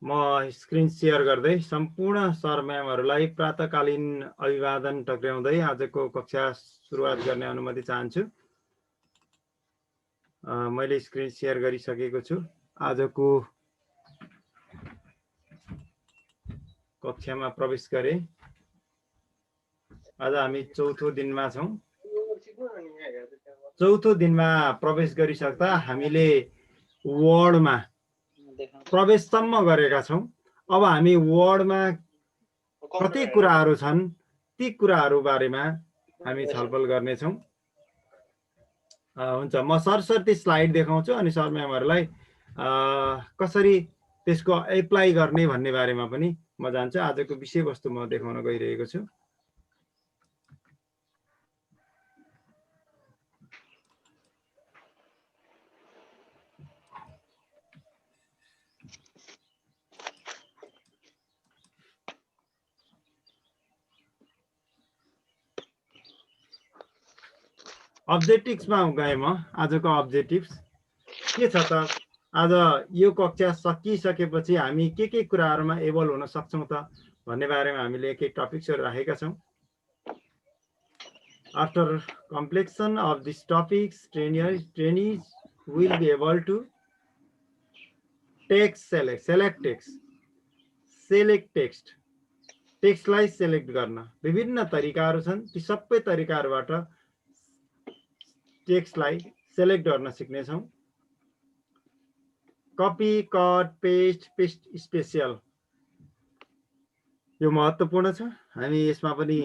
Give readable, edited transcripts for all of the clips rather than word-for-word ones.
म screen share गर्दै सम्पूर्ण सर म्यामहरूलाई प्रातकालीन अभिवादन टक्र्याउँदै आजको कक्षा सुरुवात गर्ने अनुमति चाहन्छु। मैले स्क्रिन शेयर गरिसकेको छु। आजको कक्षामा प्रवेश गरे। आज हामी चौथो दिनमा छौँ। चौथो दिनमा प्रवेश गरिसक्दा हामीले वर्डमा प्रवेशसम्म गरेका छौँ। अब हामी वर्डमा कति कुराहरू छन् ती कुराहरू बारेमा हामी छलफल गर्नेछौँ। हुन्छ, म सरसर्ती स्लाइड देखाउँछु अनि सर म्यामहरूलाई कसरी त्यसको एप्लाई गर्ने भन्ने बारेमा पनि म जान्छु। आजको विषयवस्तु म देखाउन गइरहेको छु। अब्जेक्टिभ्समा गएँ म। आजको अब्जेक्टिभ्स के छ त? आज यो कक्षा सकिसकेपछि हामी के कुराहरूमा एबल हुन सक्छौँ त भन्ने बारेमा हामीले एक टपिक्सहरू राखेका छौँ। After completion of this topics trainees will be able to select text. टेक्स्टलाई सेलेक्ट गर्न विभिन्न तरिकाहरू छन्। ती सबै तरिकाहरूबाट टेक्स्टलाई सेलेक्ट गर्न सिक्नेछौँ। कपी, कट, पेस्ट स्पेशल यो महत्त्वपूर्ण छ। हामी यसमा पनि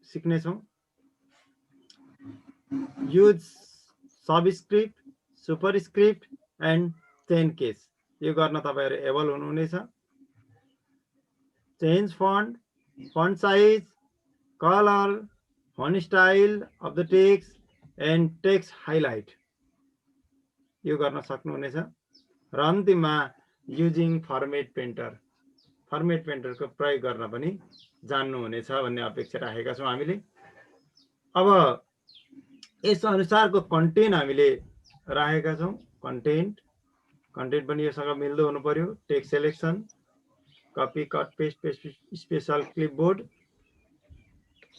सिक्नेछौँ। Use subscript, superscript and change case यो गर्न तपाईँहरू एबल हुनुहुनेछ। Change font size, colour, font style of the text and text highlight यो गर्न सक्नुहुनेछ। र अन्तिममा युजिङ फर्मेट पेन्टरको प्रयोग गर्न पनि जान्नुहुनेछ भन्ने अपेक्षा राखेका छौँ हामीले। अब यस अनुसारको कन्टेन्ट हामीले राखेका छौँ। कन्टेन्ट पनि योसँग मिल्दो हुनु पर्यो। Text selection, copy, cut, paste special, clipboard,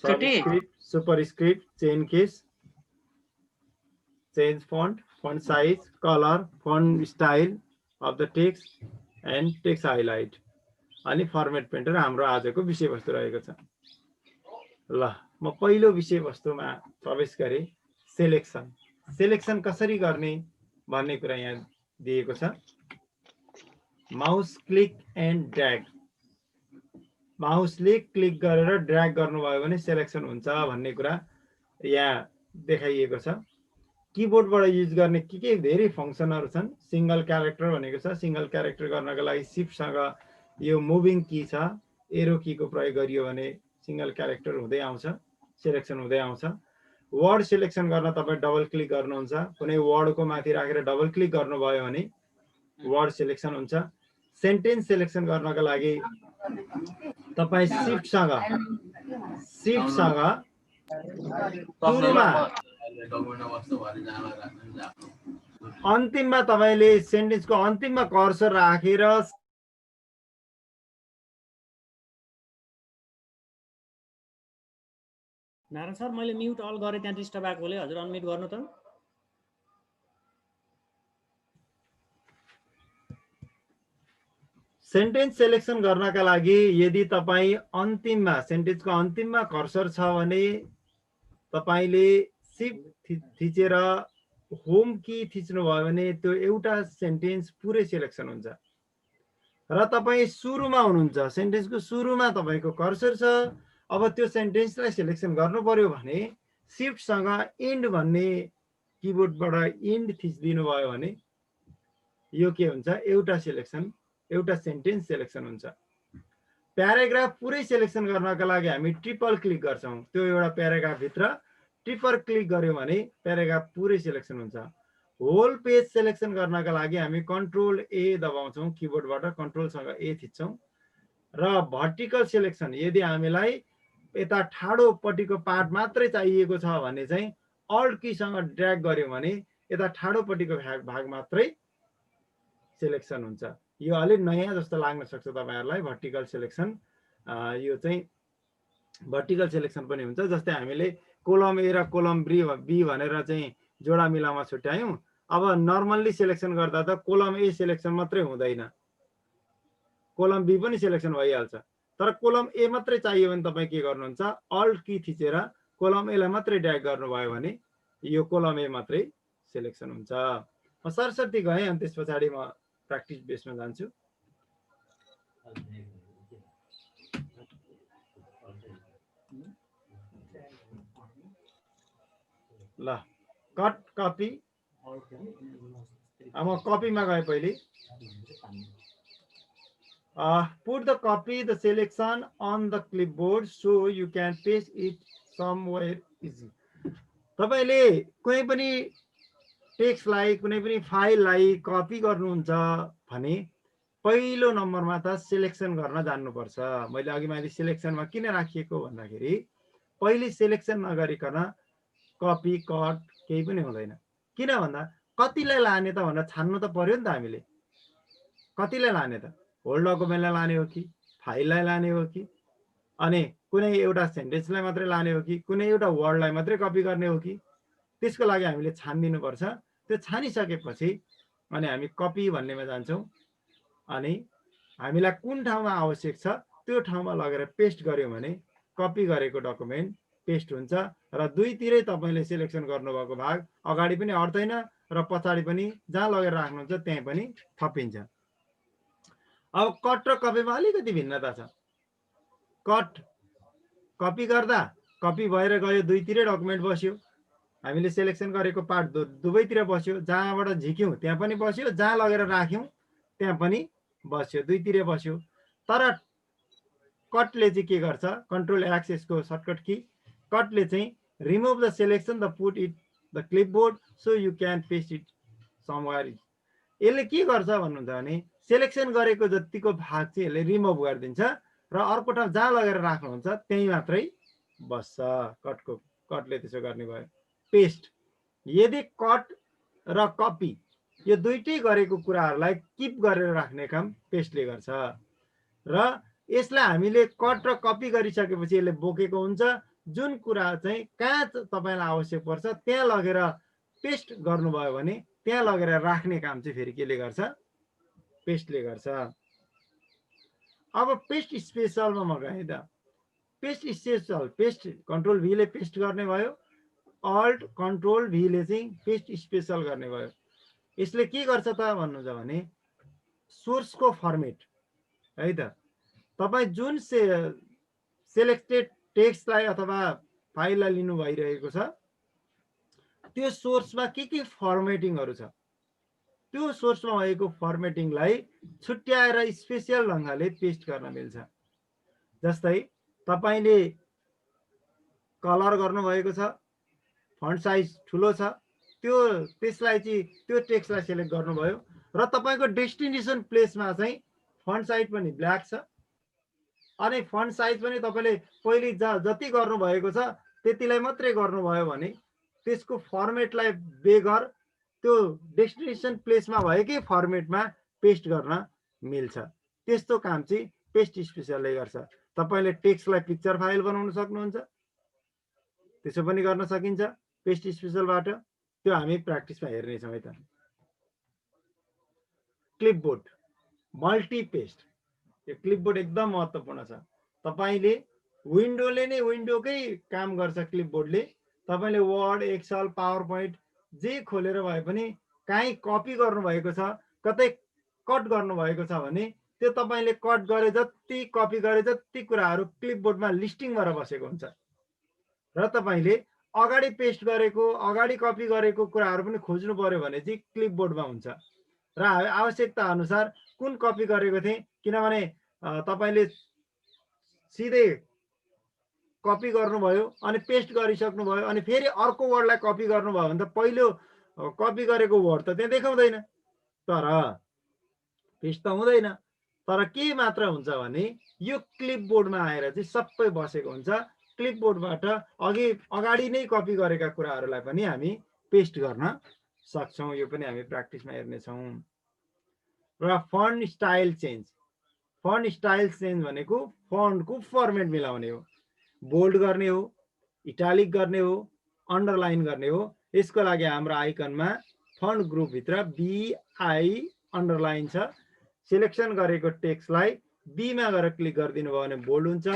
subscript, superscript, chain case, change font size, colour, font style of the text and text highlight अनि फर्मेट पेन्टर हाम्रो आजको विषयवस्तु रहेको छ। ल, म पहिलो विषयवस्तुमा प्रवेश गरेँ। सेलेक्सन कसरी गर्ने भन्ने कुरा यहाँ दिएको छ। Mouse click and drag. माउसले क्लिक गरेर ड्र्याग गर्नुभयो भने सेलेक्सन हुन्छ भन्ने कुरा यहाँ देखाइएको छ। किबोर्डबाट युज गर्ने के धेरै फङ्सनहरू छन्। सिङ्गल क्यारेक्टर भनेको छ। सिङ्गल क्यारेक्टर गर्नको लागि सिफ्टसँग यो मुभिङ की छ, एरो कीको प्रयोग गरियो भने सिङ्गल क्यारेक्टर हुँदै आउँछ, सेलेक्सन हुँदै आउँछ। वर्ड सेलेक्सन गर्न तपाईँ डबल क्लिक गर्नुहुन्छ। कुनै वर्डको माथि राखेर डबल क्लिक गर्नुभयो भने वर्ड सेलेक्सन हुन्छ। सेन्टेन्स सेलेक्सन गर्नको लागि तपाईँ सिफ्टसँग अन्तिममा तपाईँले सेन्टेन्सको अन्तिममा कर्सर राखेर नारायण सर, मैले म्युट अल गरेँ, त्यहाँ डिस्टर्ब भएको होला। हजुर अनम्युट गर्नु त। सेन्टेन्स सेलेक्सन गर्नका लागि यदि तपाईँ अन्तिममा सेन्टेन्सको अन्तिममा कर्सर छ भने तपाईँले सिफ्ट थिचेर होम की थिच्नुभयो भने त्यो एउटा सेन्टेन्स पुरै सेलेक्सन हुन्छ। र तपाईँ सुरुमा हुनुहुन्छ, सेन्टेन्सको सुरुमा तपाईँको कर्सर छ, अब त्यो सेन्टेन्सलाई सेलेक्सन गर्नु पर्यो भने सिफ्टसँग इन्ड भन्ने किबोर्डबाट इन्ड थिचिदिनु भयो भने यो के हुन्छ, एउटा सेन्टेन्स सेलेक्सन हुन्छ। प्याराग्राफ पुरै सेलेक्सन गर्नका लागि हामी ट्रिपल क्लिक गर्छौँ। त्यो एउटा प्याराग्राफभित्र ट्रिपल क्लिक गर्यो भने प्याराग्राफ पुरै सेलेक्सन हुन्छ। होल पेज सेलेक्सन गर्नका लागि हामी कन्ट्रोल ए दबाउँछौँ, किबोर्डबाट कन्ट्रोलसँग ए थिच्छौँ। र भर्टिकल सेलेक्सन यदि हामीलाई यता ठाडोपट्टिको पार्ट मात्रै चाहिएको छ भने चाहिँ अल्ट कीसँग ड्र्याग गर्यो भने यता ठाडोपट्टिको भाग मात्रै सेलेक्सन हुन्छ। यो अलिक नयाँ जस्तो लाग्न सक्छ तपाईहरुलाई भर्टिकल सिलेक्सन। यो चाहिँ भर्टिकल सिलेक्सन पनि हुन्छ। जस्तै हामीले कोलम ए र कोलम बी भनेर चाहिँ जोडा मिलामा छुट्यायौं। अब नर्मल्ली सिलेक्सन गर्दा त कोलम ए सिलेक्सन मात्रै हुँदैन, कोलम बी पनि सिलेक्सन भइहाल्छ। तर कोलम ए मात्रै चाहियो भने तपाईँ के गर्नुहुन्छ, अल्ट की थिचेर कोलम ए लाई मात्रै ड्र्याग गर्नुभयो भने यो कोलम ए मात्रै सिलेक्सन हुन्छ। म सरस्वती गएँ, अनि त्यस पछाडि म प्र्याक्टिस बेसमा जान्छु। ल कट कपी, अब म कपीमा गएँ पहिले। Put the copy the selection on the clipboard so you can paste it somewhere easy. तपाईले कुनै पनि टेक्स्टलाई कुनै पनि फाइललाई कपी गर्नुहुन्छ भने पहिलो नम्बरमा त सिलेक्सन गर्न जान्नुपर्छ। मैले अघि माथि सिलेक्सनमा किन राखिएको भन्दाखेरि पहिले सिलेक्सन नगरिकन कपी कट केही पनि हुँदैन। किन भन्दा कतिलाई लाने त भनेर छान्नु त पर्यो नि त हामीले। कतिलाई लाने त, होल डकुमेन्टलाई लाने हो कि फाइललाई लाने हो कि अनि कुनै एउटा सेन्टेन्सलाई मात्रै लाने हो कि कुनै एउटा वर्डलाई मात्रै कपी गर्ने हो कि, त्यसको लागि हामीले छानिदिनु पर्छ। त्यो छानिसकेपछि अनि हामी कपी भन्नेमा जान्छौँ। अनि हामीलाई कुन ठाउँमा आवश्यक छ त्यो ठाउँमा लगेर पेस्ट गर्यौँ भने कपी गरेको डकुमेन्ट पेस्ट हुन्छ र दुईतिरै तपाईँले सिलेक्सन गर्नुभएको भाग अगाडि पनि हट्दैन र पछाडि पनि जहाँ लगेर राख्नुहुन्छ त्यहीँ पनि थपिन्छ। अब कट र कपीमा अलिकति भिन्नता छ। कट कपी गर्दा कपी भएर गयो, दुईतिरै डकुमेन्ट बस्यो, हामीले सिलेक्सन गरेको पार्ट दुवैतिर बस्यो, जहाँबाट झिक्यौँ त्यहाँ पनि बस्यो, जहाँ लगेर राख्यौँ त्यहाँ पनि बस्यो, दुईतिरै बस्यो। तर कटले चाहिँ के गर्छ, कन्ट्रोल एक्स यसको सर्टकट की, कटले चाहिँ remove the selection the put it the clipboard so you can paste it somewhere. यसले के गर्छ भन्नुहुन्छ भने सिलेक्सन गरेको जतिको भाग चाहिँ यसले रिमुभ गरिदिन्छ र अर्को ठाउँ जहाँ लगेर राख्नुहुन्छ त्यही मात्रै बस्छ। कटले त्यसो गर्ने भयो। पेस्ट, यदि कट र कपी यो दुइटै गरेको कुराहरूलाई किप गरेर राख्ने काम पेस्टले गर्छ र यसलाई हामीले कट र कपी गरिसकेपछि यसले बोकेको हुन्छ। जुन कुरा चाहिँ कहाँ तपाईँलाई आवश्यक पर्छ त्यहाँ लगेर पेस्ट गर्नुभयो भने त्यहाँ लगेर राख्ने काम चाहिँ फेरि केले गर्छ, पेस्टले गर्छ। अब पेस्ट स्पेसलमा म गएँ त। पेस्ट स्पेसल, पेस्ट कन्ट्रोल भीले पेस्ट गर्ने भयो, अल्ट कन्ट्रोल भीले चाहिँ पेस्ट स्पेसल गर्ने भयो। यसले के गर्छ त भन्नुहुन्छ भने सोर्सको फर्मेट है त, तपाईँ जुन सेलेक्टेड टेक्स्टलाई अथवा फाइललाई लिनु भइरहेको छ त्यो सोर्समा के फर्मेटिङहरू छ, त्यो सोर्समा भएको फर्मेटिङलाई छुट्याएर स्पेसियल ढङ्गले पेस्ट गर्न मिल्छ। जस्तै तपाईँले कलर गर्नुभएको छ, फन्ट साइज ठुलो छ, त्यसलाई चाहिँ त्यो टेक्स्टलाई सेलेक्ट गर्नुभयो र तपाईँको डेस्टिनेसन प्लेसमा चाहिँ फन्ट साइज पनि ब्ल्याक छ अनि फन्ट साइज पनि तपाईँले पहिले जति गर्नुभएको छ त्यतिलाई मात्रै गर्नुभयो भने त्यसको फर्मेटलाई बेगर त्यो डेस्टिनेसन प्लेसमा भएकै फर्मेटमा पेस्ट गर्न मिल्छ। त्यस्तो काम चाहिँ पेस्ट स्पेसलले गर्छ। तपाईँले टेक्स्टलाई पिक्चर फाइल बनाउन सक्नुहुन्छ, त्यसो पनि गर्न सकिन्छ पेस्ट स्पेसलबाट। त्यो हामी प्र्याक्टिसमा हेर्नेछौँ है त। क्लिपबोर्ड मल्टी पेस्ट, यो क्लिपबोर्ड एकदम महत्त्वपूर्ण छ। तपाईँले विन्डोले नै विन्डोकै काम गर्छ क्लिपबोर्डले। तपाईँले वर्ड, एक्सेल, पावर पोइन्ट जे खोलेर भए पनि काहीँ कपी गर्नुभएको छ, कतै कट गर्नुभएको छ भने त्यो तपाईँले कट गरे जति कपी गरे जति कुराहरू क्लिपबोर्डमा लिस्टिङ भएर बसेको हुन्छ र तपाईँले अगाडि पेस्ट गरेको, अगाडि कपी गरेको कुराहरू पनि खोज्नु पर्यो भने चाहिँ क्लिपबोर्डमा हुन्छ। र आवश्यकता अनुसार कुन कपी गरेको थिएँ, किनभने तपाईँले सिधै कपी गर्नुभयो अनि पेस्ट गरिसक्नुभयो अनि फेरि अर्को वर्डलाई कपी गर्नुभयो भने त पहिलो कपी गरेको वर्ड त त्यहाँ देखाउँदैन, तर पेस्ट त हुँदैन। तर के मात्र हुन्छ भने यो क्लिपबोर्डमा आएर चाहिँ सबै बसेको हुन्छ। क्लिपबोर्डबाट अगाडि नै कपी गरेका कुराहरूलाई पनि हामी पेस्ट गर्न सक्छौँ। यो पनि हामी प्र्याक्टिसमा हेर्नेछौँ। र font style change. Font style change भनेको फन्टको फर्मेट मिलाउने हो, बोल्ड गर्ने हो, इटालिक गर्ने हो, अन्डरलाइन गर्ने हो। यसको लागि हाम्रो आइकनमा फन्ट ग्रुपभित्र BI अन्डरलाइन छ। सिलेक्सन गरेको टेक्स्टलाई बीमा गएर क्लिक गरिदिनु भयो भने बोल्ड हुन्छ,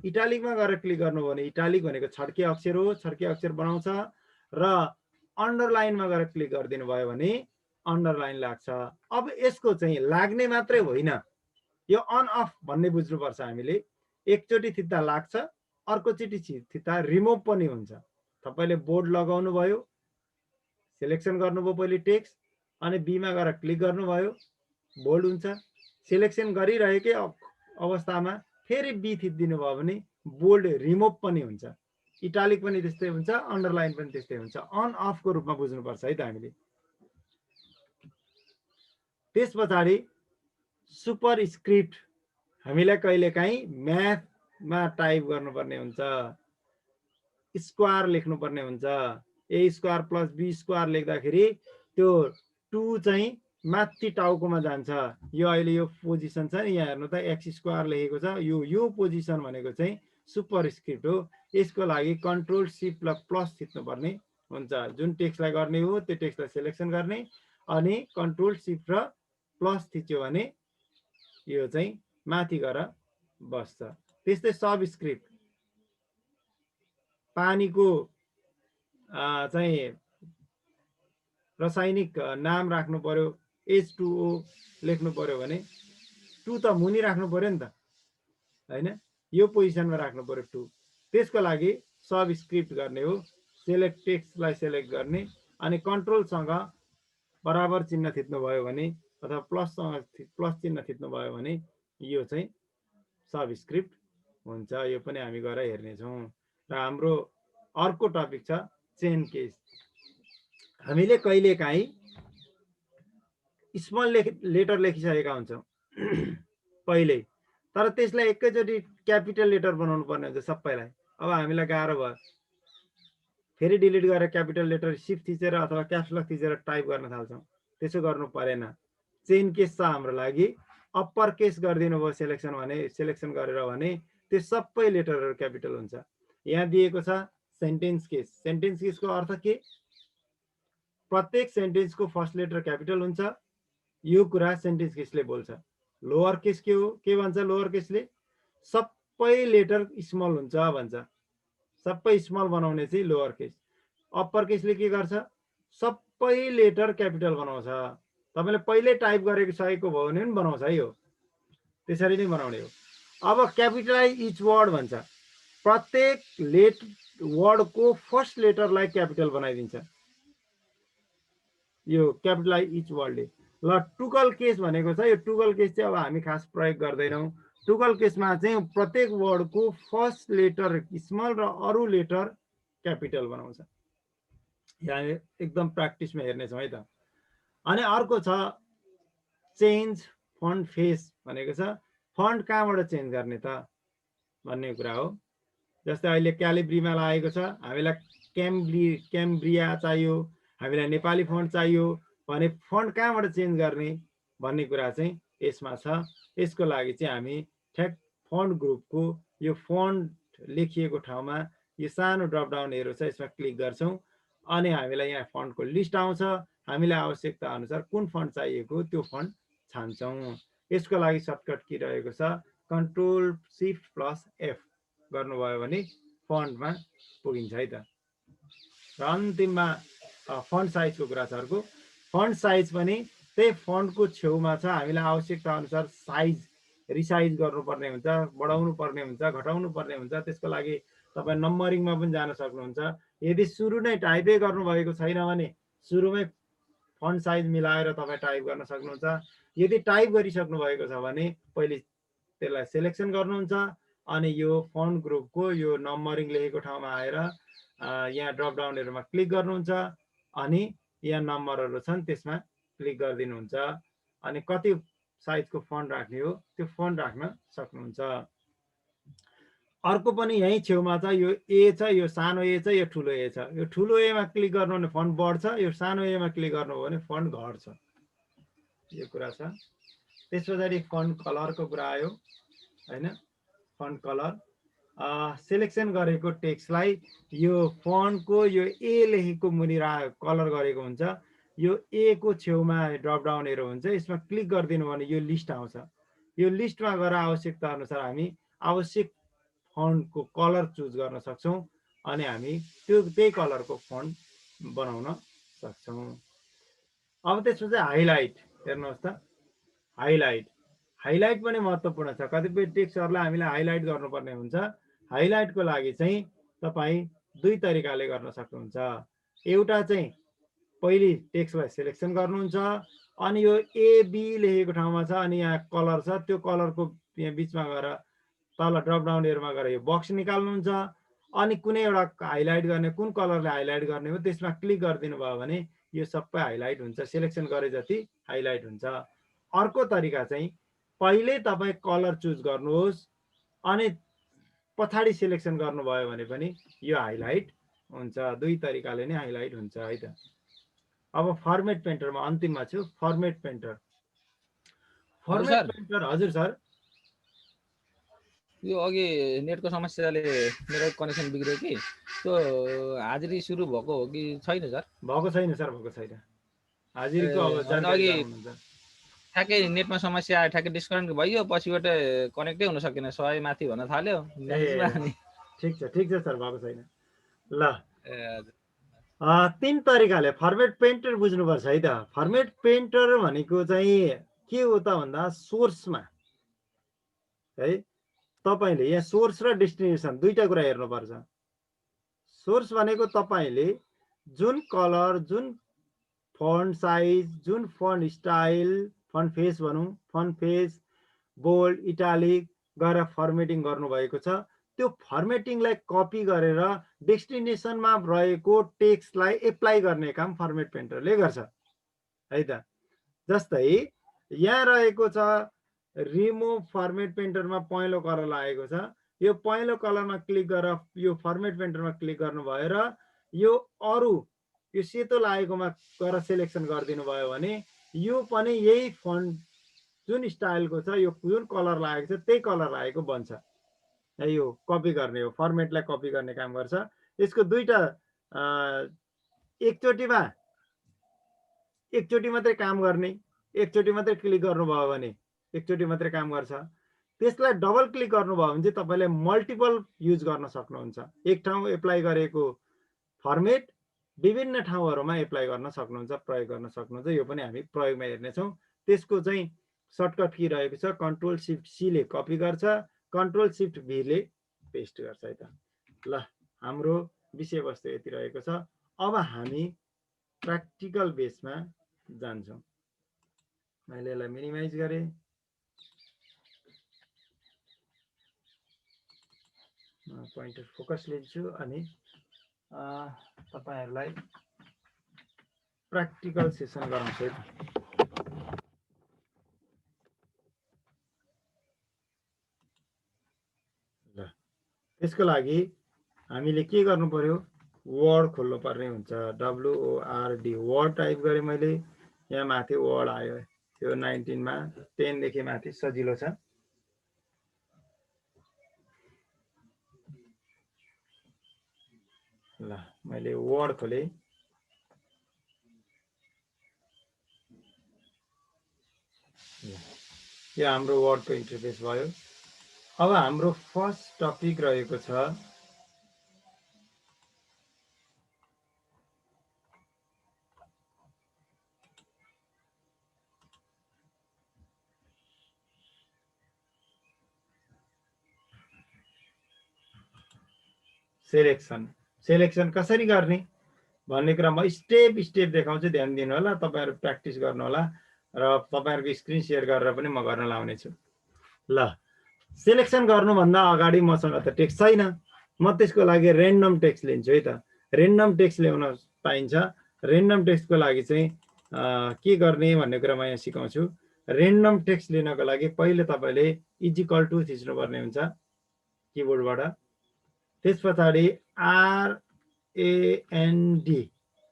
इटालिकमा गएर क्लिक गर्नुभयो भने इटालिक भनेको छड्के अक्षर हो, छड्के अक्षर बनाउँछ, र अन्डरलाइनमा गएर क्लिक गरिदिनु भयो भने अन्डरलाइन लाग्छ। अब यसको चाहिँ लाग्ने मात्रै होइन, यो अन अफ भन्ने बुझ्नुपर्छ हामीले। एकचोटि थिच्दा लाग्छ, अर्कोचोटि थिच्दा रिमुभ पनि हुन्छ। तपाईँले बोर्ड लगाउनु भयो, सिलेक्सन गर्नुभयो पहिले टेक्स्ट, अनि बीमा गएर क्लिक गर्नुभयो, बोल्ड हुन्छ। सिलेक्सन गरिरहेकै अवस्थामा फेरि बी थिचिदिनु भयो भने बोल्ड रिमुभ पनि हुन्छ। इटालिक पनि त्यस्तै हुन्छ, अन्डरलाइन पनि त्यस्तै हुन्छ। अन अफको रूपमा बुझ्नुपर्छ है त हामीले। त्यस पछाडि सुपर स्क्रिप्ट हामीलाई कहिलेकाहीँ म्याथमा टाइप गर्नुपर्ने हुन्छ, स्क्वायर लेख्नुपर्ने हुन्छ। ए स्क्वायर प्लस बी स्क्वायर लेख्दाखेरि त्यो 2 चाहिँ माथि टाउकोमा जान्छ। यो अहिले यो पोजिसन छ नि, यहाँ हेर्नु त एक्स स्क्वायर लेखेको छ, यो पोजिसन भनेको चाहिँ सुपर स्क्रिप्ट हो। यसको लागि कन्ट्रोल सिफ्ट प्लस थिच्नुपर्ने हुन्छ। जुन टेक्स्टलाई गर्ने हो त्यो टेक्स्टलाई सिलेक्सन गर्ने, अनि कन्ट्रोल सिफ्ट र प्लस थिच्यो भने यो चाहिँ माथि गएर बस्छ। त्यस्तै सब स्क्रिप्ट, पानीको चाहिँ रासायनिक नाम राख्नु पर्यो, H2O लेख्नु पर्यो भने 2 त मुनि राख्नु पर्यो नि त, हैन? यो पोजिसनमा राख्नु पर्यो 2। त्यसको लागि सब स्क्रिप्ट गर्ने हो, सेलेक्ट टेक्स्टलाई सेलेक्ट गर्ने, अनि कन्ट्रोलसँग बराबर चिन्ह थिच्नु भयो भने अथवा प्लस चिन्ह थिच्नु भयो भने यो चाहिँ सब स्क्रिप्ट हुन्छ। यो पनि हामी गएर हेर्नेछौँ। र हाम्रो अर्को टपिक छ चेन केस। हामीले कहिलेकाहीँ स्मल लेटर लेखिसकेका हुन्छौँ पहिल्यै, तर त्यसलाई एकैचोटि क्यापिटल लेटर बनाउनु पर्ने हुन्छ सबैलाई। अब हामीलाई गाह्रो भयो, फेरि डिलिट गरेर क्यापिटल लेटर सिफ्ट थिचेर अथवा क्याप्स लक थिचेर टाइप गर्न थाल्छौँ। त्यसो गर्नु परेन। चेन केस छ हाम्रो लागि। अप्पर केस गरिदिनु भयो सिलेक्सन भने, सिलेक्सन गरेर भने त्यो सबै लेटरहरू क्यापिटल हुन्छ। यहाँ दिएको छ सेन्टेन्स केस। सेन्टेन्स केसको अर्थ के? प्रत्येक सेन्टेन्सको फर्स्ट लेटर क्यापिटल हुन्छ। यो कुरा सेन्टेन्स केसले बोल्छ। लोअर केस के हो? के भन्छ लोअर केसले? सबै लेटर स्मल हुन्छ भन्छ। सबै स्मल बनाउने चाहिँ लोअर केस। अप्पर केसले के गर्छ? सबै लेटर क्यापिटल बनाउँछ। तपाईँले पहिले टाइप गरेको सकेको भयो भने पनि बनाउँछ है, यो त्यसरी नै बनाउने हो। अब क्यापिटलाइज इच वर्ड भन्छ। प्रत्येक वर्डको फर्स्ट लेटरलाई क्यापिटल बनाइदिन्छ यो क्यापिटलाइज इच वर्डले। ल टुगल केस भनेको छ। यो टुगल केस चाहिँ अब हामी खास प्रयोग गर्दैनौँ। टुगल केसमा चाहिँ प्रत्येक वर्डको फर्स्ट लेटर स्मल र अरू लेटर क्यापिटल बनाउँछ। यहाँ एकदम प्र्याक्टिसमा हेर्नेछौँ है त। अनि अर्को छ चेन्ज फन्ट फेस भनेको छ। फन्ट कहाँबाट चेन्ज गर्ने त भन्ने कुरा हो। जस्तै अहिले क्यालिब्रीमा लागेको छ, हामीलाई क्याम्ब्रिया चाहियो, हामीलाई नेपाली फन्ट चाहियो भने फन्ट कहाँबाट चेन्ज गर्ने भन्ने कुरा चाहिँ यसमा छ। यसको लागि चाहिँ हामी ठ्याक फन्ट ग्रुपको यो फन्ट लेखिएको ठाउँमा यो सानो ड्रप डाउन एरो छ, यसमा क्लिक गर्छौँ अनि हामीलाई यहाँ फन्टको लिस्ट आउँछ। हामीलाई आवश्यकता अनुसार कुन फन्ट चाहिएको त्यो फन्ट छान्छौँ। यसको लागि सर्टकट की रहेको छ, कन्ट्रोल सिफ्ट प्लस F गर्नुभयो भने फन्टमा पुगिन्छ है त। र अन्तिममा फन्ट साइजको कुरा छ अर्को। फन्ट साइज पनि त्यही फन्टको छेउमा छ। हामीलाई आवश्यकता अनुसार साइज रिसाइज गर्नुपर्ने हुन्छ, बढाउनु पर्ने हुन्छ, घटाउनु पर्ने हुन्छ। त्यसको लागि तपाईँ नम्बरिङमा पनि जान सक्नुहुन्छ। यदि सुरु नै टाइपै गर्नुभएको छैन भने सुरुमै फन्ट साइज मिलाएर तपाईँ टाइप गर्न सक्नुहुन्छ। यदि टाइप गरिसक्नु भएको छ भने पहिले त्यसलाई सिलेक्सन गर्नुहुन्छ अनि यो फन्ट ग्रुपको यो नम्बरिङ लेखेको ठाउँमा आएर यहाँ ड्रप डाउन एरोमा क्लिक गर्नुहुन्छ अनि यहाँ नम्बरहरू छन् त्यसमा क्लिक गरिदिनुहुन्छ अनि कति साइजको फन्ट राख्ने हो त्यो फन्ट राख्न सक्नुहुन्छ। अर्को पनि यही छेउमा छ, यो ए छ, यो सानो ए छ, यो ठुलो ए छ। यो ठुलो एमा क्लिक गर्नु भने फन्ट बढ्छ, यो सानो एमा क्लिक गर्नुभयो भने फन्ट घट्छ। यो कुरा छ। त्यस पछाडि फन्ट कलरको कुरा आयो हैन। फन्ट कलर सिलेक्सन गरेको टेक्स्टलाई यो फन्टको यो ए लेखेको मुनि कलर गरेको हुन्छ। यो ए को छेउमा ड्रप डाउन एरो हुन्छ, यसमा क्लिक गरिदिनु भने यो लिस्ट आउँछ। यो लिस्टमा गएर आवश्यकता अनुसार हामी आवश्यक फन्टको कलर चुज गर्न सक्छौँ अनि हामी त्यही कलरको फन्ट बनाउन सक्छौँ। अब त्यसपछि हाइलाइट हेर्नुहोस् त, हाइलाइट पनि महत्त्वपूर्ण छ। कतिपय टेक्स्टहरूलाई हामीले हाइलाइट गर्नुपर्ने हुन्छ। हाइलाइटको लागि चाहिँ तपाईँ दुई तरिकाले गर्न सक्नुहुन्छ। एउटा चाहिँ पहिले टेक्स्टलाई सिलेक्सन गर्नुहुन्छ अनि यो एबी लेखेको ठाउँमा छ अनि यहाँ कलर छ, त्यो कलरको यहाँ बिचमा गएर तल ड्रप डाउन एरोमा गएर यो बक्स निकाल्नुहुन्छ अनि कुनै एउटा हाइलाइट गर्ने, कुन कलरले हाइलाइट गर्ने हो त्यसमा क्लिक गरिदिनु भयो भने यो सबै हाइलाइट हुन्छ, सिलेक्सन गरे जति हाइलाइट हुन्छ। अर्को तरिका चाहिँ पहिले तपाईँ कलर चुज गर्नुहोस् अनि पछाडि सिलेक्सन गर्नुभयो भने पनि यो हाइलाइट हुन्छ। दुई तरिकाले नै हाइलाइट हुन्छ है त। अब फर्मेट पेन्टरमा अन्तिममा छु। फर्मेट पेन्टर हजुर सर। यो अघि नेटको समस्याले मेरो कनेक्सन बिग्रियो कि, त्यो हाजिरी सुरु भएको हो कि छैन सर? भएको छैन सर, भएको छैन हाजिरीको। अब जानकारी गराउनुहुन्छ। ठ्याक्कै नेटमा समस्या आयो, ठ्याक्कै डिस्कनेक्ट भइयो, पछिबाट कनेक्टै हुन सकेन, 100 माथि भन्न थाल्यो। ठिक छ सर, भएको छैन। ल तीन तरिकाले फर्मेट पेन्टर बुझ्नुपर्छ है त। फर्मेट पेन्टर भनेको चाहिँ के हो त भन्दा सोर्समा है तपाईले यहाँ सोर्स र डेस्टिनेसन दुईटा कुरा हेर्नुपर्छ। सोर्स भनेको तपाईले जुन कलर, जुन फन्ट साइज, जुन फन्ट स्टाइल, फन्ट फेस भनौँ, फन्ट फेस बोल्ड इटालिक गरेर फर्मेटिङ गर्नुभएको छ, त्यो फर्मेटिङलाई कपी गरेर डेस्टिनेसनमा रहेको टेक्स्टलाई एप्लाई गर्ने काम फर्मेट पेन्टरले गर्छ है त। जस्तै यहाँ रहेको छ रिमुभ फर्मेट पेन्टरमा पहेँलो कलर लागेको छ, यो पहेँलो कलरमा क्लिक गरेर यो फर्मेट पेन्टरमा क्लिक गर्नुभयो र यो अरू यो सेतो लागेकोमा गएर सिलेक्सन गरिदिनु भयो भने यो पनि यही फन्ट जुन स्टाइलको छ, यो जुन कलर लागेको छ त्यही कलर लागेको बन्छ। यो कपी गर्ने हो, फर्मेटलाई कपी गर्ने काम गर्छ। यसको दुईटा एकचोटि मात्रै काम गर्ने, एकचोटि मात्रै क्लिक गर्नुभयो भने एकचोटि मात्रै काम गर्छ। त्यसलाई डबल क्लिक गर्नुभयो भने चाहिँ तपाईँले मल्टिपल युज गर्न सक्नुहुन्छ। एक ठाउँ एप्लाई गरेको फर्मेट विभिन्न ठाउँहरूमा एप्लाई गर्न सक्नुहुन्छ, प्रयोग गर्न सक्नुहुन्छ। यो पनि हामी प्रयोगमा हेर्नेछौँ। त्यसको चाहिँ सर्टकट की रहेको छ, कन्ट्रोल सिफ्ट सी ले कपी गर्छ, कन्ट्रोल सिफ्ट भी ले पेस्ट गर्छ है त। ल हाम्रो विषयवस्तु यति रहेको छ। अब हामी प्र्याक्टिकल बेसमा जान्छौँ। मैले यसलाई मिनिमाइज गरेँ। पोइन्टर फोकस लिन्छु अनि तपाईहरुलाई प्र्याक्टिकल सेसन गराउँछु। ल त्यसको लागि हामीले के गर्नु पर्यो, वर्ड खोल्नु पर्ने हुन्छ। WORD वर्ड टाइप गरेँ मैले, यहाँ माथि वर्ड आयो। यो 19 मा 10 देखि माथि सजिलो छ। ल मैले वर्ड खोले। यो हाम्रो वर्डको इन्टरफेस भयो। अब हाम्रो फर्स्ट टपिक रहेको छ सेलेक्सन। सेलेक्सन कसरी गर्ने भन्ने कुरा म स्टेप स्टेप देखाउँछु, ध्यान दिनु होला। तपाईहरु प्र्याक्टिस गर्नु होला र तपाईहरुको स्क्रिन शेयर गरेर पनि म गर्न लाउने छु। ल सेलेक्सन गर्नुभन्दा अगाडि मसँग त टेक्स्ट छैन, म त्यसको लागि र्यान्डम टेक्स्ट लिन्छु है त। र्यान्डम टेक्स्ट ल्याउन पाइन्छ। र्यान्डम टेक्स्टको लागि चाहिँ के गर्ने भन्ने कुरा म यहाँ सिकाउँछु। र्यान्डम टेक्स्ट लिनको लागि पहिले तपाईले इक्वल टु थिच्नु पर्ने हुन्छ किबोर्डबाट। त्यस पछाडि RAND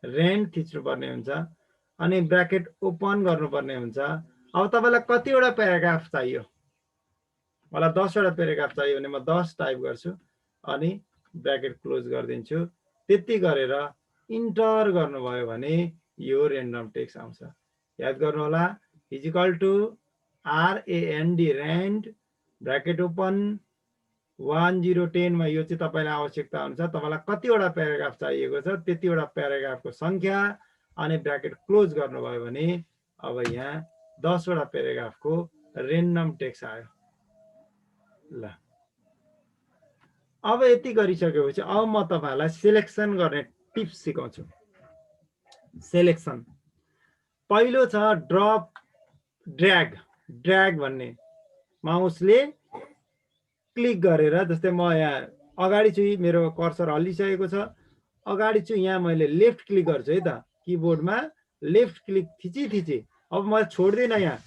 र्यान्ड थिच्नु पर्ने हुन्छ अनि ब्र्याकेट ओपन गर्नुपर्ने हुन्छ अब तपाईँलाई कतिवटा प्याराग्राफ चाहियो? मलाई 10 वटा प्याराग्राफ चाहियो भने म 10 टाइप गर्छु अनि ब्र्याकेट क्लोज गरिदिन्छु। त्यति गरेर इन्टर गर्नुभयो भने यो रेन्डम टेक्स्ट आउँछ। याद गर्नु होला, is equal to RAND RAND bracket open 1010 मा यो चाहिँ तपाईँलाई आवश्यकता अनुसार तपाईँलाई कतिवटा प्याराग्राफ चाहिएको छ त्यतिवटा प्याराग्राफको सङ्ख्या अनि ब्र्याकेट क्लोज गर्नुभयो भने अब यहाँ 10 वटा प्याराग्राफको रेन्डम टेक्स्ट आयो। ल अब यति गरिसकेपछि अब म तपाईँलाई सिलेक्सन गर्ने टिप्स सिकाउँछु। सिलेक्सन पहिलो छ ड्रप ड्र्याग। ड्र्याग भन्ने माउसले क्लिक गरेर, जस्तै म यहाँ अगाडि छु, मेरो कर्सर हल्लिसकेको छ, अगाडि छु, यहाँ मैले लेफ्ट क्लिक गर्छु है त, किबोर्डमा लेफ्ट क्लिक थिची। अब म छोड्दिनँ, यहाँ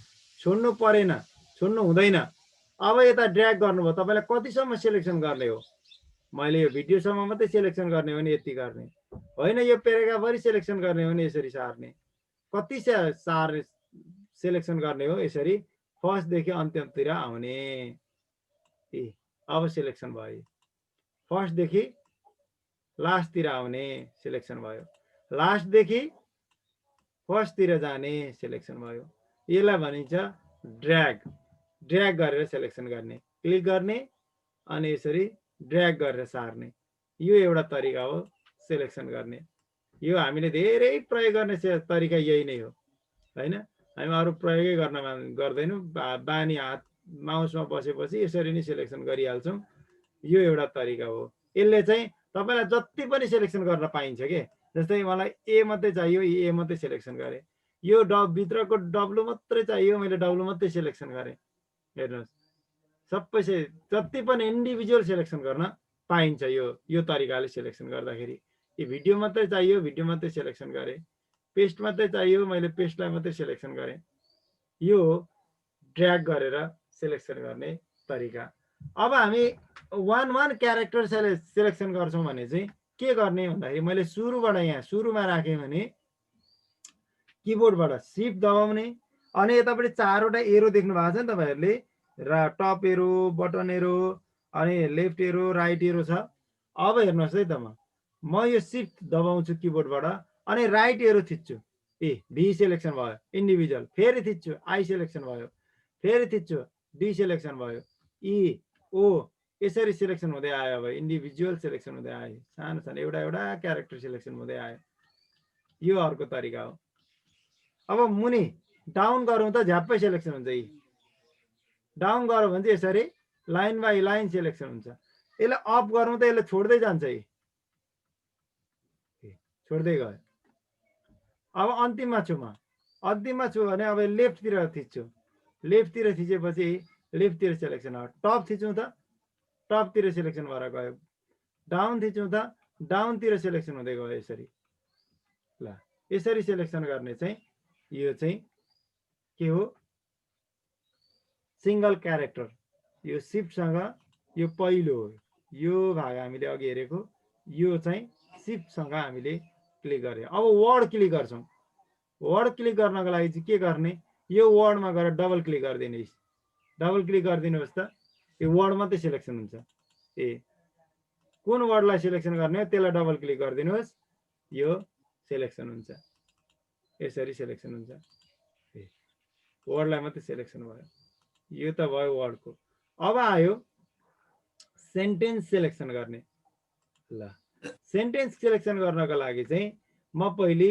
छोड्नु परेन, छोड्नु हुँदैन। अब यता ड्र्याग गर्नुभयो, तपाईँलाई कतिसम्म सिलेक्सन गर्ने हो? मैले यो भिडियोसम्म मात्रै सिलेक्सन गर्ने हो भने यति गर्ने होइन, यो प्याराग्राफभरि सिलेक्सन गर्ने हो भने यसरी सार्ने। कति सार्ने सिलेक्सन गर्ने हो? यसरी फर्स्टदेखि अन्त्यतिर आउने। अब सिलेक्सन भयो। फर्स्टदेखि लास्टतिर आउने सिलेक्सन भयो, लास्टदेखि फर्स्टतिर जाने सिलेक्सन भयो। यसलाई भनिन्छ ड्र्याग। ड्र्याग गरेर सिलेक्सन गर्ने, क्लिक गर्ने अनि यसरी ड्र्याग गरेर सार्ने। यो एउटा तरिका हो सिलेक्सन गर्ने। यो हामीले धेरै प्रयोग गर्ने तरिका यही नै हो होइन। हामी अरू प्रयोगै गर्दैनौँ, बानी हात माउसमा बसेपछि यसरी नै सिलेक्सन गरिहाल्छौँ। यो एउटा तरिका हो। यसले चाहिँ तपाईँलाई जति पनि सिलेक्सन गर्न पाइन्छ के। जस्तै मलाई ए मात्रै चाहियो, ए मात्रै सिलेक्सन गरेँ। यो भित्रको डब्लु मात्रै चाहियो, मैले डब्लु मात्रै सिलेक्सन गरेँ। हेर्नुहोस्, सबै जति पनि इन्डिभिजुअल सिलेक्सन गर्न पाइन्छ यो तरिकाले सिलेक्सन गर्दाखेरि। यो भिडियो मात्रै चाहियो, भिडियो मात्रै सिलेक्सन गरेँ। पेस्ट मात्रै चाहियो, मैले पेस्टलाई मात्रै सिलेक्सन गरेँ। यो ड्र्याग गरेर सिलेक्सन गर्ने तरिका। अब हामी वान क्यारेक्टर सिलेक्सन गर्छौँ भने चाहिँ के गर्ने भन्दाखेरि, मैले सुरुबाट यहाँ सुरुमा राखेँ भने किबोर्डबाट सिफ्ट दबाउने अनि यतापट्टि 4वटा एरो देख्नु भएको छ नि तपाईँहरूले, र टप एरो, बटन एरो अनि लेफ्ट एरो, राइट एरो छ। अब हेर्नुहोस् है त, म यो सिफ्ट दबाउँछु किबोर्डबाट अनि राइट एरो थिच्छु, भी सिलेक्सन भयो इन्डिभिजुअल, फेरि थिच्छु आई सिलेक्सन भयो, फेरि थिच्छु डी सिलेक्सन भयो, ई ओ यसरी सिलेक्सन हुँदै आयो। अब इन्डिभिजुअल सिलेक्सन हुँदै आयो, सानो सानो एउटा क्यारेक्टर सिलेक्सन हुँदै आयो। यो अर्को तरिका हो। अब मुनि डाउन गरौँ त झ्याप्पै सिलेक्सन हुन्छ। यी डाउन गऱ्यो भने चाहिँ यसरी लाइन बाई लाइन सिलेक्सन हुन्छ। यसलाई अप गरौँ त यसले छोड्दै जान्छ, छोड्दै गयो। अब अन्तिममा छु भने अब लेफ्टतिर थिच्छु, लेफ्टतिर थिचेपछि लेफ्टतिर सिलेक्सन हो। टप थिचौँ त टपतिर सिलेक्सन भएर गयो, डाउन थिचौँ त डाउनतिर सिलेक्सन हुँदै गयो। यसरी ल यसरी सिलेक्सन गर्ने चाहिँ यो चाहिँ के हो? Single character. यो सिफ्टसँग यो पहिलो हो, यो भाग हामीले अघि हेरेको, यो चाहिँ सिफ्टसँग हामीले क्लिक गरे। अब वर्ड क्लिक गर्छौँ। वर्ड क्लिक गर्नको लागि चाहिँ के गर्ने? यो वर्डमा गएर डबल क्लिक गरिदिनुहोस्। डबल क्लिक गरिदिनुहोस् त यो वर्ड मात्रै सिलेक्सन हुन्छ। कुन वर्डलाई सिलेक्सन गर्ने हो त्यसलाई डबल क्लिक गरिदिनुहोस्, यो सिलेक्सन हुन्छ। यसरी सिलेक्सन हुन्छ, वर्डलाई मात्रै सिलेक्सन भयो। यो त भयो वर्डको। अब आयो सेन्टेन्स सिलेक्सन गर्ने। ल सेन्टेन्स सिलेक्सन गर्नको लागि चाहिँ म पहिले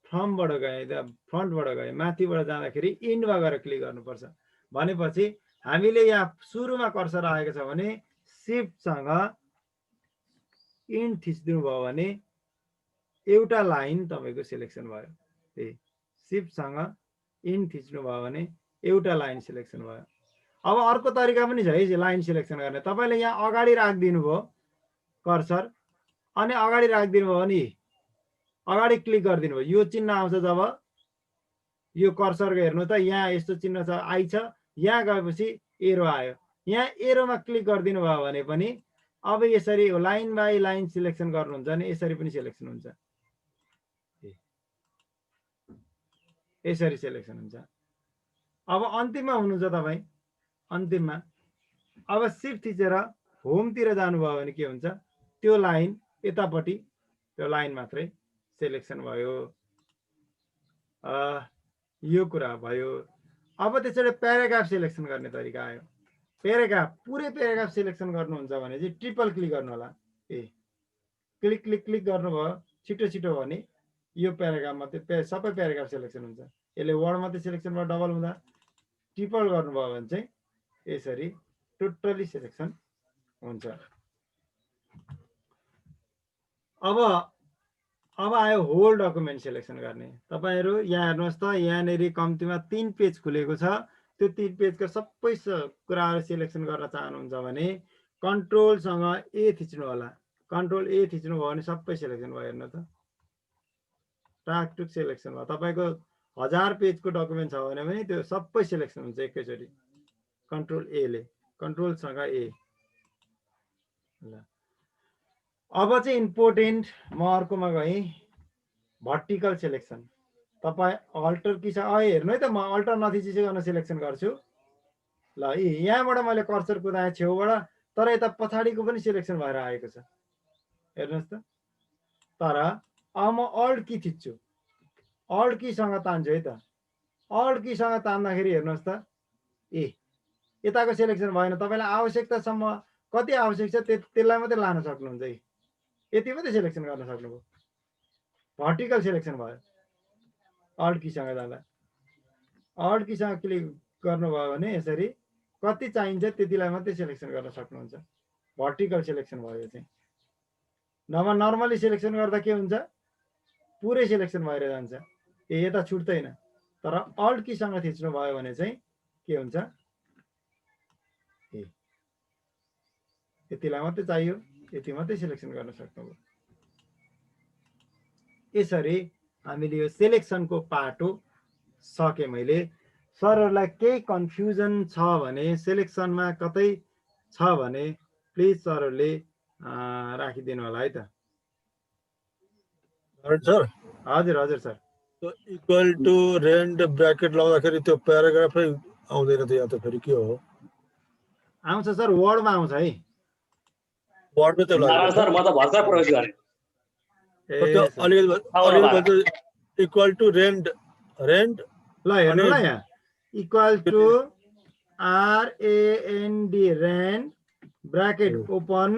फ्रमबाट गएँ, माथिबाट जाँदाखेरि इन्डमा गएर क्लिक गर्नुपर्छ। भनेपछि हामीले यहाँ सुरुमा कर्सर आएको छ भने सिफ्टसँग इन्ड थिच्दिनु भयो भने एउटा लाइन तपाईँको सिलेक्सन भयो। सिफ्टसँग इन्ड थिच्नु भयो भने एउटा लाइन सिलेक्सन भयो। अब अर्को तरिका पनि छ है लाइन सिलेक्सन गर्ने। तपाईँले यहाँ अगाडि राखिदिनु भयो कर्सर अनि अगाडि राखिदिनु भयो भने अगाडि क्लिक गरिदिनु भयो, यो चिन्ह आउँछ। जब यो कर्सरको हेर्नु त यहाँ यस्तो चिन्ह छ, आई छ, यहाँ गएपछि एरो आयो। यहाँ एरोमा क्लिक गरिदिनु भयो भने पनि अब यसरी लाइन बाई लाइन सिलेक्सन गर्नुहुन्छ भने यसरी पनि सिलेक्सन हुन्छ, यसरी सिलेक्सन हुन्छ। अब अन्तिममा हुनुहुन्छ तपाईँ, अन्तिममा अब सिफ्ट थिचेर होमतिर जानुभयो भने के हुन्छ, त्यो लाइन यतापट्टि त्यो लाइन मात्रै सेलेक्सन भयो। यो कुरा भयो। अब त्यसरी प्याराग्राफ सेलेक्सन गर्ने तरिका आयो। प्याराग्राफ पुरै प्याराग्राफ सेलेक्सन गर्नुहुन्छ भने चाहिँ ट्रिपल क्लिक गर्नु होला। क्लिक क्लिक क्लिक गर्नुभयो छिटो छिटो भने यो प्याराग्राफ मात्रै सबै प्याराग्राफ सेलेक्सन हुन्छ। यसले वर्ड मात्रै सेलेक्सन भयो, डबल हुँदा ट्रिपल गर्नुभयो भने चाहिँ यसरी टोटली सेलेक्सन हुन्छ। अब आयो होल डकुमेन्ट सेलेक्सन गर्ने। तपाईँहरू यहाँ हेर्नुहोस् त, यहाँनिर कम्तीमा 3 पेज खुलेको छ। त्यो 3 पेजको सबै कुराहरू सेलेक्सन गर्न चाहनुहुन्छ भने कन्ट्रोलसँग ए थिच्नु होला। कन्ट्रोल ए थिच्नुभयो भने सबै सेलेक्सन भयो। हेर्नु त, टाकटुक सेलेक्सन भयो। तपाईँको 1000 पेजको डकुमेन्ट छ भने पनि त्यो सबै सेलेक्सन हुन्छ एकैचोटि कन्ट्रोल ए ले, कन्ट्रोलसँग ए। ल अब चाहिँ इम्पोर्टेन्ट, म अर्कोमा गएँ, भर्टिकल सेलेक्सन। तपाईँ अल्टर कि छ हेर्नु है त, म अल्टर नथिचिकन सेलेक्सन गर्छु। ल यहाँबाट मैले कर्सर कुदाएँ छेउबाट, तर यता पछाडिको पनि सेलेक्सन भएर आएको छ। हेर्नुहोस् त। तर अब म अल्ट की थिच्छु, अल्ट कीसँग तान्छु है त। अल्ट कीसँग तान्दाखेरि हेर्नुहोस् त, यताको सेलेक्सन भएन। तपाईँलाई आवश्यकतासम्म कति आवश्यक छ त्यसलाई मात्रै लान सक्नुहुन्छ है, यति मात्रै सेलेक्सन गर्न सक्नुभयो। भर्टिकल सेलेक्सन भयो अल्ट कीसँग जाँदा। अल्ट कीसँग क्लिक गर्नुभयो भने यसरी कति चाहिन्छ त्यतिलाई मात्रै सेलेक्सन गर्न सक्नुहुन्छ। भर्टिकल सेलेक्सन भयो यो चाहिँ। नभए नर्मली सेलेक्सन गर्दा के हुन्छ, पुरै सेलेक्सन भएर जान्छ, यता छुट्दैन। तर अल्ट कीसँग थिच्नु भयो भने चाहिँ के हुन्छ, यतिलाई मात्रै चाहियो, यति मात्रै सेलेक्सन गर्न सक्नुभयो। यसरी हामीले यो सेलेक्सनको पाटो सके। मैले सरहरूलाई केही कन्फ्युजन छ भने, सेलेक्सनमा कतै छ भने प्लिज सरहरूले राखिदिनु होला है त। सर हजुर हजुर sir. Equal to RAND bracket लगाउँदाखेरि त्यो प्याराग्राफै आउँदैन त, या त फेरि के हो? आउँछ सर, वर्डमा आउँछ है, वर्डमै त लाग्छ सर। म त भर्खर प्रवेश गरेँ। अलिकति इक्वल टु रेन्ड ल हेर्नु ल, यहाँ equal to RAND RAND bracket open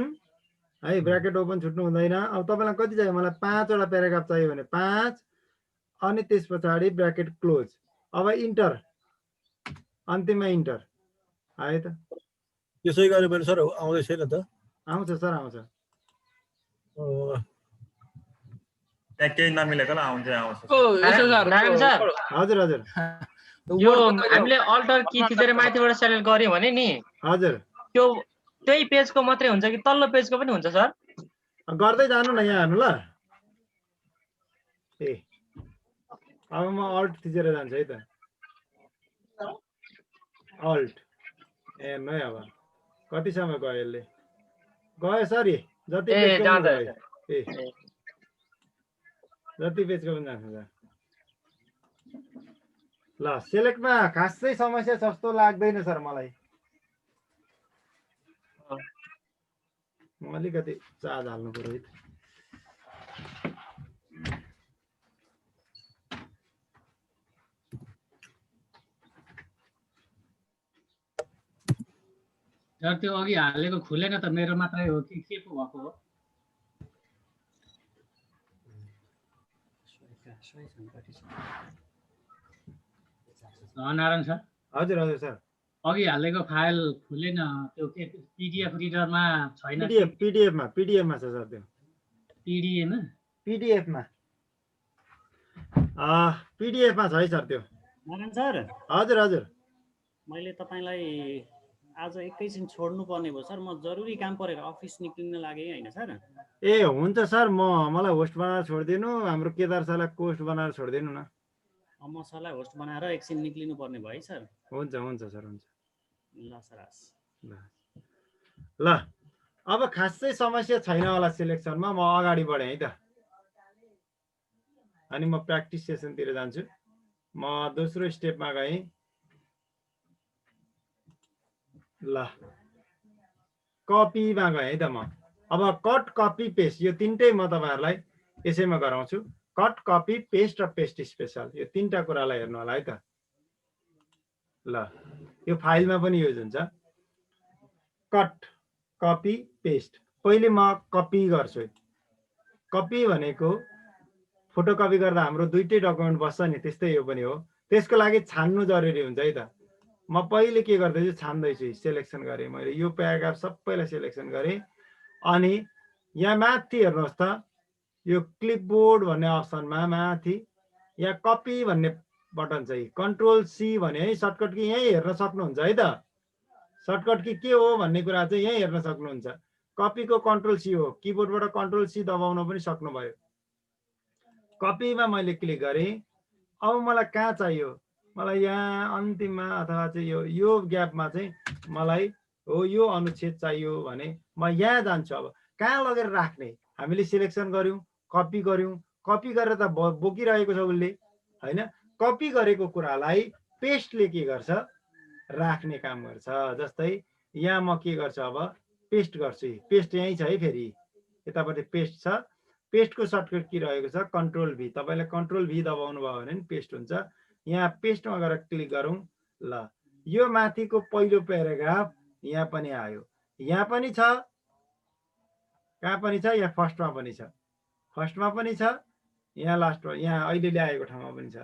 है, ब्र्याकेट ओपन छुट्नु हुँदैन। अब तपाईँलाई कति चाहियो, मलाई 5 वटा प्याराग्राफ चाहियो भने 5, अनि त्यस पछाडि ब्र्याकेट क्लोज। अब इन्टर, अन्तिममा इन्टर आयो त। त्यसै गऱ्यो भने सर आउँदै छैन त? आउँछ सर, आउँछ। केही नमिलेकोलाई आउँछ। हजुर हजुर। यो हामीले अल्टर की थिचेर माथिबाट सेलेक्ट गर्यौँ भने नि, हजुर, त्यो त्यही पेजको मात्रै हुन्छ कि तल्लो पेजको पनि हुन्छ सर? गर्दै जानु न, यहाँ हेर्नु ल। अब म अल्ट थिचेर जान्छु है त। अल्ट हेर्नु है, अब कति समय गयो यसले, गयो सर। जति पेजको पनि गयो, जति पेजको पनि जान्छ सर। ल सेलेक्टमा खासै समस्या जस्तो लाग्दैन सर मलाई। अलिकति चार्ज हाल्नु पर्यो है त। सर त्यो अघि हालेको खुलेन त, मेरो मात्रै हो कि के पो भएको हो? नारायण सर। हजुर हजुर सर। अघि हालेको फाइल खुलेन, त्यो के PDF रिडरमा छैन? पिडिएफमा छ सर, त्यो पिडिएफमा छ है सर त्यो। नारायण सर। हजुर हजुर। मैले तपाईँलाई आज एकैछिन छोड्नु पर्ने भयो सर, म जरुरी काम परेर अफिस निक्लिन लागेँ होइन सर? ए हुन्छ सर, मलाई होस्ट बनाएर छोडिदिनु, हाम्रो केदार सरलाई होस्ट बनाएर छोडिदिनु न। म सरलाई होस्ट बनाएर एकछिन निक्लिनु पर्ने भयो है सर? हुन्छ हुन्छ सर, हुन्छ। ल सर, ल अब खासै समस्या छैन होला सेलेक्सनमा। म अगाडि बढेँ है त, अनि म प्र्याक्टिस सेसनतिर जान्छु। म दोस्रो स्टेपमा गएँ, ल कपीमा गएँ है त म। अब कट कपी पेस्ट यो तीनटै म तपाईँहरूलाई यसैमा गराउँछु। कट कपी पेस्ट र पेस्ट स्पेसल यो तीनटा कुरालाई हेर्नु होला है त। ल यो फाइलमा पनि युज हुन्छ। Cut copy paste. पहिले म कपी गर्छु। कपी भनेको फोटोकपी गर्दा हाम्रो दुईटै डकुमेन्ट बस्छ नि, त्यस्तै यो पनि हो। त्यसको लागि छान्नु जरुरी हुन्छ है त। म पहिले के गर्दैछु, छान्दैछु। सेलेक्सन गरेँ मैले, यो प्याराग्राफ सबैलाई सेलेक्सन गरेँ। अनि यहाँ माथि हेर्नुहोस् त, यो क्लिपबोर्ड भन्ने अप्सनमा माथि यहाँ कपी भन्ने बटन छ। कन्ट्रोल सी भने है सर्टकट की यहीँ हेर्न सक्नुहुन्छ है त। सर्टकट की के हो भन्ने कुरा चाहिँ यहीँ हेर्न सक्नुहुन्छ। कपीको कन्ट्रोल सी हो। किबोर्डबाट कन्ट्रोल सी दबाउन पनि सक्नुभयो। कपीमा मैले क्लिक गरेँ। अब मलाई कहाँ चाहियो, मलाई यहाँ अन्तिममा अथवा चाहिँ यो ग्यापमा चाहिँ मलाई हो यो अनुच्छेद चाहियो भने म यहाँ जान्छु। अब कहाँ लगेर राख्ने, हामीले सिलेक्सन गर्यौँ, कपी गर्यौँ। कपी गरेर त बोकिरहेको छ उसले होइन। कपी गरेको कुरालाई पेस्टले के गर्छ, राख्ने काम गर्छ। जस्तै यहाँ म के गर्छु, अब पेस्ट गर्छु। पेस्ट यहीँ छ है, फेरि यतापट्टि पेस्ट छ। पेस्टको सर्टकट के रहेको छ, कन्ट्रोल भी। तपाईँले कन्ट्रोल भी दबाउनु भयो भने पेस्ट हुन्छ। यहाँ पेस्टमा गएर क्लिक गरौँ। ल यो माथिको पहिलो प्याराग्राफ यहाँ पनि आयो, यहाँ पनि छ, कहाँ पनि छ, यहाँ फर्स्टमा पनि छ, फर्स्टमा पनि छ, यहाँ लास्टमा, यहाँ अहिले ल्याएको ठाउँमा पनि छ।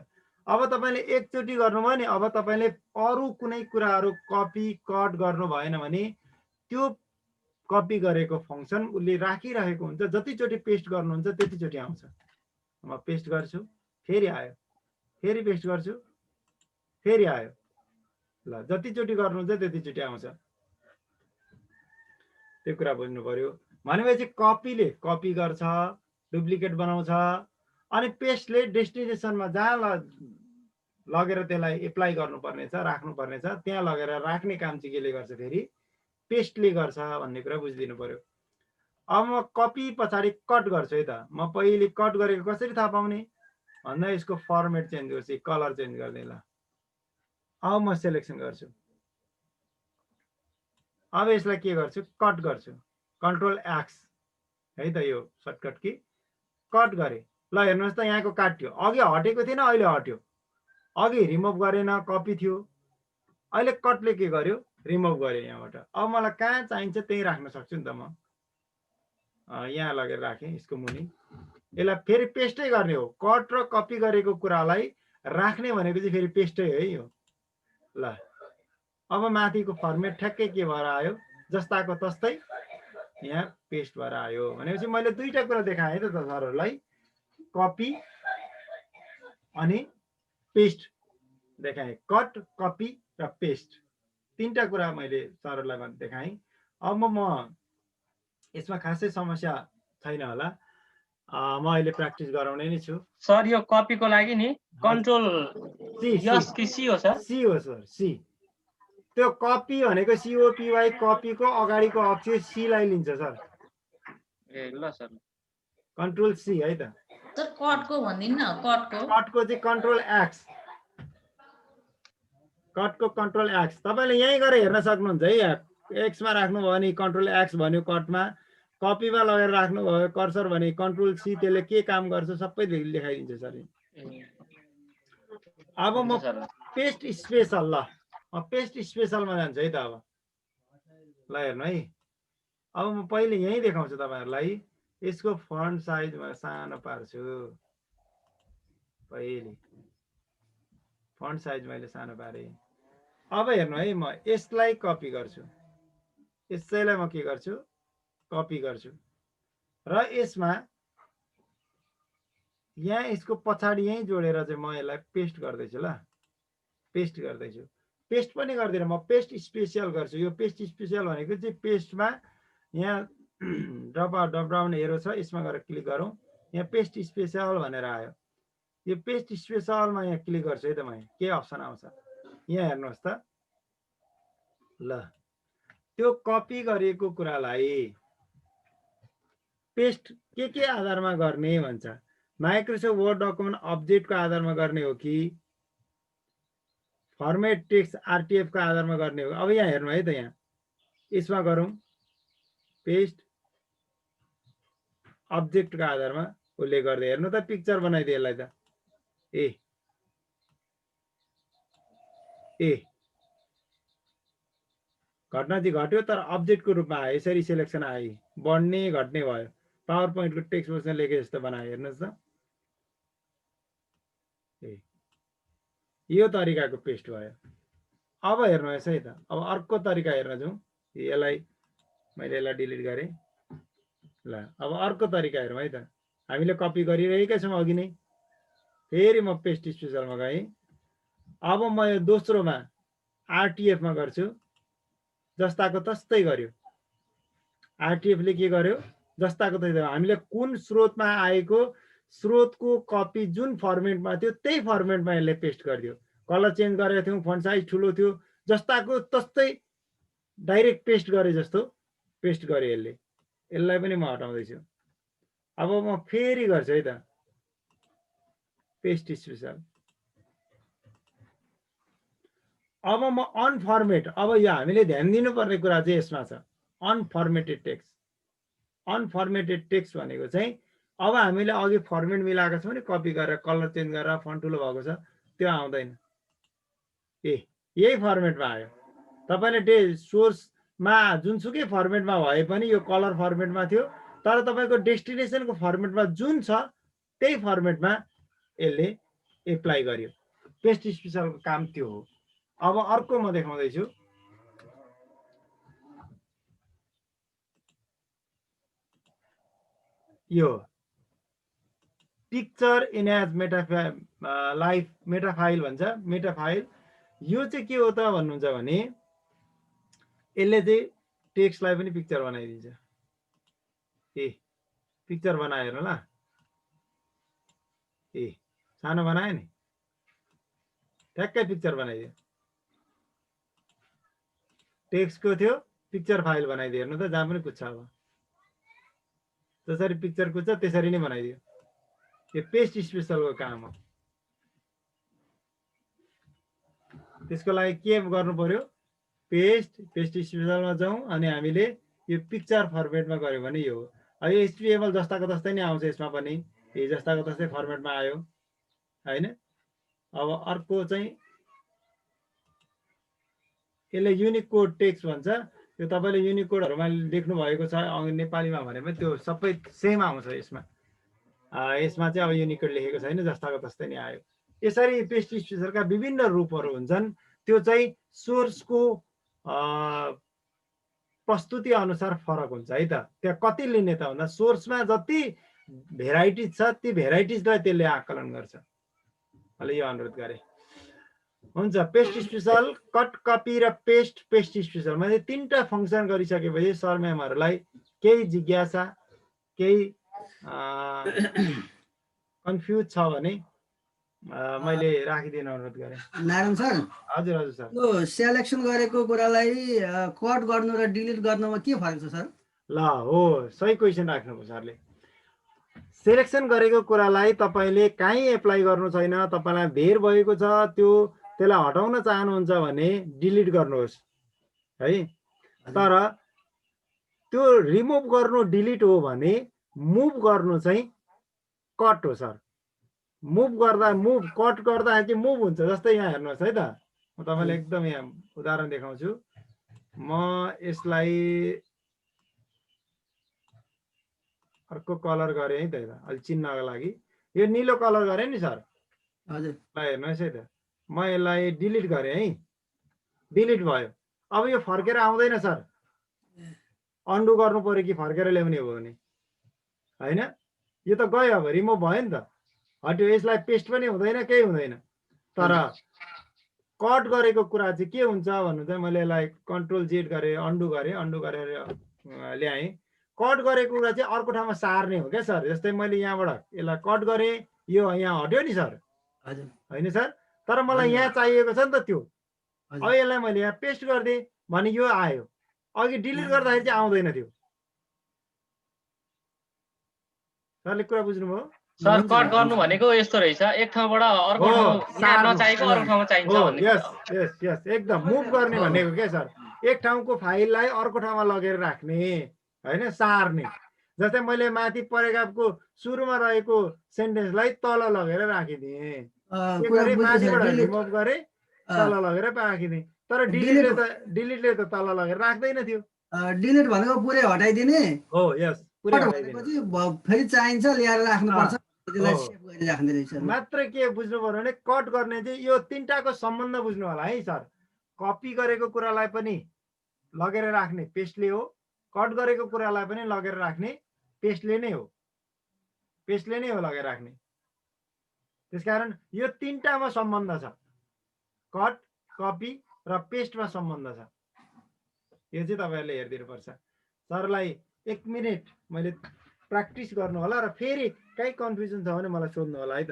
अब तपाईँले एकचोटि गर्नुभयो नि, अब तपाईँले अरू कुनै कुराहरू कपी कट गर्नु भएन भने त्यो कपी गरेको फङ्सन उसले राखिरहेको हुन्छ। जतिचोटि पेस्ट गर्नुहुन्छ त्यतिचोटि आउँछ। म पेस्ट गर्छु, फेरि आयो, फेरि पेस्ट गर्छु, फेरि आयो। ल जतिचोटि गर्नुहुन्छ त्यतिचोटि आउँछ। त्यो कुरा बुझ्नु पर्यो। भनेपछि कपीले कपी गर्छ, डुप्लिकेट बनाउँछ। अनि पेस्टले डेस्टिनेसनमा जहाँ लगेर त्यसलाई एप्लाई गर्नुपर्ने छ, राख्नुपर्ने छ, त्यहाँ लगेर राख्ने काम चाहिँ केले गर्छ, फेरि पेस्टले गर्छ भन्ने कुरा बुझिदिनु पर्यो। अब म कपी पछाडि कट गर्छु है त। म पहिले कट गरेको कसरी थाहा पाउने भन्दा यसको फर्मेट चेन्ज गर्छु, कलर चेन्ज गर्दै। ल अब म सेलेक्सन गर्छु। अब यसलाई के गर्छु, कट गर्छु, कन्ट्रोल एक्स है त, यो सर्टकट की कट गरेँ। ल हेर्नुहोस् त, यहाँको काट्यो, अघि हटेको थिएन, अहिले हट्यो। अघि रिमुभ गरेन, कपी थियो, अहिले कटले के गर्यो, रिमुभ गर्यो यहाँबाट। अब मलाई कहाँ चाहिन्छ त्यही राख्न सक्छु नि त। म यहाँ लगेर राखेँ, यसको मुनि। यसलाई फेरि पेस्टै गर्ने हो। कट र कपी गरेको कुरालाई राख्ने भनेको चाहिँ फेरि पेस्टै है यो। ल अब माथिको फर्मेट ठ्याक्कै के भएर आयो, जस्ताको तस्तै यहाँ पेस्ट भएर आयो। भनेपछि मैले दुईटा कुरा देखाएँ त सरहरूलाई, कपी अनि पेस्ट देखाएँ। कट, कपी र पेस्ट तीनटा कुरा मैले सरहरूलाई देखाएँ। अब म यसमा खासै समस्या छैन होला। म अहिले प्र्याक्टिस गराउने नै छु। सर यो कपीको लागि नि कन्ट्रोल यस कि सी हो सर? सी हो सर, सी। त्यो कपी भनेको सिओपीवाई, कपीको अगाडिको अक्षर सी लाई लिन्छ सर। ए ल सर, कन्ट्रोल सी है त। सर कटको भन्दिनु न, कटको चाहिँ कन्ट्रोल एक्स, कटको कन्ट्रोल एक्स। तपाईँले यहीँ गएर हेर्न सक्नुहुन्छ है। यहाँ एक्समा राख्नुभयो भने कन्ट्रोल एक्स भन्यो कटमा, कपीमा लगेर राख्नुभयो कर्सर भने कन्ट्रोल सी, त्यसले के काम गर्छ सबै लेखाइदिन्छ सर। अब म पेस्ट स्पेसल, ल म पेस्ट स्पेसलमा जान्छु है त। अब ल हेर्नु है, अब म पहिले यहीँ देखाउँछु तपाईँहरूलाई। यसको फन्ट साइज म सानो पार्छु। पहिले फन्ट साइज मैले सानो पारेँ। अब हेर्नु है, म यसलाई कपी गर्छु, यसैलाई म के गर्छु, कपी गर्छु र यसमा यहाँ यसको पछाडि यहीँ जोडेर चाहिँ म यसलाई पेस्ट गर्दैछु। ल पेस्ट गर्दैछु, पेस्ट पनि गर्दिनँ म, पेस्ट स्पेसल गर्छु। यो पेस्ट स्पेसल भनेको चाहिँ पेस्टमा यहाँ ड्रप डाउन एरो छ, यसमा गएर क्लिक गरौँ, यहाँ पेस्ट स्पेसल भनेर आयो। यो पेस्ट स्पेसलमा यहाँ क्लिक गर्छु है त। म के अप्सन आउँछ यहाँ हेर्नुहोस् त। ल त्यो कपी गरेको कुरालाई पेस्ट के आधारमा गर्ने भन्छ, माइक्रोसफ्ट वर्ड डकुमेन्ट अब्जेक्टको आधारमा गर्ने हो कि फर्मेट टेक्स्ट आरटिएफ को आधारमा गर्ने हो। अब यहाँ हेर्नु है त, यहाँ यसमा गरौँ पेस्ट अब्जेक्टको आधारमा उसले गर्दै हेर्नु त पिक्चर बनाइदियो यसलाई त ए घटना चाहिँ घट्यो तर अब्जेक्टको रूपमा आयो यसरी सिलेक्सन आयो बढ्ने घट्ने भयो पावर पोइन्टको टेक्स्ट बक्समा लेखे जस्तो बनायो हेर्नुहोस् त यो तरिकाको पेस्ट भयो अब हेर्नुहोस् है त अब अर्को तरिका हेर्न जाउँ यसलाई मैले यसलाई डिलिट गरेँ ल अब अर्को तरिका हेरौँ है त हामीले कपी गरिरहेकै छौँ अघि नै फेरि म पेस्ट स्पेसलमा गएँ अब म यो दोस्रोमा आरटिएफमा गर्छु जस्ताको तस्तै गर्यो आरटिएफले के गर्यो जस्ताको तस्तै हामीले कुन स्रोतमा आएको स्रोतको कपी जुन फर्मेटमा थियो त्यही फर्मेटमा यसले पेस्ट गरिदियो कलर चेन्ज गरेको थियौँ फन्ट साइज ठुलो थियो जस्ताको तस्तै डाइरेक्ट पेस्ट गरे जस्तो पेस्ट गर्यो यसलाई पनि म हटाउँदैछु अब म फेरि गर्छु है त पेस्ट स्पेसल अब म अनफर्मेट अब यो हामीले ध्यान दिनुपर्ने कुरा चाहिँ यसमा छ अनफर्मेटेड टेक्स्ट अनफर्मेटेड टेक्स्ट भनेको चाहिँ अब हामीले अघि फर्मेट मिलाएको छौँ नि कपी गरेर कलर चेन्ज गरेर फन्ट ठुलो भएको छ त्यो आउँदैन यही फर्मेटमा आयो तपाईँले सोर्समा जुनसुकै फर्मेटमा भए पनि यो कलर फर्मेटमा थियो तर तपाईँको डेस्टिनेसनको फर्मेटमा जुन छ त्यही फर्मेटमा यसले एप्लाई गर्यो पेस्ट स्पेसलको काम त्यो हो अब अर्को म देखाउँदैछु यो picture in as life metafile भन्छ मेटाफाइल यो चाहिँ के हो त भन्नुहुन्छ भने यसले चाहिँ टेक्स्टलाई पनि पिक्चर बनाइदिन्छ पिक्चर बनायो हेर्नु ल सानो बनायो नि ठ्याक्कै पिक्चर बनाइदियो टेक्स्टको थियो पिक्चर फाइल बनाइदियो हेर्नु त जहाँ पनि कुद्छ अब जसरी पिक्चर कुद्छ त्यसरी नै बनाइदियो यो पेस्ट स्पेसलको काम हो त्यसको लागि के गर्नु पर्यो पेस्ट स्पेसलमा जाउँ अनि हामीले यो पिक्चर फर्मेटमा गऱ्यो भने यो हो अब यो एचटीएमएल जस्ताको तस्तै नै आउँछ यसमा पनि जस्ताको तस्तै फर्मेटमा आयो हैन अब अर्को चाहिँ यसले युनिक कोड टेक्स्ट भन्छ यो तपाईँले युनिक कोडहरूमा लेख्नु भएको छ नेपालीमा भने पनि त्यो सबै सेम आउँछ यसमा यसमा चाहिँ अब युनिक कोड लेखेको छैन जस्ताको तस्तै नै आयो यसरी पेस्ट स्पेसलका विभिन्न रूपहरू हुन्छन् त्यो चाहिँ सोर्सको प्रस्तुति अनुसार फरक हुन्छ है त त्यहाँ कति लिने त भन्दा सोर्समा जति भेराइटिज छ ती भेराइटिजलाई त्यसले आकलन गर्छ मैले यो अनुरोध गरेँ हुन्छ पेस्ट स्पेसल कट कपी र पेस्ट स्पेसल मैले तीनटा फङ्सन गरिसकेपछि सर म्यामहरूलाई केही जिज्ञासा केही कन्फ्युज छ भने मैले राखिदिन अनुरोध गरेँ नारायण सर हजुर हजुर सर यो सेलेक्सन गरेको कुरालाई कट गर्नु र डिलिट गर्नुमा के फरक छ सर ल हो सही क्वेसन राख्नुभयो सरले सेलेक्सन गरेको कुरालाई तपाईँले कहीँ एप्लाई गर्नु छैन तपाईँलाई धेर भएको छ त्यसलाई हटाउन चाहनुहुन्छ भने डिलिट गर्नुहोस् है तर त्यो रिमुभ गर्नु डिलिट हो भने मुभ गर्नु चाहिँ कट हो सर कट गर्दा चाहिँ मुभ हुन्छ जस्तै यहाँ हेर्नुहोस् है त म तपाईँलाई एकदम यहाँ उदाहरण देखाउँछु म यसलाई अर्को कलर गरेँ है त अलि चिन्नको लागि यो निलो कलर गरेँ नि सर हजुर ल हेर्नुहोस् है त म यसलाई डिलिट गरेँ है डिलिट भयो अब यो फर्केर आउँदैन सर अन्डु गर्नु पर्यो कि फर्केर ल्याउने हो भने होइन यो त गयो अब रिमुभ भयो नि त हट्यो यसलाई पेस्ट पनि हुँदैन केही हुँदैन तर कट गरेको कुरा चाहिँ के हुन्छ भन्नु चाहिँ मैले यसलाई कन्ट्रोल जेड गरेँ अन्डु गरेर ल्याएँ कट गरेको कुरा चाहिँ अर्को ठाउँमा सार्ने हो क्या सर जस्तै मैले यहाँबाट यसलाई कट गरेँ यो यहाँ हट्यो नि सर हजुर होइन सर तर मलाई यहाँ चाहिएको छ नि त त्यो अब यसलाई मैले यहाँ पेस्ट गरिदिएँ भने यो आयो अघि डिलिट गर्दाखेरि चाहिँ आउँदैन थियो सरले कुरा बुझ्नुभयो सर कट गर्नु भनेको यस्तो रहेछ एक ठाउँबाट अर्को ठाउँ यहाँ नचाहिएको अर्को ठाउँमा चाहिन्छ भन्ने यस एकदम मुभ गर्ने भनेको क्या सर एक ठाउँको फाइललाई अर्को ठाउँमा लगेर राख्ने होइन, सार्ने। जस्तै मैले माथि प्याराग्राफको सुरुमा रहेको सेन्टेन्सलाई तल लगेर राखिदिएँ, के कुरा गरेँ, बुझ्यो सर। माथिबाट डिलिट रिमुभ गरेँ, तल लगेर राखिदिएँ। तर डिलिटले त तल लगेर राख्दैन थियो। डिलिट भनेको पुरै हटाइदिने, हो, यस, पुरै कट हटाइदिने। भनेपछि फेरि चाहिन्छ ल्याएर राख्नुपर्छ, त्यसलाई हो। सेभ गरेर राख्ने रहेछ। मात्र के बुझ्नु पर्यो भने कट गर्ने चाहिँ यो तिनटाको सम्बन्ध बुझ्नु होला है सर। कपी गरेको कुरालाई पनि लगेर राख्ने पेस्टले हो, कट गरेको कुरालाई पनि लगेर राख्ने पेस्टले नै हो, पेस्टले नै हो लगेर राख्ने। त्यसकारण यो तिनटामा सम्बन्ध छ, कट, कपी र पेस्टमा सम्बन्ध छ। यो चाहिँ तपाईँहरूले हेरिदिनुपर्छ। सरलाई 1 मिनट मैले प्र्याक्टिस गर्नु होला र फेरि कहीँ कन्फ्युजन छ भने मलाई सोध्नु होला है त।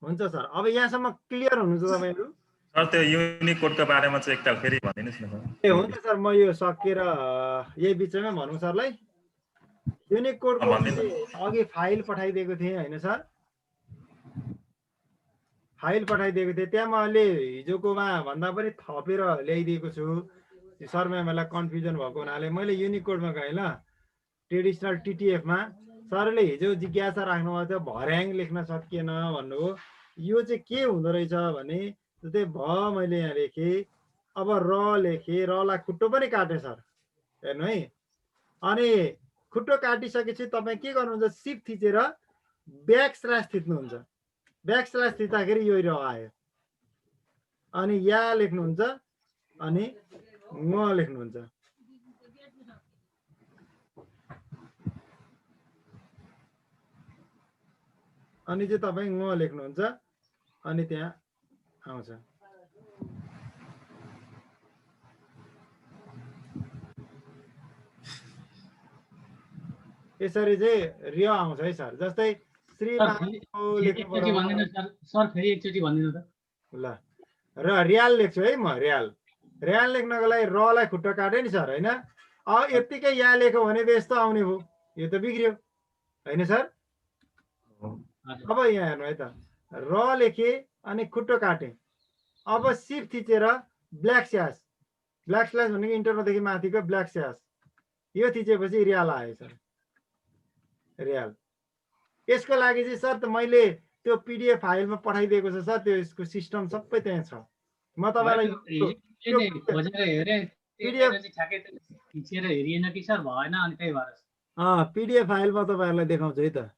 हुन्छ सर, अब यहाँसम्म क्लियर हुनुहुन्छ तपाईँहरू? सर त्यो युनिकोडको बारेमा चाहिँ एकताल फेरि भनिदिनुहोस् न सर। ए हुन्छ सर, म यो सकेर यही बिचमा भनौँ सरलाई। युनिकोडको अघि फाइल पठाइदिएको थिएँ होइन सर, फाइल पठाइदिएको थिएँ, त्यहाँ म अहिले हिजोकोमा भन्दा पनि थपेर ल्याइदिएको छु। सर म्यामहरूलाई कन्फ्युजन भएको हुनाले मैले युनिकोडमा गएँ ल, ट्रेडिसनल टिटिएफमा। सरले हिजो जिज्ञासा राख्नुभएको थियो भर्याङ लेख्न सकिएन भन्नुभयो। यो चाहिँ के हुँदो रहेछ भने जस्तै भ मैले यहाँ लेखेँ, अब र लेखेँ, रलाई खुट्टो पनि काटेँ सर, हेर्नु है। अनि खुट्टो काटिसकेपछि तपाईँ के गर्नुहुन्छ, सिफ्ट थिचेर ब्याक स्ल्यास थिच्नुहुन्छ। ब्याक स्ल्यास थिच्दाखेरि यो र आयो, अनि या लेख्नुहुन्छ, अनि ङ लेख्नुहुन्छ। अनि चाहिँ तपाईँ ङ लेख्नुहुन्छ, अनि त्यहाँ आउँछ। यसरी चाहिँ रियो आउँछ है सर। जस्तै श्रीमानको लेख्नु पर्यो सर, फेरि एकचोटि भनिदिनु त। ल, र रियाल लेख्छु है म। रियाल लेख्नको लागि रलाई खुट्टा काटेँ नि सर होइन। अब यत्तिकै यहाँ लेख्यो भने त यस्तो आउने भयो, यो त बिग्रियो होइन सर। अब यहाँ हेर्नु है त, र लेखेँ अनि खुट्टो काटेँ, अब सिफ्ट थिचेर ब्ल्याक स्यास, ब्ल्याक स्ल्यास भनेको इन्टरनोदेखि माथिको ब्ल्याक स्यास, यो थिचेपछि रियाल आयो सर, रियाल। यसको लागि चाहिँ सर त मैले त्यो पिडिएफ फाइलमा पठाइदिएको छ सर, त्यो यसको सिस्टम सबै त्यहाँ छ। म तपाईँलाई पिडिएफ फाइलमा तपाईँहरूलाई देखाउँछु है त।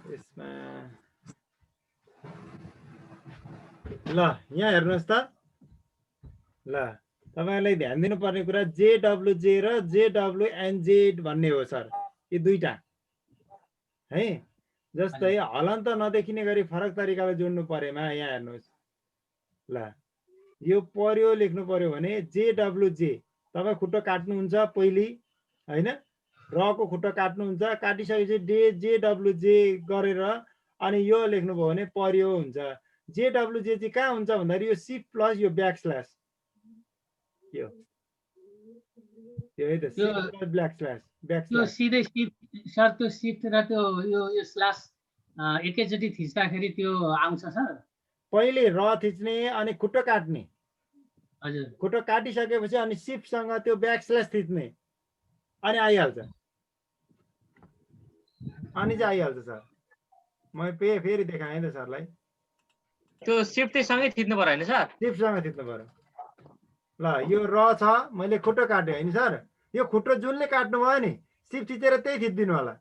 यसमा ल यहाँ हेर्नुहोस् त। ल, तपाईँलाई ध्यान दिनुपर्ने कुरा जेडब्लुजे र जेडब्लुएनजेड भन्ने हो सर, यी दुईटा है। जस्तै हलन्त नदेखिने गरी फरक तरिकाले जोड्नु परेमा यहाँ हेर्नुहोस्। ल, यो पर्यो लेख्नु पर्यो भने जेडब्लुजे तपाईँ खुट्टो काट्नुहुन्छ पहिले होइन, रको खुट्टो काट्नुहुन्छ, काटिसकेपछि जेडब्लुजे गरेर अनि यो लेख्नुभयो भने पर्यो हुन्छ। जेडब्लुजे चाहिँ कहाँ हुन्छ भन्दाखेरि यो सिफ्ट प्लस यो ब्याक स्ल्यास, यो है त, shift plus backslash, backslash. सिधै सर त्यो सिफ्ट र त्यो यो स्ल्यास एकैचोटि थिच्दाखेरि त्यो आउँछ सर। पहिले र थिच्ने अनि खुट्टो काट्ने, हजुर, खुट्टो काटिसकेपछि अनि सिफ्टसँग त्यो ब्याक स्ल्यास थिच्ने, अनि आइहाल्छ, अनि चाहिँ आइहाल्छ सर। म फेरि देखाएँ त सरलाई। त्यो सिफ्ट सँगै थिच्नु पर्यो होइन सर? सिफ्टसँग थिच्नु पर्यो। ल, यो र छ, मैले खुट्टो काटेँ होइन सर, यो खुट्टो जुनले काट्नु भयो नि सिफ्ट थिचेर त्यही थिचिदिनु होला,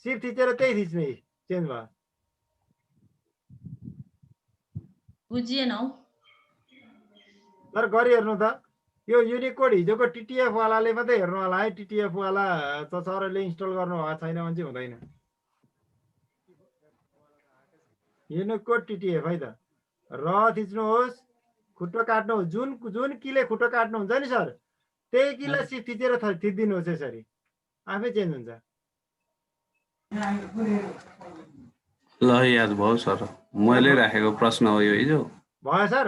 सिफ्ट थिचेर त्यही थिच्ने, चेन्ज भयो। बुझिएन हौ सर गरी हेर्नु त, यो युनिकोड हिजोको टिटिएफ वालाले मात्रै हेर्नु होला है। टिटिएफ वाला त सरले इन्स्टल गर्नु भएको छैन भने चाहिँ हुँदैन। युनिकोड टिटिएफ है त। र थिच्नुहोस्, खुट्टो काट्नुहोस्। जुन कीले खुट्टो काट्नुहुन्छ नि सर, त्यही कीलाई सिफ्ट थिचेर थिचिदिनुहोस् यसरी, आफै चेन्ज हुन्छ। ल याद भयो सर, मैले राखेको प्रश्न हो यो हिजो। भयो सर?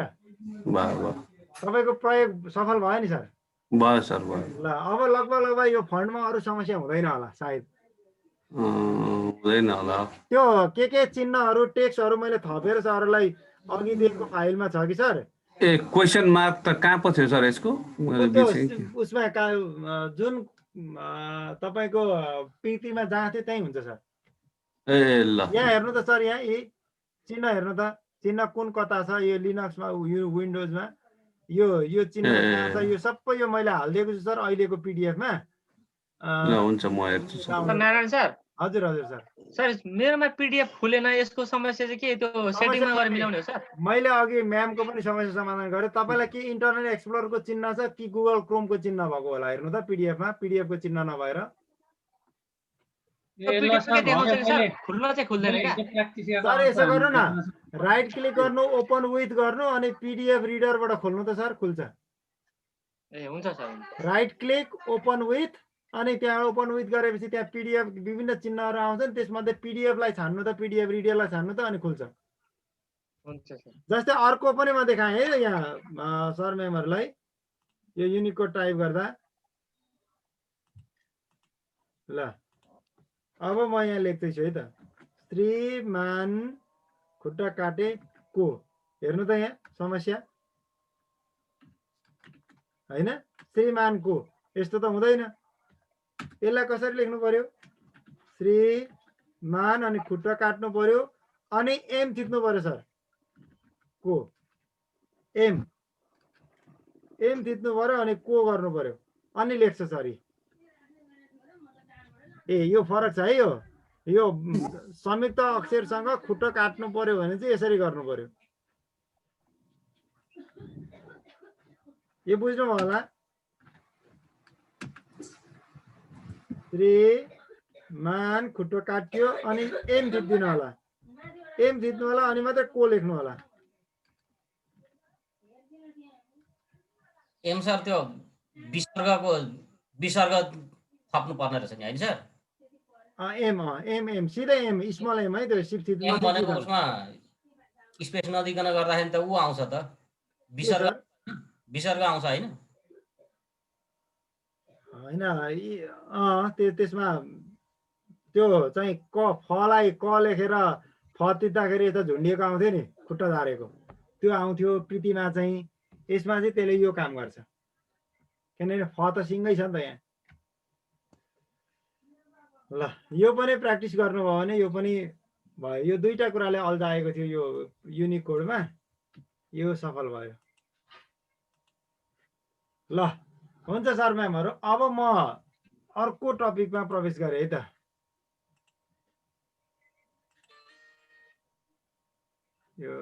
भयो तपाईँको प्रयोग सफल भयो नि सर? भयो सर भयो। ल अब लगभग यो फन्डमा अरू समस्या हुँदैन होला सायद। हुँदैन होला। त्यो के चिन्हहरू टेक्स्टहरू मैले थपेर सरलाई अघि दिएको फाइलमा छ कि सर? ए क्वेसन मार्क त कहाँ पो थियो सर यसको? उसमा जुन तपाईँको पिटीमा जहाँ थियो त्यही हुन्छ सर। ए ल यहाँ हेर्नु त सर, यहाँ यी चिन्ह हेर्नु त, चिन्ह कुन कता छ? यो लिनक्समा, यो विन्डोजमा यो चिन्ह कहाँ छ? यो सबै यो मैले हालिदिएको छु सर अहिलेको पिडिएफमा। ल हुन्छ म हेर्छु सर। नारायण सर। हजुर हजुर सर। सर मेरोमा पिडिएफ खुलेन, यसको समस्या चाहिँ के? त्यो सेटिङमा गएर मिलाउने हो सर? मैले अघि म्यामको पनि समस्या समाधान गरेँ। तपाईँलाई के इन्टरनेट एक्सप्लोररको चिन्ह छ कि गुगल क्रोमको चिन्ह भएको होला? हेर्नु त पिडिएफमा, पिडिएफको चिन्ह नभएर। खुल्न चाहिँ खुल्दैन क्या सर? यसो गर्नु न, राइट क्लिक गर्नु, ओपन विथ गर्नु, अनि पिडिएफ रिडरबाट खोल्नु त सर, खुल्छ। ए हुन्छ sir. Right click, open with, अनि त्यहाँ ओपन विथ गरेपछि त्यहाँ पिडिएफ विभिन्न चिन्हहरू आउँछन्, त्यसमध्ये पिडिएफलाई छान्नु त, पिडिएफ रिडरलाई छान्नु त, अनि खुल्छ। हुन्छ सर। जस्तै अर्को पनि म देखाएँ है यहाँ सर म्यामहरूलाई, यो युनिकोड टाइप गर्दा। ल अब म यहाँ लेख्दैछु है त, श्रीमान खुट्टा काटेको। हेर्नु त यहाँ समस्या होइन? श्रीमानको यस्तो त हुँदैन। यसलाई कसरी लेख्नु पर्यो? श्रीमान अनि खुट्टा काट्नु पर्यो, अनि एम थिच्नु पर्यो सर। को एम थिच्नु पर्यो, अनि को गर्नु पर्यो, अनि लेख्छ सरी। ए यो फरक छ है। यो संयुक्त अक्षरसँग खुट्टा काट्नु पर्यो भने चाहिँ यसरी गर्नु पर्यो। यो बुझ्नु होला? श्रीमान खुट्टो काट्यो, अनि एम थिच्दिनु होला, एम थिच्नु होला, अनि मात्रै को लेख्नु होला। एम सर त्यो विसर्ग थप्नु पर्ने रहेछ नि होइन सर? एम सिधै एम, स्मल एम है, त्यो सिफ्ट एम भनेको उसमा स्पेस नदिकन गर्दाखेरि त ऊ आउँछ त, विसर्ग आउँछ होइन? होइन त्यसमा त्यो चाहिँ क फलाई क लेखेर फ तित्दाखेरि यता झुन्डिएको आउँथ्यो नि, खुट्टा झारेको त्यो आउँथ्यो पिटीमा चाहिँ। यसमा चाहिँ त्यसले यो काम गर्छ, किनभने फ त सिङ्गै छ नि त यहाँ। ल यो पनि प्र्याक्टिस गर्नुभयो भने यो पनि भयो। यो दुईटा कुराले अल्झाएको थियो यो युनिकोडमा, यो सफल भयो। ल हुन्छ सर म्यामहरू, अब म अर्को टपिकमा प्रवेश गरेँ है त। यो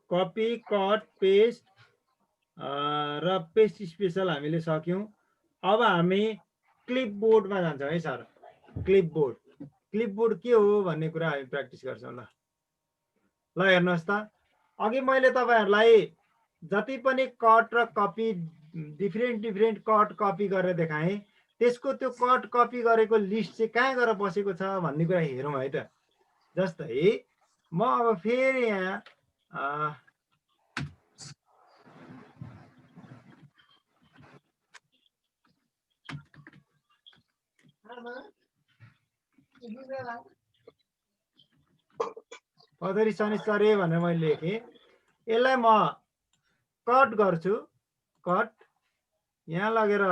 कपी कट पेस्ट र पेस्ट स्पेसल हामीले सक्यौँ। अब हामी क्लिपबोर्डमा जान्छौँ है सर। क्लिपबोर्ड के हो भन्ने कुरा हामी प्र्याक्टिस गर्छौँ। ल हेर्नुहोस् त, अघि मैले तपाईँहरूलाई जति पनि कट र कपी डिफ्रेन्ट कट कपी गरेर देखाएँ, त्यसको त्यो कट कपी गरेको लिस्ट चाहिँ कहाँ गएर बसेको छ भन्ने कुरा हेरौँ है त। जस्तै म अब फेरि यहाँ पदरी शनिश्चर्य भनेर मैले लेखेँ, यसलाई म कट गर्छु, कट यहाँ लगेर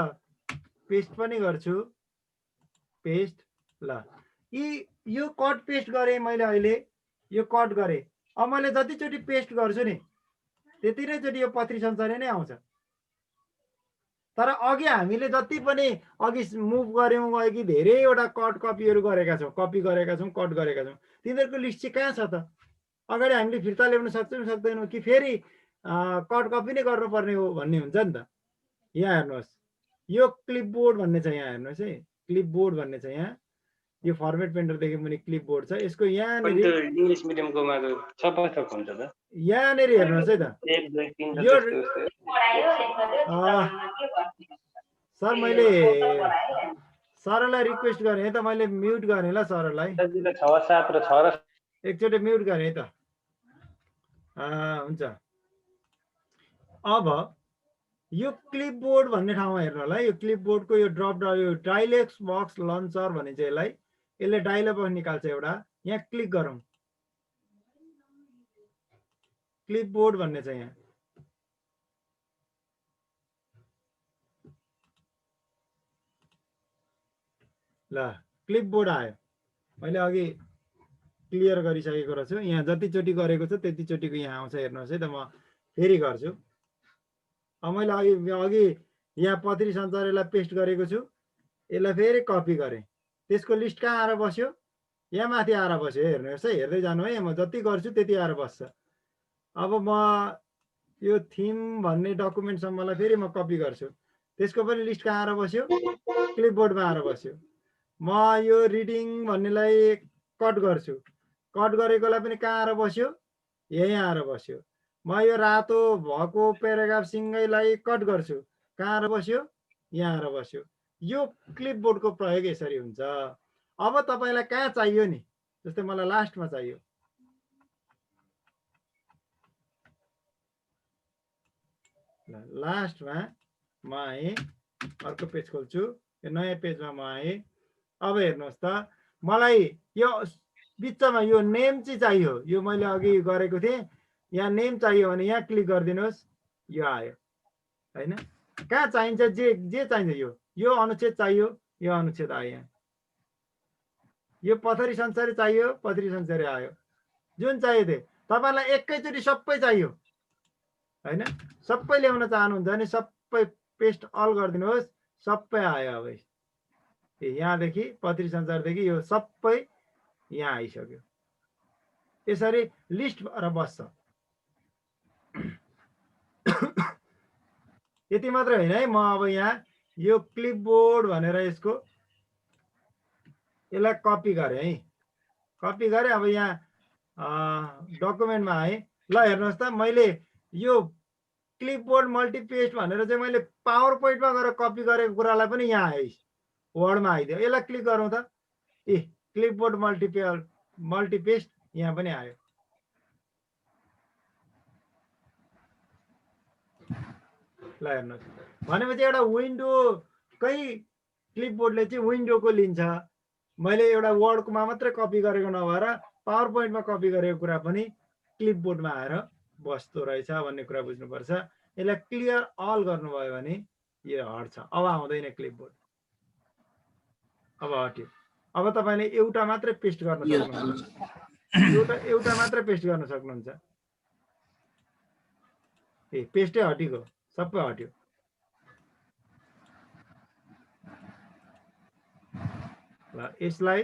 पेस्ट पनि गर्छु, पेस्ट। ल यो कट पेस्ट गरेँ मैले, अहिले यो कट गरेँ। अब मैले जतिचोटि पेस्ट गर्छु नि त्यति नै चोटि यो पत्री संसारै नै आउँछ। तर अघि हामीले जति पनि अघि मुभ गऱ्यौँ अघि धेरैवटा कट कपीहरू गरेका छौँ, कपी गरेका छौँ, कट गरेका छौँ, तिनीहरूको लिस्ट चाहिँ कहाँ छ त? अगाडि हामीले फिर्ता ल्याउन सक्छौँ सक्दैनौँ कि फेरि कट कपी नै गर्नुपर्ने हो भन्ने हुन्छ नि त। यहाँ हेर्नुहोस्, यो क्लिपबोर्ड भन्ने छ, यहाँ हेर्नुहोस् है, क्लिपबोर्ड भन्ने छ यहाँ, यो फर्मेट पेन्टरदेखि मुनि क्लिपबोर्ड छ। यसको यहाँनिर इङ्ग्लिस मिडियमकोमा सबै थोक हुन्छ त। यहाँनिर हेर्नुहोस् है त, 1 2 3 यो जस्तो सर मैले सरलाई रिक्वेस्ट गरेँ है त, मैले म्युट गरेँ ल सरलाई, 6 7 र 6 र एकचोटि म्युट गरेँ है त। हुन्छ। अब यो क्लिपबोर्ड भन्ने ठाउँमा हेर्नु होला, यो क्लिपबोर्डको यो ड्रप डाउन, यो डायलग बक्स लन्चर भनिन्छ यसलाई, यसले डायलग बक्स निकाल्छ एउटा। यहाँ क्लिक गरौँ, क्लिपबोर्ड भन्ने छ यहाँ। ल क्लिपबोर्ड आयो, मैले अघि क्लियर गरिसकेको रहेछु। यहाँ जतिचोटि गरेको छ त्यतिचोटिको यहाँ आउँछ, हेर्नुहोस् है त। म फेरि गर्छु। अब मैले अघि यहाँ पत्री सञ्चारलाई पेस्ट गरेको छु, यसलाई फेरि कपी गरेँ, त्यसको लिस्ट कहाँ आएर बस्यो? यहाँ माथि आएर बस्यो, हेर्नुहोस् है, हेर्दै जानु है, म जति गर्छु त्यति आएर बस्छ। अब म यो थिम भन्ने डकुमेन्टसम्मलाई फेरि म कपी गर्छु, त्यसको पनि लिस्ट कहाँ आएर बस्यो? क्लिपबोर्डमा आएर बस्यो। म यो रिडिङ भन्नेलाई कट गर्छु, कट गरेकोलाई पनि कहाँ आएर बस्यो? यहीँ आएर बस्यो। म यो रातो भएको प्याराग्राफ सिङ्गैलाई कट गर्छु, कहाँ आएर बस्यो? यहाँ आएर बस्यो। यो क्लिपबोर्डको प्रयोग यसरी हुन्छ। अब तपाईँलाई कहाँ चाहियो नि, जस्तै मलाई लास्टमा चाहियो, लास्टमा म आएँ, अर्को पेज खोल्छु, यो नयाँ पेजमा म आएँ। अब हेर्नुहोस् त, मलाई यो बिचमा यो नेम चाहिँ चाहियो, यो मैले अघि गरेको थिएँ, यहाँ नेम चाहियो भने यहाँ क्लिक गरिदिनुहोस्, यो आयो होइन। कहाँ चाहिन्छ, जे चाहिन्छ, यो अनुच्छेद चाहियो, यो अनुच्छेद आयो यहाँ। यो पथरी संसारी चाहियो, पथरी संसारी आयो, जुन चाहियो त्यो। तपाईँलाई एकैचोटि सबै चाहियो होइन, सबै ल्याउन चाहनुहुन्छ भने सबै पेस्ट अल गरिदिनुहोस्, सबै आयो। अब यहाँदेखि पत्री संसारदेखि यो सबै यहाँ आइसक्यो, यसरी लिस्ट भएर बस्छ। यति मात्र होइन है, म अब यहाँ यो क्लिपबोर्ड भनेर यसलाई कपी गरेँ है, कपी गरेँ। अब यहाँ डकुमेन्टमा आएँ। ल हेर्नुहोस् त, मैले यो क्लिपबोर्ड मल्टिपेस्ट भनेर चाहिँ मैले पावर पोइन्टमा गएर कपी गरेको कुरालाई पनि यहाँ आयो, वर्डमा आइदियो। यसलाई क्लिक गरौँ त, क्लिपबोर्ड मल्टिपेस्ट यहाँ पनि आयो। ल हेर्नुहोस्, भनेपछि एउटा विन्डोकै क्लिपबोर्डले चाहिँ विन्डोको लिन्छ। मैले एउटा वर्डकोमा मात्रै कपी गरेको नभएर पावर पोइन्टमा कपी गरेको कुरा पनि क्लिपबोर्डमा आएर बस्दो रहेछ भन्ने कुरा बुझ्नुपर्छ। यसलाई क्लियर अल गर्नुभयो भने यो हट्छ, अब आउँदैन क्लिपबोर्ड, अब हट्यो। अब तपाईँले एउटा मात्रै पेस्ट गर्न सक्नुहुन्छ, एउटा मात्रै पेस्ट गर्न सक्नुहुन्छ। पेस्टै हटेको, सबै हट्यो। ल यसलाई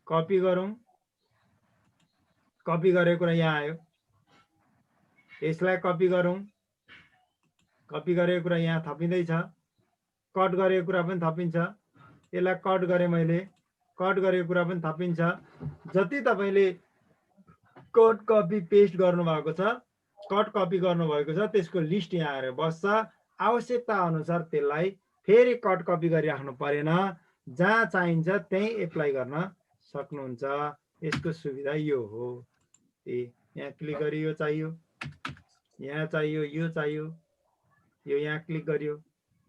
कपी गरौँ, कपी गरेको कुरा यहाँ आयो। यसलाई कपी गरौँ, कपी गरेको कुरा यहाँ थपिँदैछ, कट गरेको कुरा पनि थपिन्छ। यसलाई कट गरेँ मैले, कट गरेको कुरा पनि थपिन्छ। जति तपाईँले कट कपी पेस्ट गर्नुभएको छ, कट कपी गर्नुभएको छ, त्यसको लिस्ट यहाँ आएर बस्छ। आवश्यकता अनुसार त्यसलाई फेरि कट कपी गरिराख्नु परेन, जहाँ चाहिन्छ त्यहीँ एप्लाई गर्न सक्नुहुन्छ। यसको सुविधा यो हो। यहाँ क्लिक गरी यो चाहियो, यहाँ चाहियो, यो चाहियो, यो यहाँ क्लिक गरियो,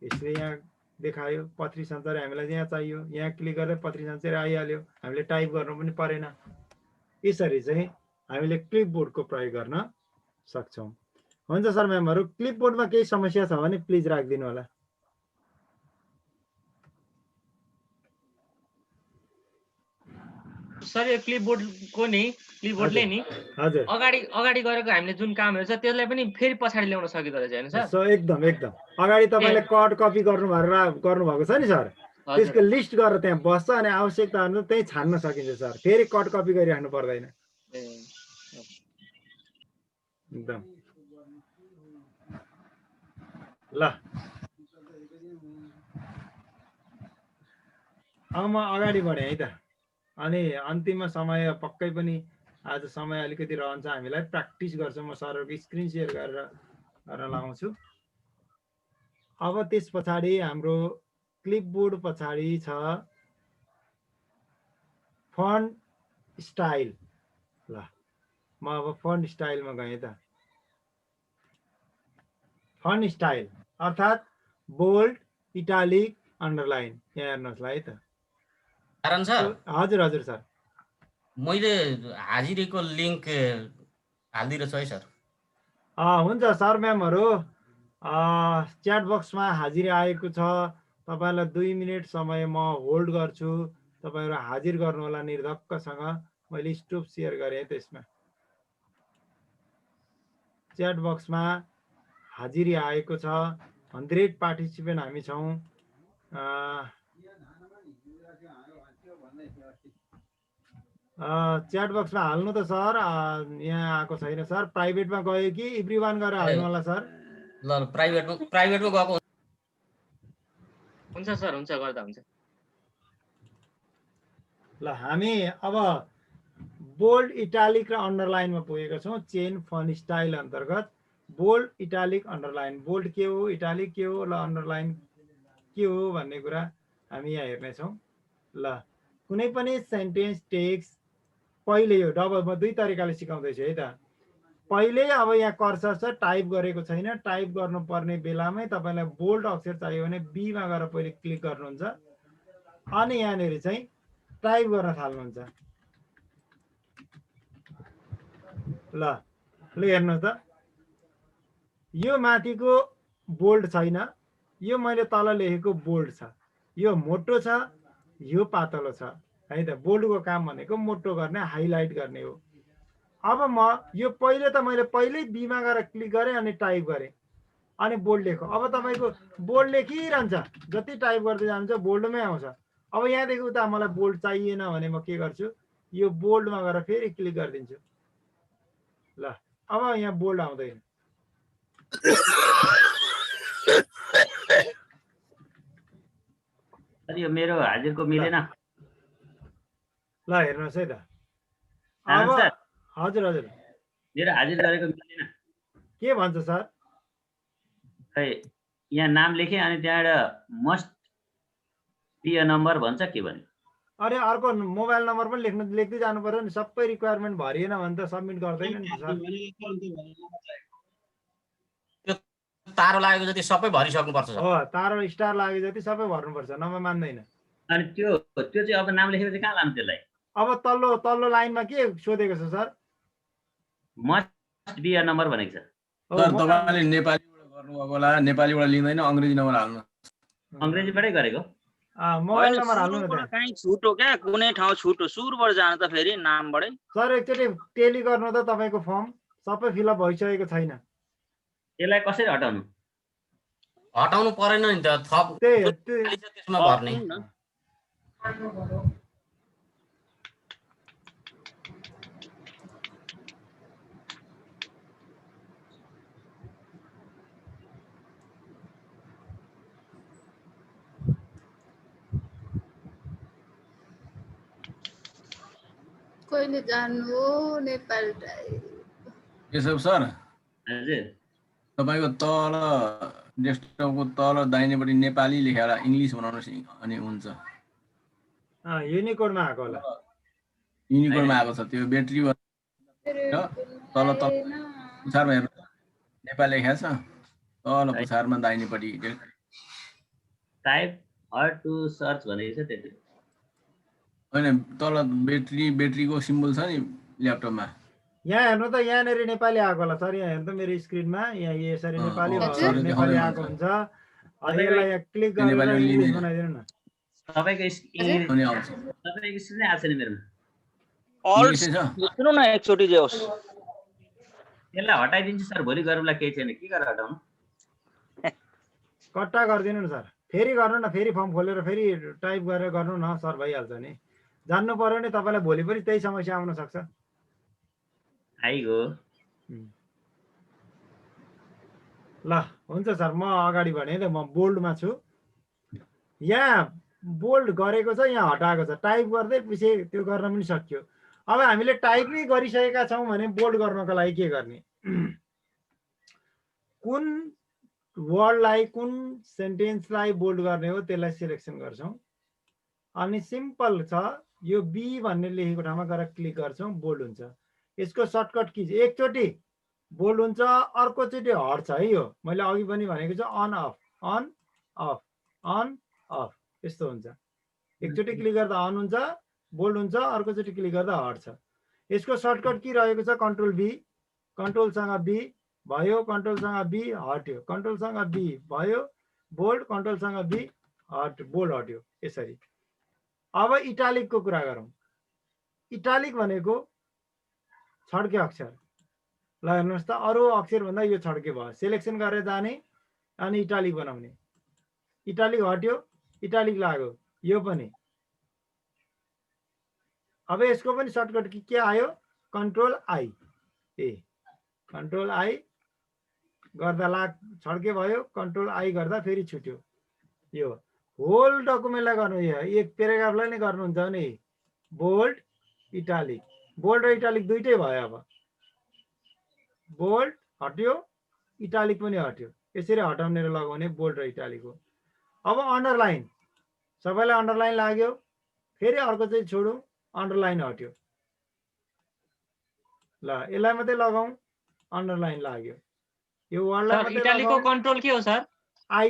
यसले यहाँ देखायो। पत्री सञ्चार हामीलाई यहाँ चाहियो, यहाँ क्लिक गर्दा पत्री सञ्चार आइहाल्यो, हामीले टाइप गर्नु पनि परेन। यसरी चाहिँ हामीले क्लिपबोर्डको प्रयोग गर्न सक्छौँ। हुन्छ सर म्यामहरू, क्लिपबोर्डमा केही समस्या छ भने प्लिज राखिदिनु होला। सर यो क्लिपबोर्डको नि क्लिपबोर्डले नि हजुर अगाडि गरेको हामीले जुन कामहरू छ त्यसलाई पनि फेरि पछाडि ल्याउन सकिँदो रहेछ होइन सर? एकदम अगाडि तपाईँले कट कपी गर्नुभएको छ नि सर, त्यसको लिस्ट गरेर त्यहाँ बस्छ अनि आवश्यकता अनुसार त्यही छान्न सकिन्छ सर, फेरि कट कपी गरिराख्नु पर्दैन एकदम। ल अब म अगाडि बढेँ है त। अनि अन्तिममा समय पक्कै पनि आज समय अलिकति रहन्छ, हामीलाई प्र्याक्टिस गर्छौँ। म सरहरूको स्क्रिन सेयर गरेर लाउँछु। अब त्यस पछाडि हाम्रो क्लिपबोर्ड पछाडि छ फन्ट स्टाइल। ल म अब फन्ट स्टाइलमा गएँ त। फन्ट स्टाइल अर्थात् बोल्ड, इटालिक, अन्डरलाइन। यहाँ हेर्नुहोस् ल है त। कारण सर हजुर हजुर सर, मैले हाजिरीको लिङ्क हालिदिइरहेछु है सर। हुन्छ सर म्यामहरू, च्याट बक्समा हाजिरी आएको छ। तपाईँलाई 2 मिनट समय म होल्ड गर्छु। तपाईँहरू हाजिर गर्नु होला निर्धक्कसँग। मैले स्टप सेयर गरेँ त्यसमा। च्याट बक्समा हाजिरी आएको छ। 100 पार्टिसिपेन्ट हामी छौँ। च्याट बक्समा हाल्नु त सर। यहाँ आएको छैन सर। प्राइभेटमा गयो कि एभ्रिवान गरेर हाल्नु होला सर। ल प्राइभेटमा गएको हुन्छ सर, हुन्छ गर्दा हुन्छ। ल हामी अब बोल्ड, इटालिक र अन्डरलाइनमा पुगेका छौँ। चेन फन्ट स्टाइल अन्तर्गत बोल्ड, इटालिक, अन्डरलाइन। बोल्ड के हो, इटालिक के हो, ल अन्डरलाइन के हो भन्ने कुरा हामी यहाँ हेर्नेछौँ। ल कुनै पनि सेन्टेन्स टेक्स्ट पहिले यो डबल म 2 तरिकाले सिकाउँदैछु है त। पहिले अब यहाँ कर्सर छ, टाइप गरेको छैन। टाइप गर्नुपर्ने बेलामै तपाईँलाई बोल्ड अक्षर चाहियो भने बीमा गएर पहिले क्लिक गर्नुहुन्छ अनि यहाँनिर चाहिँ टाइप गर्न थाल्नुहुन्छ। ल हेर्नुहोस् त, यो माथिको बोल्ड छैन, यो मैले तल लेखेको बोल्ड छ। यो मोटो छ, यो पातलो छ है त। बोल्डको काम भनेको मोटो गर्ने, हाइलाइट गर्ने हो। अब म यो पहिले त मैले पहिल्यै बीमा गरेर क्लिक गरेँ अनि टाइप गरेँ अनि बोल्ड लेखो। अब तपाईँको बोल्ड लेखिरहन्छ, जति टाइप गर्दै जान्छ बोल्डमै आउँछ। अब यहाँदेखि उता मलाई बोल्ड चाहिएन भने म के गर्छु, यो बोल्डमा गएर फेरि क्लिक गरिदिन्छु। ल अब यहाँ बोल्ड आउँदैन। यो मेरो हाजिरको मिलेन। ल हेर्नुहोस् है त। अब हजुर हजुर, मेरो हाजिर गरेको मिलेन। के भन्छ सर? खै यहाँ नाम लेखेँ अनि त्यहाँबाट मस्ट बी अ नम्बर भन्छ, के भन्यो? अरे अर्को मोबाइल नम्बर पनि लेख्दै जानु पर्यो नि। सबै रिक्वायरमेन्ट भरिएन भने त सबमिट गर्दैन नि सर। त्यो तारो लागेको जति सबै भरिसक्नुपर्छ सर। हो, तारो स्टार लागे जति सबै भर्नुपर्छ, नभए मान्दैन। अनि त्यो चाहिँ अब नाम लेखेपछि कहाँ लानु त्यसलाई? अब तल्लो लाइनमा के सोधेको छ sir? Must be a number भनेको छ। सर तपाईले नेपालीबाट गर्नुभएको होला, नेपालीबाट लिँदैन, अंग्रेजी नम्बर हाल्नु। अंग्रेजीबाटै गरेको। मोबाइल नम्बर हाल्नु न त। कहीं छुट हो क्या? कुनै ठाउँ छुट हो, सुरुबाट जानु त फेरि नामबाटै। सर एकचोटि टेली गर्नु त, तपाईको फर्म सबै फिलअप भइसकेको छैन। यसलाई कसरी हटाउनु? हटाउनु परेन नि त, थप त्यसमा भर्ने। कहिले जानु हो नेपाल? केशव सर, हजुर तपाईको तल डेस्कटपको तल दाहिनेपट्टि नेपाली लेखेर इंग्लिश बनाउनुस् अनि हुन्छ। युनिकोडमा आएको होला। युनिकोडमा आएको छ त्यो ब्याट्री तल पुछारमा हेर्नु, नेपाली लेखेको छ तल पुछारमा दाहिनेपट्टि। टाइप हर टु सर्च भनेको छ त्यति हैन, तल ब्याट्रीको सिम्बल छ नि ल्यापटपमा। यहाँ हेर्नु त, यहाँनिर नेपाली आएको होला सर। यहाँ हेर्नु त मेरो स्क्रिनमा, यहाँ यसरी नेपाली आएको हुन्छ। यसलाई यहाँ क्लिक गरेर इङ्ग्लिस बनाइदिनु न। तपाईको स्क्रिन आएको छैन मेरोमा। अल्ट इङ्ग्लिसै छ लेख्नु न एकचोटि जे होस्। त्यसलाई हटाइदिन्छु सर, भोलि गरौँला, केही छैन, के गरेर हटाउनु। कट्टा गरिदिनु न सर, फेरि गर्नु न, फेरि फर्म खोलेर फेरि टाइप गरेर गर्नु न सर, भइहाल्छ नि। जान्नु पर्यो नि, तपाईँलाई भोलि पनि त्यही समस्या आउन सक्छ। आइगो। ल हुन्छ सर, म अगाडि बढेँ ल, म बोल्डमा छु। यहाँ बोल्ड गरेको छ, यहाँ हटाएको छ, टाइप गर्दै पछि त्यो गर्न पनि सक्यो। अब हामीले टाइप नै गरिसकेका छौँ भने बोल्ड गर्नको लागि के गर्ने, कुन वर्डलाई कुन सेन्टेन्सलाई बोल्ड गर्ने हो त्यसलाई सिलेक्सन गर्छौँ। अनि सिम्पल छ, यो बी भन्ने लेखेको ठाउँमा गएर क्लिक गर्छौँ, बोल्ड हुन्छ। यसको सर्टकट की एकचोटि बोल्ड हुन्छ, अर्कोचोटि हट्छ है। यो मैले अघि पनि भनेको छु, on off on off on off यस्तो हुन्छ। एकचोटि क्लिक गर्दा अन हुन्छ, बोल्ड हुन्छ, अर्कोचोटि क्लिक गर्दा हट्छ। यसको सर्टकट की रहेको छ, कन्ट्रोल बी, कन्ट्रोलसँग बी भयो, कन्ट्रोलसँग बी हट्यो, कन्ट्रोलसँग बी भयो बोल्ड, कन्ट्रोलसँग बी बोल्ड हट्यो, यसरी। अब इटालिकको कुरा गरौँ। इटालिक भनेको छड्के अक्षर। ल हेर्नुहोस् त, अरू अक्षरभन्दा यो छड्के भयो, सेलेक्सन गरेर जाने अनि इटालिक बनाउने। इटालिक हट्यो, इटालिक लाग्यो, यो पनि। अब यसको पनि सर्टकट की के आयो, कन्ट्रोल आई, कन्ट्रोल आई गर्दा छड्के भयो, कन्ट्रोल आई गर्दा फेरि छुट्यो। यो होल डकुमेन्टलाई गर्नु, एक पेराग्राफलाई नै गर्नुहुन्छ भने बोल्ड इटालिक, बोल्ड र इटालिक दुइटै भयो। अब बोल्ड हट्यो, इटालिक पनि हट्यो, यसरी हटाउने र लगाउने बोल्ड र इटालिक हो। अब अन्डरलाइन, सबैलाई अन्डरलाइन लाग्यो, फेरि अर्को चाहिँ छोडौँ, अन्डरलाइन हट्यो। ल यसलाई मात्रै लगाउँ, अन्डरलाइन लाग्यो। यो वर्डलाई मात्रै इटालिकको कन्ट्रोल के हो सर? आई,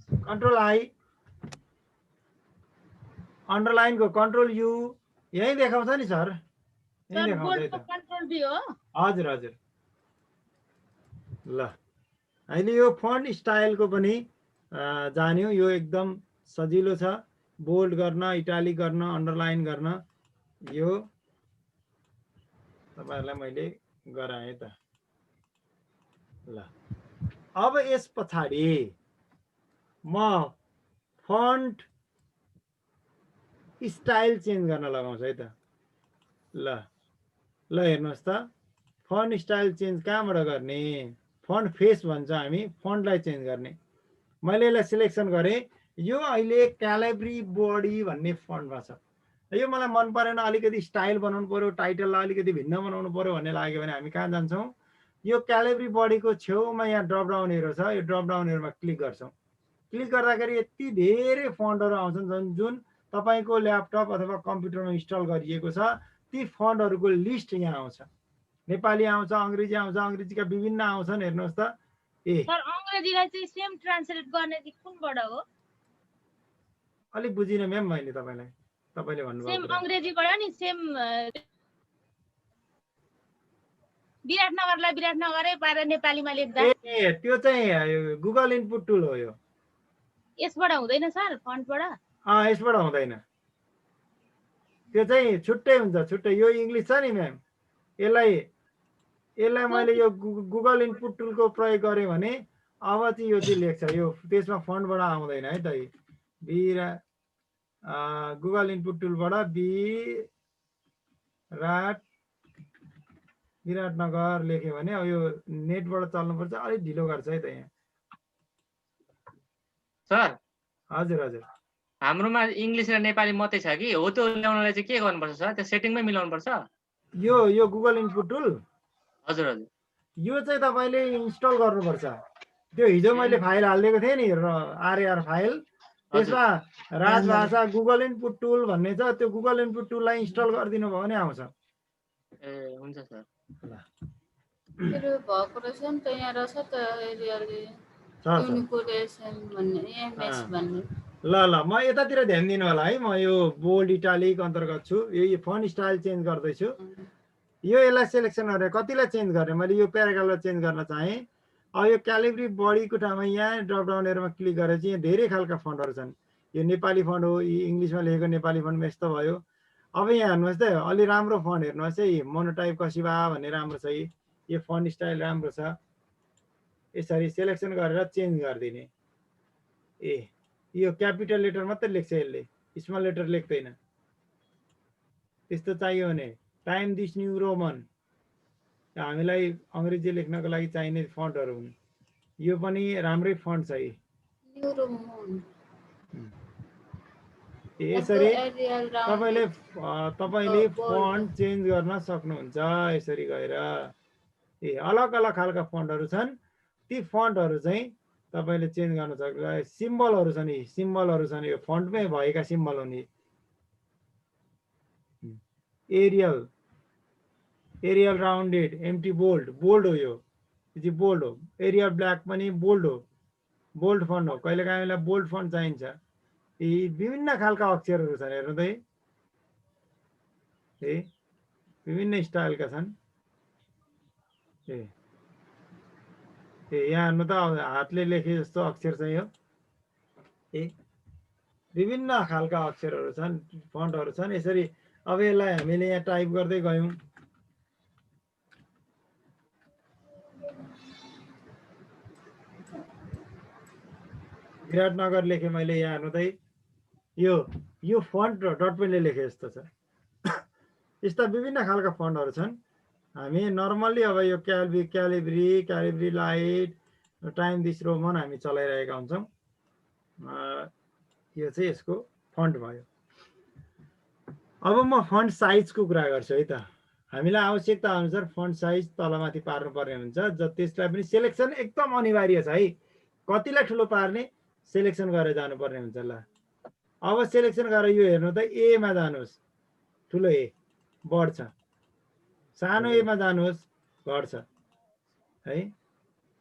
कन्ट्रोल आई, अन्डरलाइनको कन्ट्रोल यु, यही देखाउँछ नि सर, यही देखाउँछ है त। कन्ट्रोल बी हो। हजुर हजुर। ल अहिले यो फन्ट स्टाइलको पनि जान्यो, यो एकदम सजिलो छ, बोल्ड गर्न, इटालिक गर्न, अन्डरलाइन गर्न। यो तपाईँहरूलाई मैले गराएँ त। ल अब यस पछाडि म फन्ट स्टाइल चेन्ज गर्न लगाउँछु है त। ल ल हेर्नुहोस् त, फन्ट स्टाइल चेन्ज कहाँबाट गर्ने, फन्ट फेस भन्छ हामी, फन्टलाई चेन्ज गर्ने। मैले यसलाई सिलेक्सन गरेँ, यो अहिले क्यालिब्री बडी भन्ने फन्टमा छ। यो मलाई मन परेन, अलिकति स्टाइल बनाउनु पर्यो, टाइटललाई अलिकति भिन्न बनाउनु पर्यो भन्ने लाग्यो भने हामी कहाँ जान्छौँ, यो क्यालिब्री बडीको छेउमा यहाँ ड्रप डाउन एरो छ, यो ड्रप डाउन एरोमा क्लिक गर्छौँ। क्लिक गर्दाखेरि यति धेरै फन्टहरू आउँछन् जुन तपाईँको ल्यापटप अथवा कम्प्युटरमा इन्स्टल गरिएको छ। ती फन्टहरूको लिस्ट यहाँ आउँछ, नेपाली आउँछ, अङ्ग्रेजी आउँछ, अङ्ग्रेजीका विभिन्न आउँछन्। हेर्नुहोस् त, सर अङ्ग्रेजीलाई चाहिँ सेम ट्रान्सलेट गर्ने चाहिँ कुनबाट हो? अलिक बुझिनँ म्याम मैले तपाईँलाई, तपाईँले भन्नुभयो सेम अङ्ग्रेजीबाट नि, सेम विराटनगरलाई विराटनगरै पारेर नेपालीमा लेख्दा। ए त्यो चाहिँ गुगल इनपुट टुल हो। यो यसबाट हुँदैन सर, फन्टबाट? यसबाट हुँदैन, त्यो चाहिँ छुट्टै हुन्छ, छुट्टै। यो इङ्ग्लिस छ नि म्याम, यसलाई मैले यो गुगल इनपुट टुलको प्रयोग गरेँ भने अब चाहिँ यो चाहिँ लेख्छ, यो त्यसमा फन्टबाट आउँदैन है त। गुगल इनपुट टुलबाट विराटनगर लेख्यो भने अब यो नेटबाट चल्नुपर्छ, अलिक ढिलो गर्छ है त यहाँ। सर हजुर हजुर, हाम्रोमा इङ्ग्लिस र नेपाली मात्रै छ कि, हो त्यो ल्याउनलाई चाहिँ के गर्नुपर्छ सर? त्यो सेटिङमै मिलाउनु पर्छ? यो गुगल इनपुट टुल, हजुर हजुर, यो चाहिँ तपाईँले इन्स्टल गर्नुपर्छ। त्यो हिजो मैले फाइल हालिदिएको थिएँ नि, आरआर फाइल, त्यसमा राजभाषा गुगल इनपुट टुल भन्ने छ। त्यो गुगल इनपुट टुललाई इन्स्टल गरिदिनु भयो भने आउँछ। ए हुन्छ सर। मेरो भएको रहेछ नि त, यहाँ रहेछ त युनिकोडेसन भन्ने, एमएस भन्ने। ल ल म यतातिर ध्यान दिनु होला है। म यो बोल्ड इटालिक अन्तर्गत छु, यो फन्ट स्टाइल चेन्ज गर्दैछु। यो यसलाई सिलेक्सन गरेर कतिलाई चेन्ज गर्ने, मैले यो प्याराग्राफलाई चेन्ज गर्न चाहेँ। अब यो क्यालिब्री बडीको ठाउँमा यहाँ ड्रप डाउन एरोमा क्लिक गरेर चाहिँ यहाँ धेरै खालका फन्टहरू छन्। यो नेपाली फन्ट हो, इङ्ग्लिसमा लेखेको नेपाली फन्टमा यस्तो भयो, अब यहाँ हेर्नुहोस् त अलि राम्रो फन्ट हेर्नुहोस् है मोनोटाइप कसिबा भन्ने राम्रो छ यो फन्ट स्टाइल राम्रो छ यसरी सेलेक्सन गरेर चेन्ज गरिदिने यो क्यापिटल लेटर मात्रै लेख्छ यसले स्मल लेटर लेख्दैन त्यस्तो चाहियो भने टाइम दिस न्यू रोमन हामीलाई अङ्ग्रेजी लेख्नको लागि चाहिने फन्टहरू हुन् यो पनि राम्रै फन्ट छ यसरी तपाईले फन्ट चेन्ज गर्न सक्नुहुन्छ यसरी गएर अलग अलग खालका फन्टहरू छन् ती फन्टहरू चाहिँ तपाईले चेन्ज गर्न सक्नुहुन्छ सिम्बलहरू छन् सिम्बलहरू छन् यो फन्टमै भएका सिम्बल हुन् एरियल राउन्डेड एम्प्टी बोल्ड हो यो बोल्ड हो एरियल ब्ल्याक पनि बोल्ड हो बोल्ड फन्ट हो कहिलेकाहीँ हामीलाई बोल्ड फन्ट चाहिन्छ यी विभिन्न खालका अक्षरहरू छन् हेर्नु त विभिन्न स्टाइलका छन् यहाँ हेर्नु त हातले लेखे जस्तो अक्षर छ यो विभिन्न खालका अक्षरहरू छन् फन्टहरू छन् यसरी अब यसलाई हामीले यहाँ टाइप गर्दै गयौँ विराटनगर लेखेँ मैले यहाँ हेर्नु त यो फन्ट डटपेनले लेखे जस्तो छ यस्ता विभिन्न खालका फन्टहरू छन् हामी नर्मल्ली अब यो क्यालिब्री लाइट टाइम दिस रोमन हामी चलाइरहेका हुन्छौँ यो चाहिँ यसको फन्ट भयो अब म फन्ट साइजको कुरा गर्छु है त हामीलाई आवश्यकता अनुसार फन्ट साइज तलमाथि पार्नुपर्ने हुन्छ त्यसलाई पनि सेलेक्सन एकदम अनिवार्य छ है कतिलाई ठुलो पार्ने सेलेक्सन गरेर जानुपर्ने हुन्छ ल अब सेलेक्सन गरेर यो हेर्नु त एमा जानुहोस् ठुलो ए बढ्छ सानो एमा जानुहोस् घट्छ है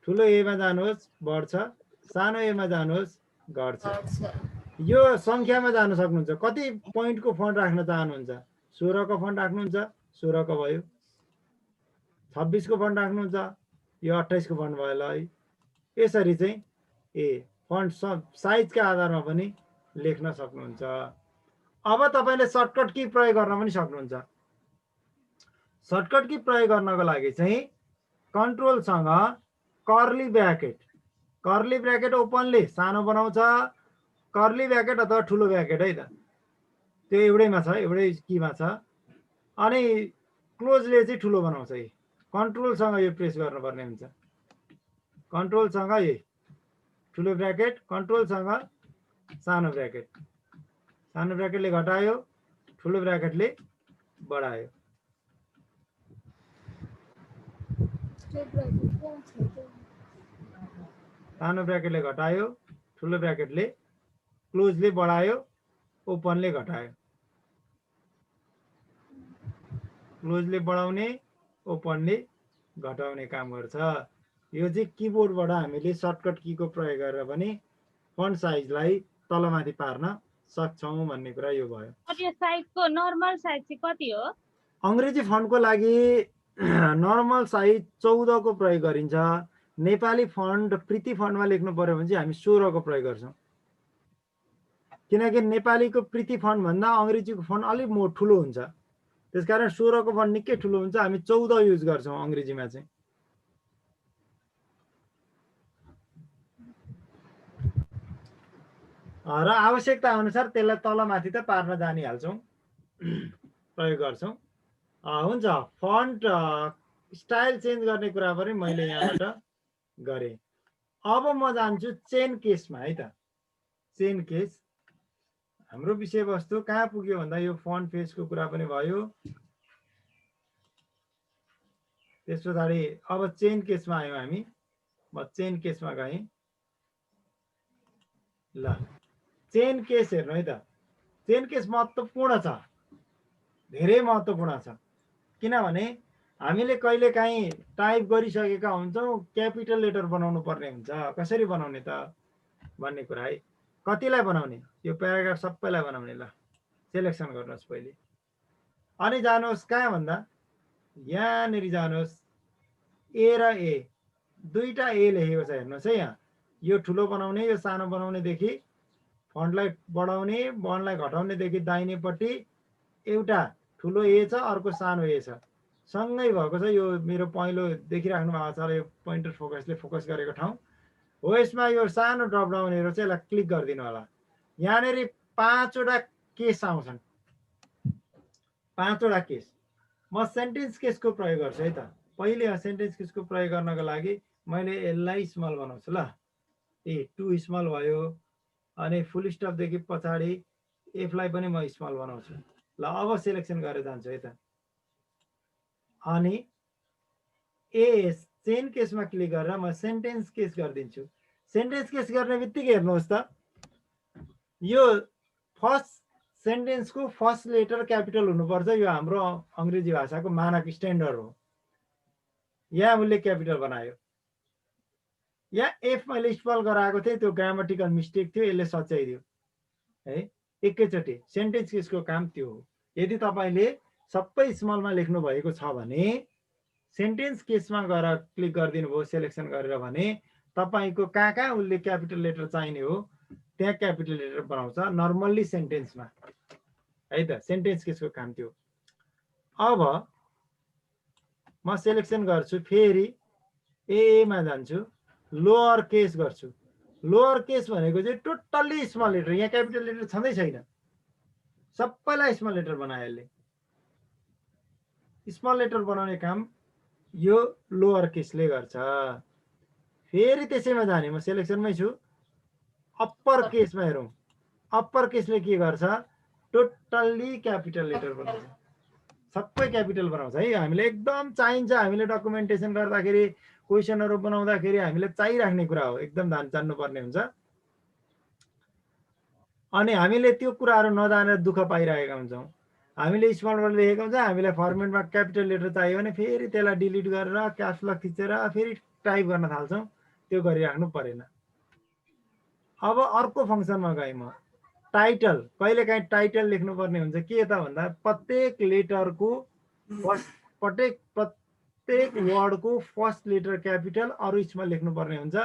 ठुलो एमा जानुहोस् बढ्छ सानो एमा जानुहोस् घट्छ यो सङ्ख्यामा जान सक्नुहुन्छ कति पोइन्टको फन्ट राख्न चाहनुहुन्छ 16 को फन्ट राख्नुहुन्छ 16 को भयो 26 को फन्ट राख्नुहुन्छ यो 28 को फन्ट भयो ल है यसरी चाहिँ फन्ट साइजका आधारमा पनि लेख्न सक्नुहुन्छ अब तपाईले सर्टकट की प्रयोग गर्न पनि सक्नुहुन्छ सर्टकट की प्रयोग गर्नको लागि चाहिँ कन्ट्रोल सँग कर्ली ब्र्याकेट ओपनले सानो बनाउँछ कर्ली ब्र्याकेट अथवा ठुलो ब्र्याकेट है त त्यो एउटैमा छ एउटै कीमा छ अनि क्लोजले चाहिँ ठुलो बनाउँछ है कन्ट्रोल सँग यो प्रेस गर्नुपर्ने हुन्छ कन्ट्रोल सँग यही ठुलो ब्र्याकेट कन्ट्रोल सँग सानो ब्र्याकेटले घटायो ठुलो ब्र्याकेटले बढायो सानो ब्र्याकेटले घटायो ठुलो ब्र्याकेटले क्लोजले बढायो ओपनले घटायो क्लोजले बढाउने ओपनले घटाउने काम गर्छ यो चाहिँ किबोर्डबाट हामीले सर्टकट कीको प्रयोग गरेर पनि फन्ट साइजलाई तलमाथि पार्न सक्छौं भन्ने कुरा यो भयो यो साइजको नर्मल साइज चाहिँ कति हो अंग्रेजी फन्टको लागि नर्मल साइज 14 को प्रयोग गरिन्छ नेपाली फन्ट प्रीति फन्टमा लेख्नु पर्यो भने चाहिँ हामी 16 को प्रयोग गर्छौं किनकि नेपालीको प्रीति फन्ट भन्दा अंग्रेजीको फन्ट अलि ठुलो हुन्छ त्यसकारण 16 को फन्ट निकै ठुलो हुन्छ हामी 14 युज गर्छौं अंग्रेजीमा चाहिँ र आवश्यकता अनुसार त्यसलाई तलमाथि त पार्न जानिहाल्छौं प्रयोग गर्छौं हुन्छ फन्ट स्टाइल चेन्ज गर्ने कुरा पनि मैले यहाँबाट गरे अब म जान्छु चेन केसमा है त चेन केस हाम्रो विषयवस्तु कहाँ पुग्यो भन्दा यो फन्ट फेसको कुरा पनि भयो त्यसपछि अब चेन केसमा आयौं हामी म चेन केसमा गएँ ल चेन केस हेर्नु है त चेन केस महत्त्वपूर्ण छ धेरै महत्त्वपूर्ण छ किनभने हामीले कहिलेकाहीँ टाइप गरिसकेका हुन्छौं क्यापिटल लेटर बनाउनु पर्ने हुन्छ कसरी बनाउने त भन्ने कुरा है कतिलाई बनाउने यो प्याराग्राफ सबैलाई बनाउने ल सेलेक्सन गर्नुहोस् पहिले अनि जानुहोस् कहाँ भन्दा यहाँनेरि जानुहोस् ए र ए दुईटा ए लेखेको छ हेर्नुहोस् है यहाँ यो ठुलो बनाउने यो सानो बनाउनेदेखि फन्टलाई बढाउने बन्डलाई घटाउनेदेखि दाहिनेपट्टि एउटा ठुलो ए छ अर्को सानो ए छ सँगै भएको छ। यो मेरो पहिलो देखिराख्नु भएको छ यो पोइन्टर फोकसले फोकस गरेको ठाउँ हो। यसमा यो सानो ड्रप डाउन हेरेर चाहिँ यसलाई क्लिक गरिदिनु होला। यहाँनिर 5 वटा केस आउँछन्, 5 वटा केस। म सेन्टेन्स केसको प्रयोग गर्छु है त। पहिले सेन्टेन्स केसको प्रयोग गर्नको लागि मैले यसलाई स्मल बनाउँछु ल। ए 2 स्मल भयो अनि फुल स्टपदेखि पछाडि एफलाई पनि म स्मल बनाउँछु ल। अब सिलेक्सन गरेर जान्छु है त। अनि ए चेन केसमा क्लिक गरेर म सेन्टेन्स केस गरिदिन्छु। सेन्टेन्स केस गर्ने बित्तिकै हेर्नुहोस् त यो फर्स्ट सेन्टेन्सको फर्स्ट लेटर क्यापिटल हुनुपर्छ। यो हाम्रो अङ्ग्रेजी भाषाको मानक स्ट्यान्डर्ड हो। यहाँ उसले क्यापिटल बनायो। यहाँ एफ मैले स्पेल गराएको थिएँ त्यो ग्रामेटिकल मिस्टेक थियो, यसले सच्याइदियो है एकैचोटि। सेन्टेन्स केसको काम त्यो हो। यदि तपाईँले सबै स्मलमा लेख्नु भएको छ भने सेन्टेन्स केसमा गएर क्लिक गरिदिनु भयो सेलेक्सन गरेर भने तपाईँको कहाँ कहाँ उसले क्यापिटल लेटर चाहिने हो त्यहाँ क्यापिटल लेटर बनाउँछ नर्मल्ली सेन्टेन्समा है त। सेन्टेन्स केसको काम त्यो। अब म सेलेक्सन गर्छु, फेरि एमा जान्छु, लोअर केस गर्छु। लोअर केस भनेको चाहिँ टोटल्ली स्मल लेटर, यहाँ क्यापिटल लेटर छँदै छैन, सबैलाई स्मल लेटर बनायो यसले। स्मल लेटर बनाउने काम यो लोअर केसले गर्छ। फेरि त्यसैमा जाने, म सेलेक्सनमै छु, अप्पर केसमा हेरौँ। अप्पर केसले के गर्छ टोटल्ली क्यापिटल लेटर बनाउँछ, सबै क्यापिटल बनाउँछ है। हामीले एकदम चाहिन्छ, हामीले डकुमेन्टेसन गर्दाखेरि क्वेसनहरू बनाउँदाखेरि हामीले चाहिराख्ने कुरा हो, एकदम जान्नुपर्ने हुन्छ। अनि हामीले त्यो कुराहरू नजानेर दुःख पाइरहेका हुन्छौँ। हामीले स्मलबाट लेखेको हुन्छ, हामीलाई फर्मेटमा क्यापिटल लेटर चाहियो भने फेरि त्यसलाई डिलिट गरेर क्याप्स लक थिचेर फेरि टाइप गर्न थाल्छौँ, त्यो गरिराख्नु परेन। अब अर्को फङ्सनमा गएँ म, टाइटल। कहिलेकाहीँ टाइटल लेख्नुपर्ने हुन्छ के त भन्दा प्रत्येक लेटरको प्रत्येक वर्डको फर्स्ट लेटर क्यापिटल अरू स्मल लेख्नुपर्ने हुन्छ।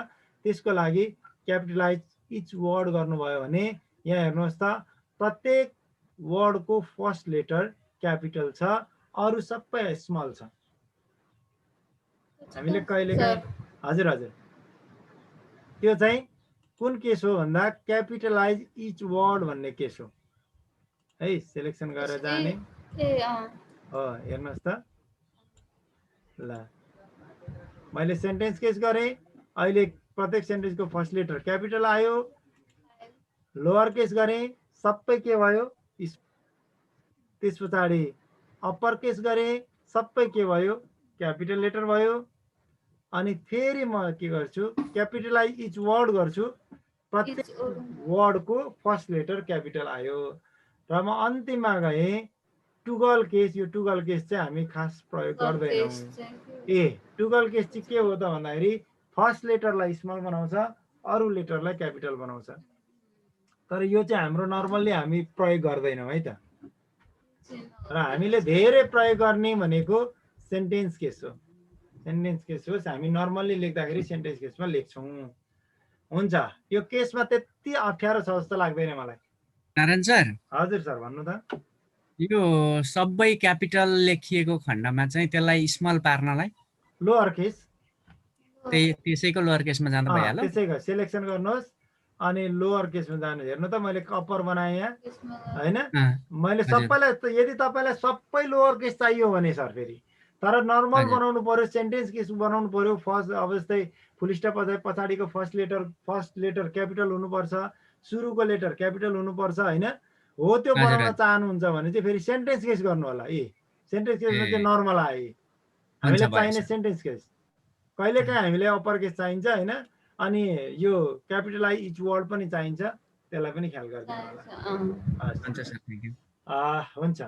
त्यसको लागि क्यापिटलाइज इच वर्ड गर्नुभयो भने यहाँ हेर्नुहोस् त प्रत्येक वर्डको फर्स्ट लेटर क्यापिटल छ, अरू सबै स्मल छ। हामीले कहिलेकाहीँ हजुर हजुर त्यो चाहिँ कुन केस हो भन्दा क्यापिटलाइज इच वर्ड भन्ने केस हो है। सेलेक्सन गरेर जाने हो, हेर्नुहोस् त ल मैले सेन्टेन्स केस गरेँ। अहिले प्रत्येक सेन्टेन्सको फर्स्ट लेटर क्यापिटल आयो। लोअर केस गरेँ, सबै के भयो, त्यस पछाडि अप्पर केस गरेँ, सबै के भयो क्यापिटल लेटर भयो। अनि फेरि म के गर्छु क्यापिटलाइज इच वर्ड गर्छु, प्रत्येक वर्डको फर्स्ट लेटर क्यापिटल आयो। र म अन्तिममा गएँ टुगल केस। यो टुगल केस चाहिँ हामी खास प्रयोग गर्दैनौँ। टुगल केस चाहिँ के हो त भन्दाखेरि फर्स्ट लेटरलाई स्मल बनाउँछ, अरू लेटरलाई क्यापिटल बनाउँछ। तर यो चाहिँ हाम्रो नर्मल्ली हामी प्रयोग गर्दैनौँ है त। र हामीले धेरै प्रयोग गर्ने भनेको सेन्टेन्स केस हो। सेन्टेन्स केस हो, हामी नर्मल्ली लेख्दाखेरि सेन्टेन्स केसमा लेख्छौँ। हुन्छ, यो केसमा त्यति अप्ठ्यारो छ जस्तो लाग्दैन मलाई। नारायण सर, हजुर सर भन्नु त। यो सबै क्यापिटल लेखिएको खण्डमा चाहिँ त्यसलाई स्मल पार्नलाई लोअर केस, त्यसैको लोअर केसमा जाँदा भइहाल्यो। त्यसैको सेलेक्सन गर्नुहोस् अनि लोअर केसमा जानु। हेर्नु त मैले अप्पर बनाएँ यहाँ हैन। मैले सबैलाई, यदि तपाईँलाई सबै लोअर केस चाहियो भने सर फेरि तर नर्मल बनाउनु पर्यो, सेन्टेन्स केस बनाउनु पर्यो। फर्स्ट अब जस्तै फुल स्टप पछाडिको फर्स्ट लेटर क्यापिटल हुनुपर्छ, सुरुको लेटर क्यापिटल हुनुपर्छ हैन। हो त्यो बनाउन चाहनुहुन्छ भने चाहिँ फेरि सेन्टेन्स केस गर्नु होला। सेन्टेन्स केसमा चाहिँ नर्मल आयो। हामीले चाहिने सेन्टेन्स केस। कहिलेकाहीँ हामीले अप्पर केस चाहिन्छ हैन, अनि यो क्यापिटलाइज इच वर्ड पनि चाहिन्छ, त्यसलाई पनि ख्याल गरिदिनु होला। हुन्छ,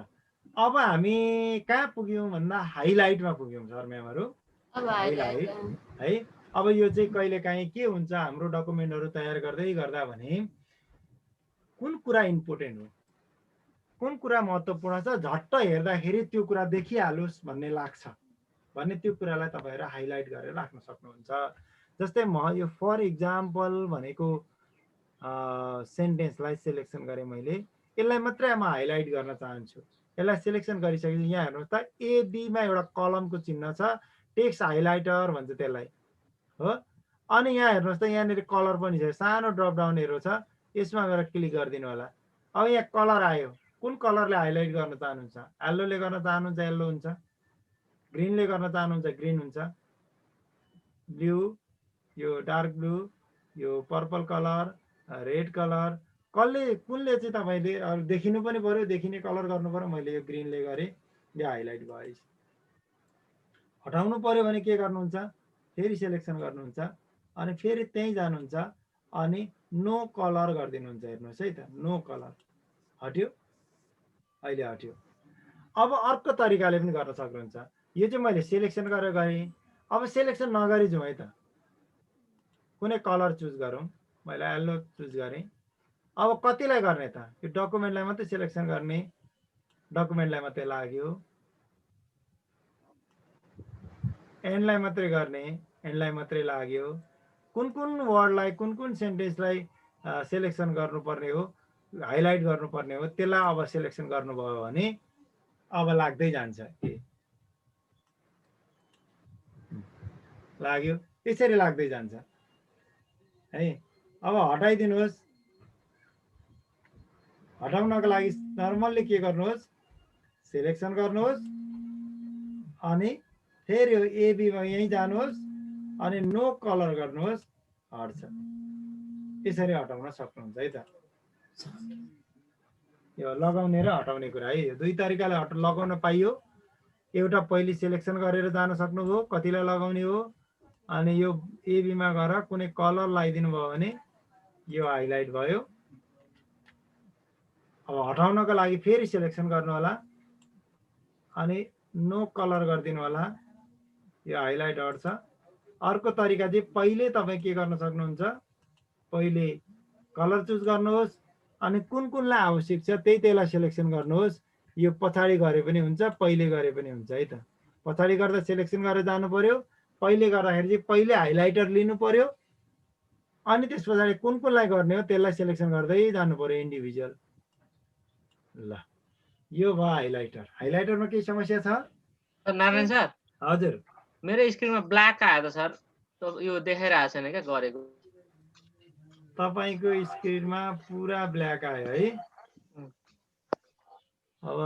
अब हामी कहाँ पुग्यौँ भन्दा हाइलाइटमा पुग्यौँ सर म्यामहरू। हाइलाइट है। अब यो चाहिँ कहिलेकाहीँ के हुन्छ हाम्रो डकुमेन्टहरू तयार गर्दै गर्दा भने कुन कुरा इम्पोर्टेन्ट हो, कुन कुरा महत्त्वपूर्ण छ, झट्ट हेर्दाखेरि त्यो कुरा देखिहालोस् भन्ने लाग्छ भने त्यो कुरालाई तपाईँहरू हाइलाइट गरेर राख्न सक्नुहुन्छ। जस्तै म यो फर इक्जाम्पल भनेको सेन्टेन्सलाई सेलेक्सन गरेँ मैले, यसलाई मात्रै म हाइलाइट गर्न चाहन्छु। यसलाई सिलेक्सन गरिसकेपछि यहाँ हेर्नुहोस् त एबीमा एउटा कलमको चिन्ह छ, टेक्स्ट हाइलाइटर भन्छ त्यसलाई हो। अनि यहाँ हेर्नुहोस् त यहाँनिर कलर पनि छ, सानो ड्रप डाउन एरो छ, यसमा गएर क्लिक गरिदिनु होला। अब यहाँ कलर आयो, कुन कलरले हाइलाइट गर्न चाहनुहुन्छ? येल्लोले गर्न चाहनुहुन्छ येल्लो हुन्छ, ग्रिनले गर्न चाहनुहुन्छ ग्रिन हुन्छ, ब्लू, यो डार्क ब्लू, यो पर्पल कलर, रेड कलर, कुनले चाहिँ तपाईँले देखिनु पनि पर्यो, देखिने कलर गर्नु पर्यो। मैले यो ग्रिनले गरेँ, यो हाइलाइट भयो। हटाउनु पर्यो भने के गर्नुहुन्छ? फेरि सेलेक्सन गर्नुहुन्छ अनि फेरि त्यहीँ जानुहुन्छ अनि नो कलर गरिदिनुहुन्छ। हेर्नुहोस् है त, नो कलर हट्यो, अहिले हट्यो। अब अर्को तरिकाले पनि गर्न सक्नुहुन्छ। यो चाहिँ मैले सेलेक्सन गरेर गरेँ। अब सेलेक्सन नगरी जाउँ है त, कुनै कलर चुज गरौँ। मैले येल्लो चुज गरेँ। अब कतिलाई गर्ने त? यो डकुमेन्टलाई मात्रै सेलेक्सन गर्ने, डकुमेन्टलाई मात्रै लाग्यो। एन्डलाई मात्रै गर्ने, एन्डलाई मात्रै लाग्यो। कुन वर्डलाई, कुन सेन्टेन्सलाई सेलेक्सन गर्नुपर्ने हो, हाइलाइट गर्नुपर्ने हो, त्यसलाई अब सेलेक्सन गर्नुभयो भने अब लाग्दै जान्छ। लाग्यो, यसरी लाग्दै जान्छ है। अब हटाइदिनुहोस्। हटाउनको लागि नर्मल्ली के गर्नुहोस्? सेलेक्सन गर्नुहोस् अनि फेरि यो एबीमा यहीँ जानुहोस् अनि नो कलर गर्नुहोस्, हट्छ। यसरी हटाउन सक्नुहुन्छ है त। यो लगाउने र हटाउने कुरा है, यो दुई तरिकाले लगाउन पाइयो। एउटा पहिले सेलेक्सन गरेर जान सक्नुभयो कतिलाई लगाउने हो, अनि यो एबीमा गएर कुनै कलर लगाइदिनु भयो भने यो हाइलाइट भयो। अब हटाउनको लागि फेरि सेलेक्सन गर्नु होला अनि नो कलर गरिदिनु होला, यो हाइलाइट हट्छ। अर्को तरिका चाहिँ पहिले तपाईँ के गर्न सक्नुहुन्छ? पहिले कलर चुज गर्नुहोस् अनि कुनलाई आवश्यक छ त्यहीलाई सेलेक्सन गर्नुहोस्। यो पछाडि गरे पनि हुन्छ, पहिले गरे पनि हुन्छ है त। पछाडि गर्दा सेलेक्सन गरेर जानु पर्यो, पहिले गर्दाखेरि चाहिँ पहिले हाइलाइटर लिनु पर्यो अनि त्यस पछाडि कुनलाई गर्ने हो त्यसलाई सेलेक्सन गर्दै जानु पर्यो इन्डिभिजुअल। ल, यो भयो हाइलाइटर। हाइलाइटरमा केही समस्या छ? नारायण सर, हजुर, मेरो स्क्रिनमा ब्ल्याक आयो त सर, यो देखाइरहेको छैन क्या गरेको। तपाईँको स्क्रिनमा पुरा ब्ल्याक आयो है। अब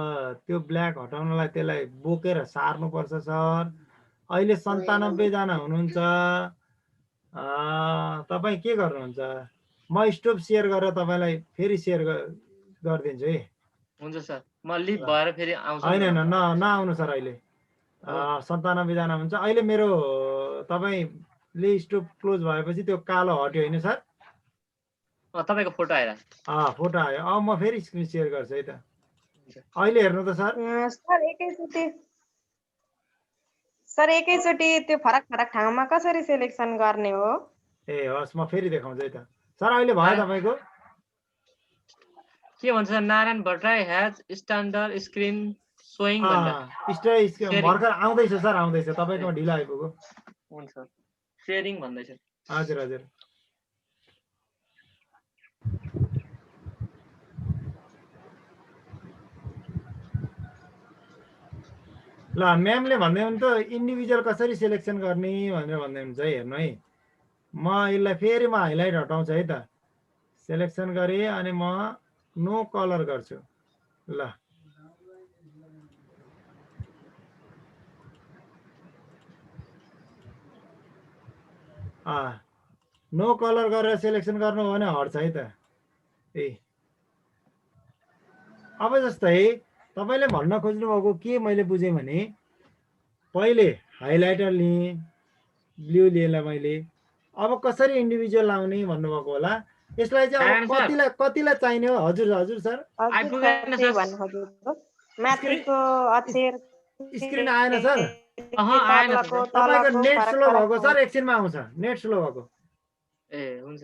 त्यो ब्ल्याक हटाउनलाई त्यसलाई बोकेर सार्नुपर्छ सर। अहिले 97 जना हुनुहुन्छ। तपाईँ के गर्नुहुन्छ? म स्टोभ सेयर गरेर तपाईँलाई फेरि सेयर गरिदिन्छु है। हुन्छ सर, म लिभ भएर फेरि आउँछु। होइन नआउनु सर, अहिले 97 जना हुन्छ। अहिले मेरो तपाईँले स्टोभ क्लोज भएपछि त्यो कालो हट्यो होइन सर? तपाईँको फोटो आएर फोटो आयो। अब म फेरि स्क्रिन सेयर गर्छु है त। अहिले हेर्नु त सर। सर एकैचोटि त्यो फरक फरक ठाउँमा कसरी सेलेक्सन गर्ने हो? ए हस्, म फेरि देखाउँछु है त सर। अहिले भयो तपाईँको? के भन्छ sir? Narayan Bhattarai has standard screen showing भर्खर आउँदैछ सर, आउँदैछ। तपाईँकोमा ढिलो आइपुग्यो। हुन्छ, सेयरिङ भन्दैछ। हजुर हजुर। ल, म्यामले भन्दै हुनुहुन्छ इन्डिभिजुअल कसरी सेलेक्सन गर्ने भनेर भन्दै हुनुहुन्छ है। हेर्नु है, म यसलाई फेरि हाइलाइट हटाउँछु है त। सेलेक्सन गरेँ अनि म नो कलर गर्छु। ल, नो कलर गरेर सेलेक्सन गर्नु हो भने हट्छ है त। अब जस्तै तपाईँले भन्न खोज्नु भएको के मैले बुझेँ भने पहिले हाइलाइटर लिएँ, ब्लू लिएँ मैले। अब कसरी इन्डिभिजुअल लाउने भन्नुभएको होला। यसलाई चाहिँ अब कतिलाई चाहिने हो? हजुर हजुर सर, स्क्रिन आएन सर। तपाईँको नेट स्लो भएको सर, एकछिनमा आउँछ। नेट स्लो भएको। हुन्छ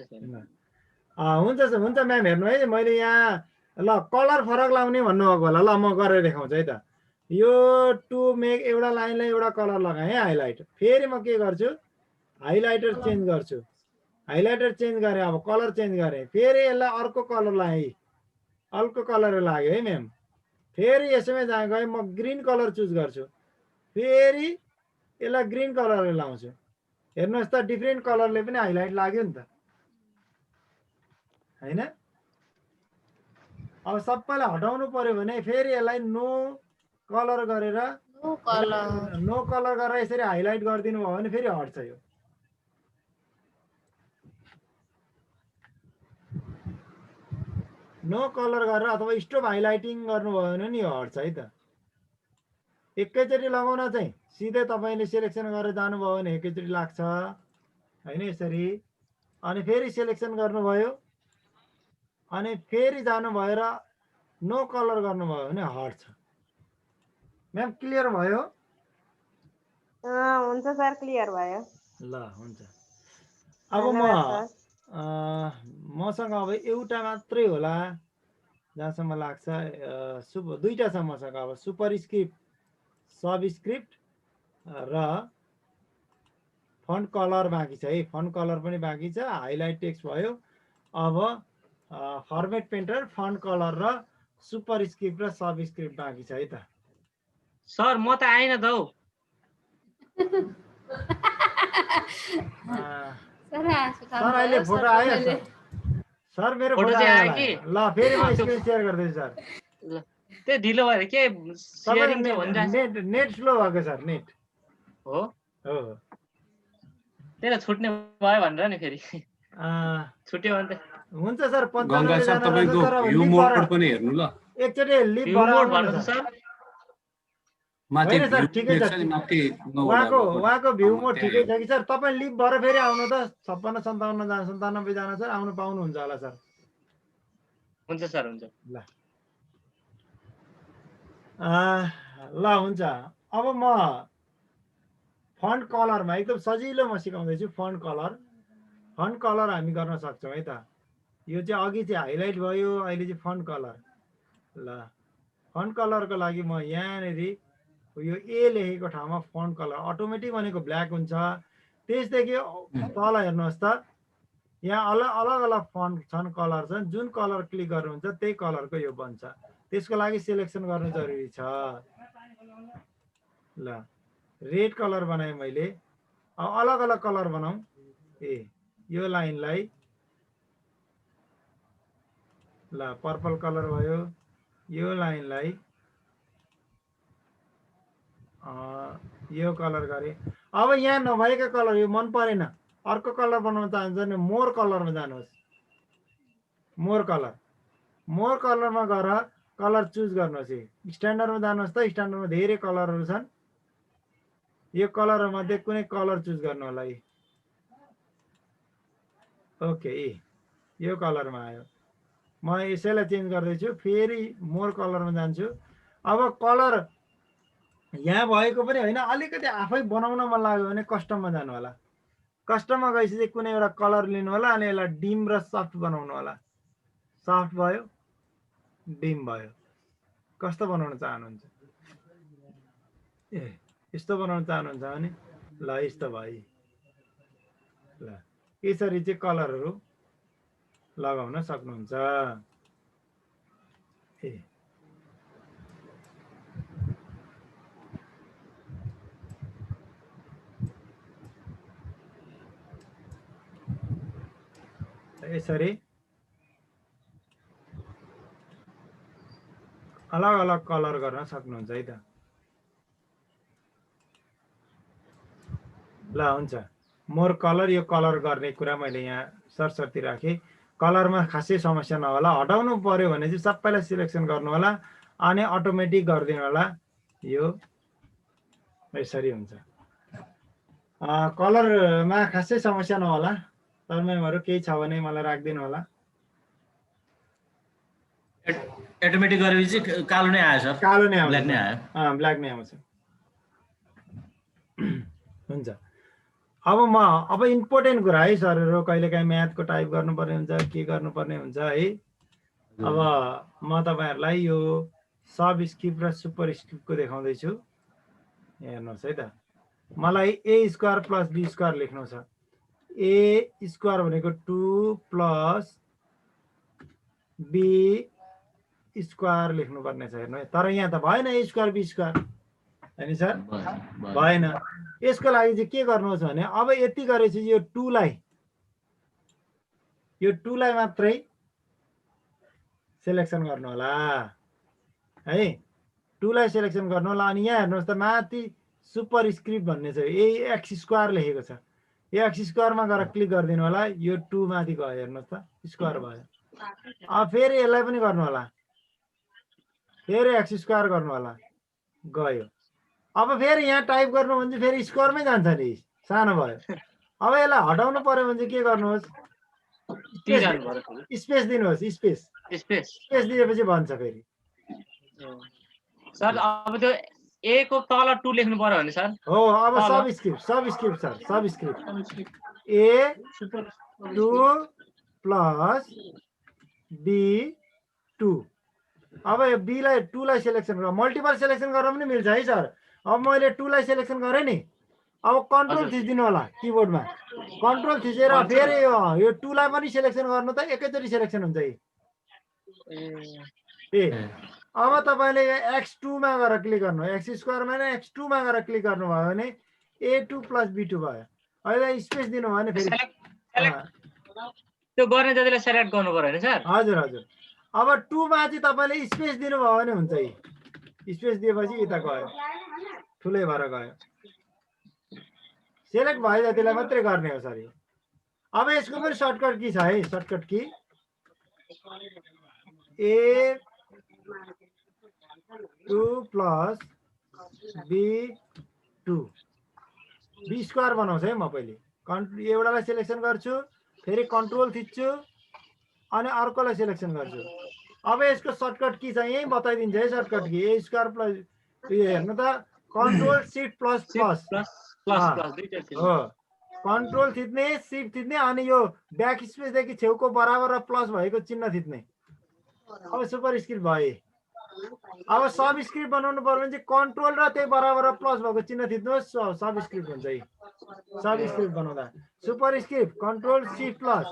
सर, हुन्छ म्याम। हेर्नु है, मैले यहाँ ल कलर फरक लाउने भन्नुभएको होला। ल, म गरेर देखाउँछु है त। यो टु मेक एउटा लाइनलाई एउटा कलर लगाएँ हाइलाइट। फेरि म के गर्छु? हाइलाइटर चेन्ज गर्छु। हाइलाइटर चेन्ज गरेँ, अब कलर चेन्ज गरेँ, फेरि यसलाई अर्को कलर लगाएँ, अर्को कलर लाग्यो है म्याम। फेरि यसैमा जहाँ गएँ म ग्रिन कलर चुज गर्छु, फेरि यसलाई ग्रिन कलरले लाउँछु। हेर्नुहोस् त डिफ्रेन्ट कलरले पनि हाइलाइट लाग्यो नि त हैन। अब सबैलाई हटाउनु पर्यो भने फेरि यसलाई नो कलर गरेर नो कलर गरेर यसरी हाइलाइट गरिदिनु भयो भने फेरि हट्छ यो। नो कलर गरेर अथवा स्टप हाइलाइटिङ गर्नुभयो भने नि हट्छ है त। एकैचोटि लगाउन चाहिँ सिधै तपाईँले सेलेक्सन गरेर जानुभयो भने एकैचोटि लाग्छ होइन यसरी। अनि फेरि सेलेक्सन गर्नुभयो अनि फेरि जानुभयो र नो कलर गर्नुभयो भने हट्छ। म्याम क्लियर भयो? हुन्छ सर, क्लियर भयो। ल हुन्छ। अब मसँग अब एउटा मात्रै होला जहाँसम्म लाग्छ, दुईटा छ मसँग। अब सुपर स्क्रिप्ट, सब स्क्रिप्ट र फन्ट कलर बाँकी छ है। फन्ट कलर पनि बाँकी छ, हाइलाइट टेक्स्ट भयो। अब फर्मेट पेन्टर, फन्ट कलर र सुपर स्क्रिप्ट र सब स्क्रिप्ट बाँकी छ है त। सर म त आइन त हौ। सर अहिले फोटो आयो सर, मेरो फोटो आयो कि? ल फेरि म स्क्रिन सेयर गर्दैछु सर। त्यो ढिलो भयो के सेयरिङ चाहिँ भन्छ? नेट स्लो भएको सर, नेट हो हो। त्यही त छुट्ने भयो भनेर नि फेरि छुट्यो भने त हुन्छ सर। गंगा सर तपाईको भ्यू मोड पनि हेर्नु ल। एकचोटि लिभ भ्यू मोड भन्नु सर। माथि होइन सर ठिकै छ, माथि उहाँको भ्यू मोड ठिकै छ कि सर। तपाईँ लिभ भएर फेरि आउनु त। 56, 57 जना 97 जना सर आउनु पाउनुहुन्छ होला सर। हुन्छ सर, हुन्छ। ल हुन्छ। अब म फन्ट कलरमा एकदम सजिलो म सिकाउँदैछु। फन्ट कलर हामी गर्न सक्छौँ है त। यो चाहिँ अघि चाहिँ हाइलाइट भयो, अहिले चाहिँ फन्ट कलर। ल फन्ट कलरको लागि म यहाँनिर यो ए लेखेको ठाउँमा फन्ट कलर अटोमेटिक भनेको ब्ल्याक हुन्छ। त्यसदेखि तल हेर्नुहोस् त, यहाँ अलग अलग फन्ट छन्, कलर छन्। जुन कलर क्लिक गर्नुहुन्छ त्यही कलरको यो बन्छ। त्यसको लागि सिलेक्सन गर्नु जरुरी छ। ल रेड कलर बनाएँ मैले। अब अलग अलग कलर बनाऊँ। यो लाइनलाई ल पर्पल कलर भयो। यो लाइनलाई यो कलर गरेँ। अब यहाँ नभएका कलर यो मन परेन, अर्को कलर बनाउन चाहन्छ भने मोर कलरमा जानुहोस्। मोर कलरमा गएर कलर चुज गर्नुहोस्। स्ट्यान्डर्डमा जानुहोस् त। स्ट्यान्डर्डमा धेरै कलरहरू छन्। यो कलरमध्ये कुनै कलर चुज गर्नु होला। ओके, यो कलरमा आयो। म यसैलाई चेन्ज गर्दैछु। फेरि मोर कलरमा जान्छु। अब कलर यहाँ भएको पनि होइन, अलिकति आफै बनाउन मन लाग्यो भने कस्टममा जानु होला। कस्टममा गएपछि कुनै एउटा कलर लिनु होला अनि यसलाई डिम र सफ्ट बनाउनु होला। सफ्ट भयो, डिम भयो। कस्तो बनाउन चाहनुहुन्छ? यस्तो बनाउन चाहनुहुन्छ भने ल यस्तो भयो। ल यसरी चाहिँ कलरहरू लगाउन सक्नुहुन्छ। यसरी अलग अलग कलर गर्न सक्नुहुन्छ है त। ल हुन्छ। मोर कलर, यो कलर गर्ने कुरा मैले यहाँ सरसर्ती राखेँ। कलरमा खासै समस्या नहोला। हटाउनु पर्यो भने चाहिँ सबैलाई सिलेक्सन गर्नु होला अनि अटोमेटिक गरिदिनु होला। यो यसरी हुन्छ। कलरमा खासै समस्या नहोला। तरमेमहरू केही छ भने मलाई राखिदिनु होला। अटोमेटिक गरेपछि कालो नै आयो सर। कालो नै आउँछ, ब्ल्याक नै आयो। ब्ल्याक नै आउँछ। हुन्छ। अब इम्पोर्टेन्ट कुरा है सरहरू, कहिलेकाहीँ म्याथको टाइप गर्नुपर्ने हुन्छ, के गर्नुपर्ने हुन्छ है। अब म तपाईँहरूलाई यो सब स्क्रिप्ट र सुपर स्क्रिप्टको देखाउँदैछु। हेर्नुहोस् है त। मलाई ए स्क्वायर प्लस बी स्क्वायर लेख्नु छ। ए स्क्वायर भनेको 2 प्लस बी स्क्वायर लेख्नुपर्ने छ हेर्नु है। तर यहाँ त भएन ए स्क्वायर बी स्क्वायर हैन सर, भएन। यसको लागि चाहिँ के गर्नुहोस् भने अब यति गरेपछि यो 2 लाई मात्रै सेलेक्सन गर्नु होला है, 2 लाई सेलेक्सन गर्नु होला। अनि यहाँ हेर्नुहोस् त माथि सुपर स्क्रिप्ट भन्ने छ, यही एक्स स्क्वायर लेखेको छ, यो एक्स स्क्वायरमा गएर क्लिक गरिदिनु होला। यो 2 माथि गयो हेर्नुहोस् त स्क्वायर भयो। अब फेरि यसलाई पनि गर्नु होला, फेरि एक्स स्क्वायर गर्नु होला, गयो। अब फेरि यहाँ टाइप गर्नु भने चाहिँ फेरि स्क्वायरमै जान्छ नि, सानो भयो। अब यसलाई हटाउनु पर्यो भने चाहिँ के गर्नुहोस्, स्पेस दिनुहोस्, स्पेस दिएपछि भन्छ फेरि। सर अब त्यो ए को तल 2 लेख्नु पर्यो भने सर हो। अब subscript sir, subscript A 2 plus B 2। अब यो बी लाई 2 लाई सेलेक्सन गर, मल्टिपल सेलेक्सन गर्न पनि मिल्छ है सर। अब मैले 2 लाई सेलेक्सन गरेँ नि, अब कन्ट्रोल थिचिदिनु होला किबोर्डमा, कन्ट्रोल थिचेर फेरि यो 2 लाई पनि सेलेक्सन गर्नु त एकैचोटि सेलेक्सन हुन्छ ए। अब तपाईले x2 मा गएर क्लिक गर्नु, एक्स स्क्वायरमा नै x2 मा गएर क्लिक गर्नुभयो भने a2 प्लस b2 भयो। अहिले स्पेस दिनु भयो भने फेरि त्यो गर्ने जतिले सेलेक्ट गर्नु पर्यो हैन सर? हजुर हजुर। अब 2 मा चाहिँ तपाईले स्पेस दिनुभयो भने हुन्छ है, स्पेस दिएपछि यता गयो, ठुलै भएर गयो। सेलेक्ट भयो जतिलाई मात्रै गर्ने हो सर। अब यसको पनि सर्टकट की छ है, shortcut key a2 plus b2, B square बनाउँछ है। म पहिले एउटालाई सेलेक्सन गर्छु, फेरि कन्ट्रोल थिच्छु अनि अर्कोलाई सेलेक्सन गर्छु। अब यसको सर्टकट की छ यही बताइदिन्छ है, सर्टकट की ए स्क्वायर प्लस यो हेर्नु त, कन्ट्रोल सिफ्ट प्लस प्लस हो, कन्ट्रोल थिच्ने सिफ्ट थिच्ने अनि यो ब्याक स्पेसदेखि छेउको बराबर र प्लस भएको चिन्ह थिच्ने। अब सुपर स्क्रिप्ट भयो। अब सब स्क्रिप्ट बनाउनु पर्यो भने चाहिँ कन्ट्रोल र त्यही बराबर र प्लस भएको चिन्ह थिच्नुहोस्, सब स्क्रिप्ट हुन्छ है। सब स्क्रिप्ट बनाउँदा superscript control shift plus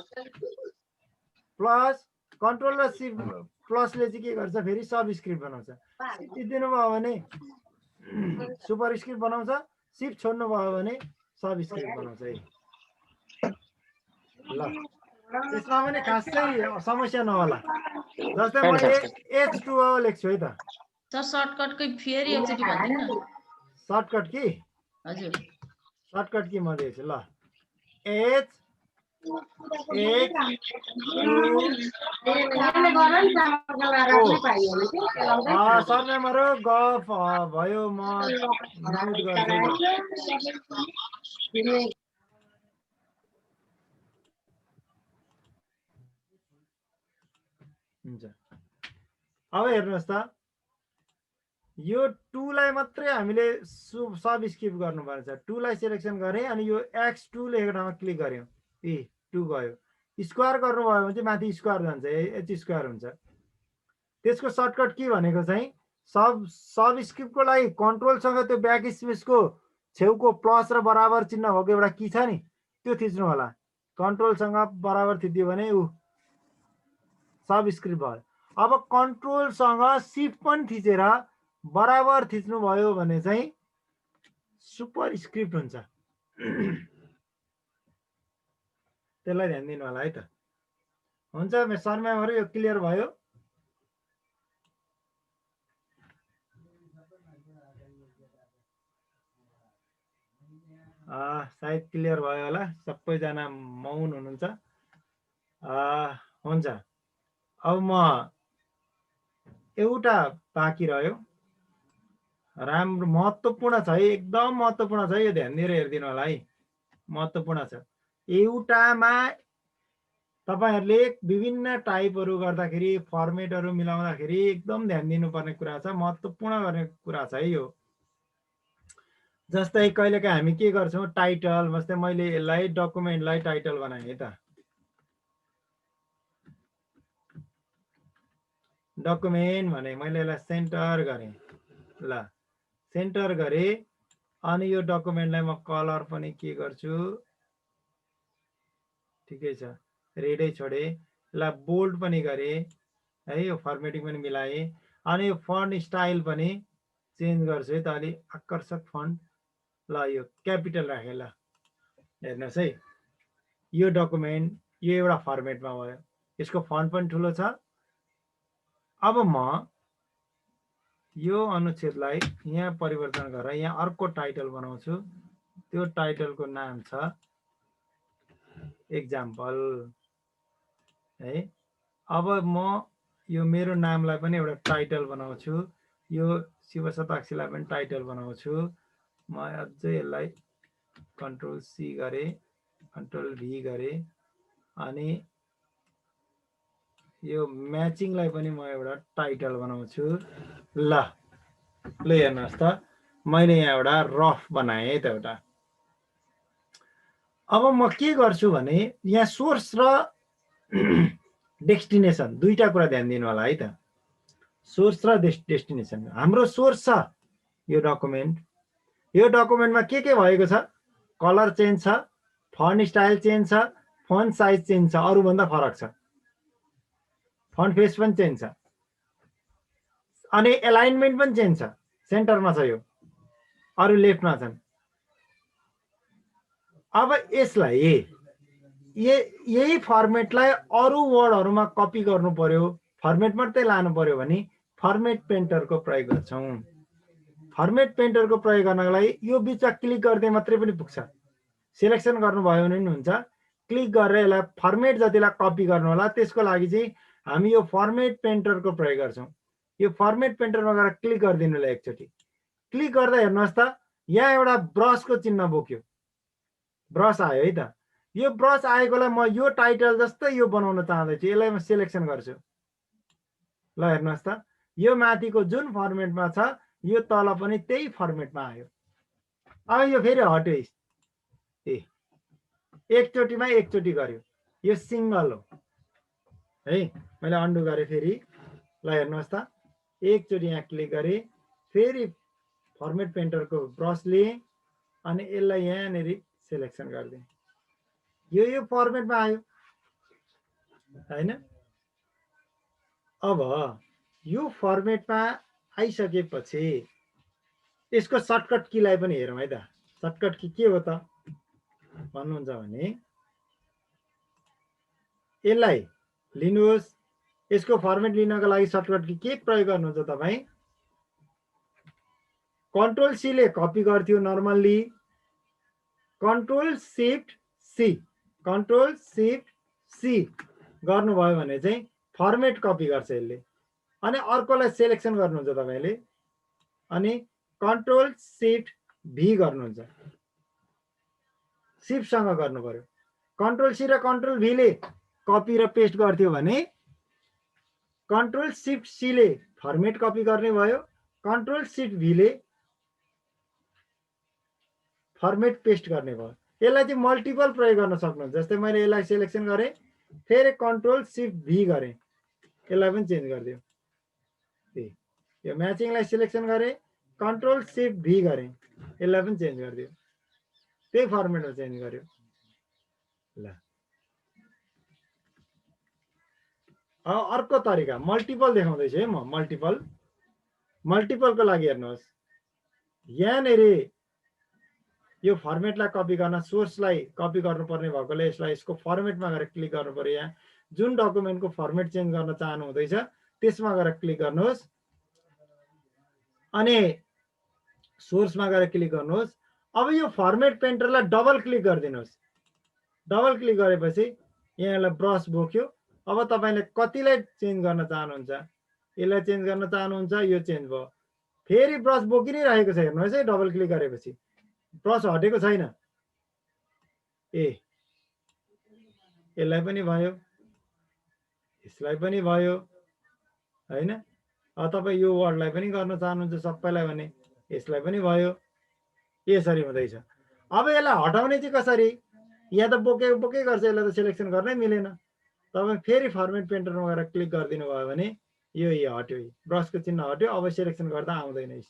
plus, control र सिफ्ट प्लसले चाहिँ के गर्छ फेरि सब स्क्रिप्ट बनाउँछ। दिनु भयो भने सुपर स्क्रिप्ट बनाउँछ, सिफ्ट छोड्नु भयो भने सब स्क्रिप्ट बनाउँछ है। ल यसमा पनि खासै समस्या नहोला। जस्तै मैले h2o लेख्छु है त सर, सर्टकटकै फेरि एकचोटि भन्दिनु न। सर्टकट की हजुर, सर्टकट की म दिन्छु ल। h सरनेमहरु गफ भयो, म म्युट गर्छु। हुन्छ। अब हेर्नुहोस् त, यो 2 लाई मात्रै हामीले सब स्किप गर्नुपर्छ। 2 लाई सेलेक्सन गरेँ अनि यो x2 लेखेको ठाउँमा क्लिक गर्यो, 2 गयो। स्क्वायर गर्नुभयो भने चाहिँ माथि स्क्वायर जान्छ, एच स्क्वायर हुन्छ। त्यसको सर्टकट के भनेको चाहिँ सब स्क्रिप्टको लागि कन्ट्रोलसँग त्यो ब्याक स्पेसको छेउको प्लस र बराबर चिन्ह भएको एउटा की छ नि, त्यो थिच्नु होला। कन्ट्रोलसँग बराबर थिच्यो भने सब स्क्रिप्ट भयो। अब कन्ट्रोलसँग सिफ्ट पनि थिचेर बराबर थिच्नु भयो भने चाहिँ सुपर स्क्रिप्ट हुन्छ। त्यसलाई ध्यान दिनु होला है त। हुन्छ सरम्यामहरु, यो क्लियर भयो? सायद क्लियर भयो होला, सबैजना मौन हुनुहुन्छ। हुन्छ, अब म एउटा बाँकी रह्यो, राम्रो महत्त्वपूर्ण छ है, एकदम महत्त्वपूर्ण छ है, यो ध्यान दिएर हेरिदिनु होला है, महत्त्वपूर्ण छ। एउटामा तपाईहरुले विभिन्न टाइपहरु गर्दाखेरि, फर्मेटहरु मिलाउँदाखेरि एकदम ध्यान दिनुपर्ने कुरा छ, महत्त्वपूर्ण गर्ने कुरा छ है यो। जस्तै कहिलेकाहीँ हामी के गर्छौं, टाइटल, जस्तै मैले यसलाई डकुमेन्टलाई टाइटल बनाएँ है त, डकुमेन्ट भने मैले यसलाई सेन्टर गरेँ, ल सेन्टर गरेँ। अनि यो डकुमेन्टलाई म कलर पनि के गर्छु, ठिकै छ, रेडै छोडेँ, यसलाई बोल्ड पनि गरेँ है, यो फर्मेटिङ पनि मिलाएँ। अनि यो फन्ट स्टाइल पनि चेन्ज गर्छु है त, अलि आकर्षक फन्ट। ल यो क्यापिटल राखेँ। ल हेर्नुहोस् है, यो डकुमेन्ट यो एउटा फर्मेटमा भयो, यसको फन्ट पनि ठुलो छ। अब म यो अनुच्छेदलाई यहाँ परिवर्तन गरेर यहाँ अर्को टाइटल बनाउँछु। त्यो टाइटलको नाम छ एक्जाम्पल है। अब म यो मेरो नामलाई पनि एउटा टाइटल बनाउँछु, यो शिव शताक्षीलाई पनि टाइटल बनाउँछु। म अझै यसलाई कन्ट्रोल सी गरेँ, कन्ट्रोल भी गरेँ, अनि यो म्याचिङलाई पनि म एउटा टाइटल बनाउँछु। ल हेर्नुहोस् त, मैले यहाँ एउटा रफ बनाएँ है त एउटा। अब म के गर्छु भने यहाँ सोर्स र डेस्टिनेसन दुईटा कुरा ध्यान दिनु होला है त। सोर्स र डेस्टिनेसन। हाम्रो सोर्स छ यो डकुमेन्ट, यो डकुमेन्टमा के भएको छ, कलर चेन्ज छ, फन्ट स्टाइल चेन्ज छ, फन्ट साइज चेन्ज छ, अरूभन्दा फरक छ, फन्ट फेस पनि चेन्ज छ, अनि एलाइनमेन्ट पनि चेन्ज छ, सेन्टरमा छ, यो अरू लेफ्टमा छन्। अब यसलाई यही फर्मेटलाई अरू वर्डहरूमा कपी गर्नु पर्यो, फर्मेट मात्रै लानु पर्यो भने फर्मेट पेन्टरको प्रयोग गर्छौँ। फर्मेट पेन्टरको प्रयोग गर्नको लागि यो बिचमा क्लिक गर्दै मात्रै पनि पुग्छ, सिलेक्सन गर्नुभयो भने पनि हुन्छ। क्लिक गरेर यसलाई फर्मेट जतिलाई कपी गर्नु होला, त्यसको लागि चाहिँ हामी यो फर्मेट पेन्टरको प्रयोग गर्छौँ। यो फर्मेट पेन्टरमा गएर क्लिक गरिदिनु होला एकचोटि। क्लिक गर्दा हेर्नुहोस् त, यहाँ एउटा ब्रसको चिन्ह बोक्यो, ब्रस आयो है त। यो ब्रस आएकोलाई म यो टाइटल जस्तै यो बनाउन चाहँदैछु, यसलाई म सिलेक्सन गर्छु। ल हेर्नुहोस् त, यो माथिको जुन फर्मेटमा छ यो तल पनि त्यही फर्मेटमा आयो। अब यो फेरि हट्यो, एकचोटिमा एकचोटि गर्यो, यो सिङ्गल हो है। मैले अन्डु गरेँ फेरि। ल हेर्नुहोस् त, एकचोटि यहाँ क्लिक गरेँ, फेरि फर्मेट पेन्टरको ब्रस लिएँ अनि यसलाई यहाँनिर सिलेक्सन गरिदिएँ, यो फर्मेटमा आयो हैन। अब यो फर्मेटमा आइसकेपछि यसको सर्टकट कीलाई पनि हेरौँ है त। सर्टकट की के हो त भन्नुहुन्छ भने यसलाई लिनुहोस्, यसको फर्मेट लिनको लागि सर्टकट की के प्रयोग गर्नुहुन्छ तपाईँ, कन्ट्रोल सी ले कपी गर्थ्यो normally, control shift C, control shift C गर्नुभयो भने चाहिँ फर्मेट कपी गर्छ यसले। अनि अर्कोलाई सिलेक्सन गर्नुहुन्छ तपाईँले, अनि कन्ट्रोल सिफ्ट भी गर्नुहुन्छ, सिफ्टसँग गर्नु पर्यो। कन्ट्रोल सी र कन्ट्रोल भी ले कपी र पेस्ट गर्थ्यो भने कन्ट्रोल सिफ्ट सी ले फर्मेट कपी गर्ने भयो, कन्ट्रोल सिफ्ट भी ले फर्मेट पेस्ट गर्ने भयो। यसलाई चाहिँ मल्टिपल प्रयोग गर्न सक्नुहुन्छ। जस्तै मैले यसलाई सिलेक्सन गरेँ, फेरि कन्ट्रोल सिफ्ट भी गरेँ, यसलाई पनि चेन्ज गरिदियो। यो म्याचिङलाई सिलेक्सन गरेँ, कन्ट्रोल सिफ्ट भी गरेँ, यसलाई पनि चेन्ज गरिदियो, त्यही फर्मेटमा चेन्ज गर्यो। ल अर्को तरिका मल्टिपल देखाउँदैछु है म। मल्टिपलको लागि हेर्नुहोस्, यहाँनिर यो फर्मेटलाई कपी गर्न, सोर्सलाई कपी गर्नुपर्ने भएकोले यसलाई यसको फर्मेटमा गएर क्लिक गर्नु पर्यो। यहाँ जुन डकुमेन्टको फर्मेट चेन्ज गर्न चाहनु हुँदैछ त्यसमा गएर क्लिक गर्नुहोस्, अनि सोर्समा गएर क्लिक गर्नुहोस्। अब यो फर्मेट पेन्टरलाई डबल क्लिक गरिदिनुहोस्। डबल क्लिक गरेपछि यहाँलाई ब्रस बोक्यो। अब तपाईँले कतिलाई चेन्ज गर्न चाहनुहुन्छ, यसलाई चेन्ज गर्न चाहनुहुन्छ, यो चेन्ज भयो। फेरि ब्रस बोकि नै रहेको छ, हेर्नुहोस् है, डबल क्लिक गरेपछि ब्रस हटेको छैन। यसलाई पनि भयो, यसलाई पनि भयो हैन। अब तपाईँ यो वर्डलाई पनि गर्न चाहनुहुन्छ सबैलाई भने यसलाई पनि भयो, यसरी हुँदैछ। अब यसलाई हटाउने चाहिँ कसरी, यहाँ त बोके गर्छ, यसलाई त सिलेक्सन गर्नै मिलेन। तपाईँ फेरि फर्मेट पेन्टरमा गएर क्लिक गरिदिनु भयो भने यो हट्यो, ब्रसको चिन्ह हट्यो। अब सिलेक्सन गर्दा आउँदैन।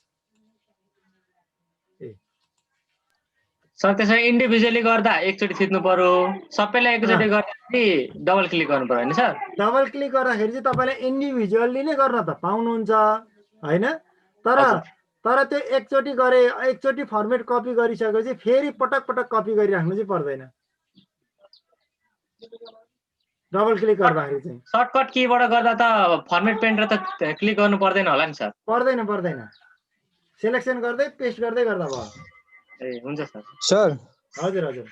सर त्यसमा इन्डिभिजुअली गर्दा एकचोटि थिच्नु पर्यो, सबैलाई एकचोटि गर्दा चाहिँ डबल क्लिक गर्नु पर्यो हैन सर? डबल क्लिक गर्दाखेरि चाहिँ तपाईँले इन्डिभिजुअली नै गर्न त पाउनुहुन्छ होइन, तर त्यो एकचोटि गरे, एकचोटि फर्मेट कपी गरिसकेपछि फेरि पटक पटक कपी गरिराख्नु चाहिँ पर्दैन डबल क्लिक गर्दाखेरि चाहिँ। सर्टकट कीबाट गर्दा त फर्मेट पेन्टर त क्लिक गर्नु पर्दैन होला नि सर? पर्दैन, सेलेक्सन गर्दै पेस्ट गर्दै गर्दा भयो। ए हुन्छ सर। सर हजुर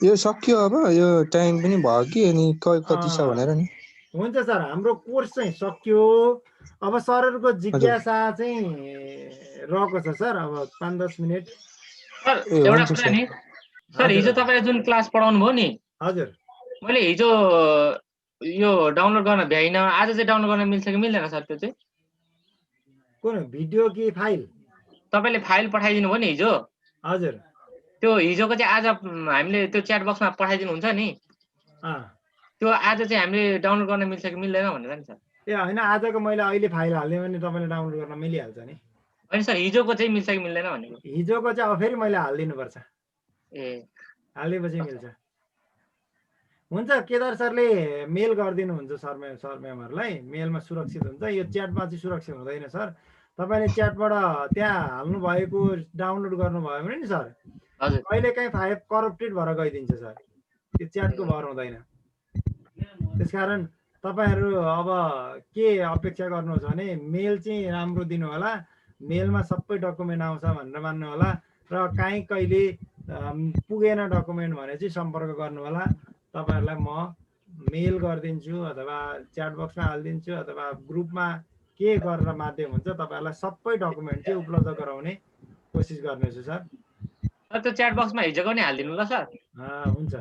यो सकियो, अब यो टाइम पनि भयो कि, अनि कति छ भनेर नि। हुन्छ सर, हाम्रो कोर्स चाहिँ सकियो। अब सरहरूको जिज्ञासा चाहिँ रहेको छ सर, अब 5-10 मिनट। सर एउटा कुरा नि सर, हिजो तपाईले जुन क्लास पढाउनु भयो नि, हजुर मैले हिजो यो डाउनलोड गर्न भ्याइन, आज चाहिँ डाउनलोड गर्न मिल्छ कि मिल्दैन सर? त्यो चाहिँ कुन भिडियो कि फाइल? तपाईले फाइल पठाइदिनु भयो नि हिजो। हजुर त्यो हिजोको चाहिँ आज हामीले त्यो च्याट बक्समा पठाइदिनु हुन्छ नि, त्यो आज चाहिँ हामीले डाउनलोड गर्न मिल्छ कि मिल्दैन भनेर नि सर? ए होइन, आजको मैले अहिले फाइल हाल्ने भने तपाईँले डाउनलोड गर्न मिलिहाल्छ नि। होइन सर, हिजोको चाहिँ मिल्छ कि मिल्दैन भनेको? हिजोको चाहिँ अब फेरि मैले हालिदिनुपर्छ। ए हालिदिएपछि मिल्छ। हुन्छ, केदार सरले मेल गरिदिनुहुन्छ सर म्यामहरूलाई, मेलमा सुरक्षित हुन्छ। यो च्याटमा चाहिँ सुरक्षित हुँदैन सर। तपाईँले च्याटबाट त्यहाँ हाल्नु भएको डाउनलोड गर्नुभयो भने नि सर, कहिलेकाहीँ फाइल करप्टेड भएर गइदिन्छ सर, त्यो च्याटको भर हुँदैन। त्यसकारण तपाईँहरू अब के अपेक्षा गर्नुहोस् भने मेल चाहिँ राम्रो दिनु होला, मेलमा सबै डकुमेन्ट आउँछ भनेर मान्नु होला, र काहीँ कहिले पुगेन डकुमेन्ट भने चाहिँ सम्पर्क गर्नु होला। तपाईँहरूलाई म मेल गरिदिन्छु अथवा च्याट बक्समा हालिदिन्छु अथवा ग्रुपमा के गरेर माध्यम हुन्छ तपाईँहरूलाई सबै डकुमेन्ट चाहिँ उपलब्ध गराउने कोसिस गर्नेछु सर। त्यो च्याट बक्समा हिजोको नि हालिदिनु ल सर। हुन्छ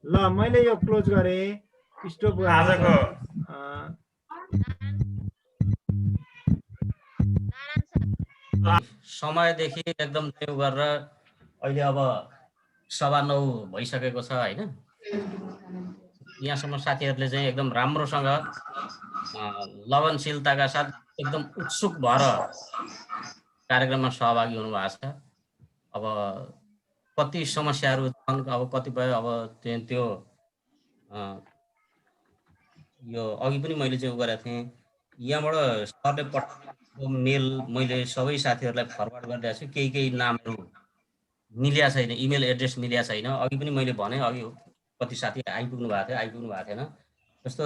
ल, मैले यो क्लोज गरेँ। स्टप आजको समयदेखि एकदम त्यो गरेर अहिले अब 9:15 भइसकेको छ होइन। यहाँसम्म साथीहरूले चाहिँ एकदम राम्रोसँग लगनशीलताका साथ एकदम उत्सुक भएर कार्यक्रममा सहभागी हुनुभएको छ। अब कति समस्याहरू छन्, अब कतिपय अब त्यो यो अघि पनि मैले चाहिँ गरेको थिएँ, यहाँबाट सरले पठाएको मेल मैले सबै साथीहरूलाई फरवर्ड गरिरहेको छु। केही नामहरू मिलिया छैन, इमेल एड्रेस मिलिया छैन। अघि पनि मैले भने, अघि कति साथी आइपुग्नु भएको थिएन। जस्तो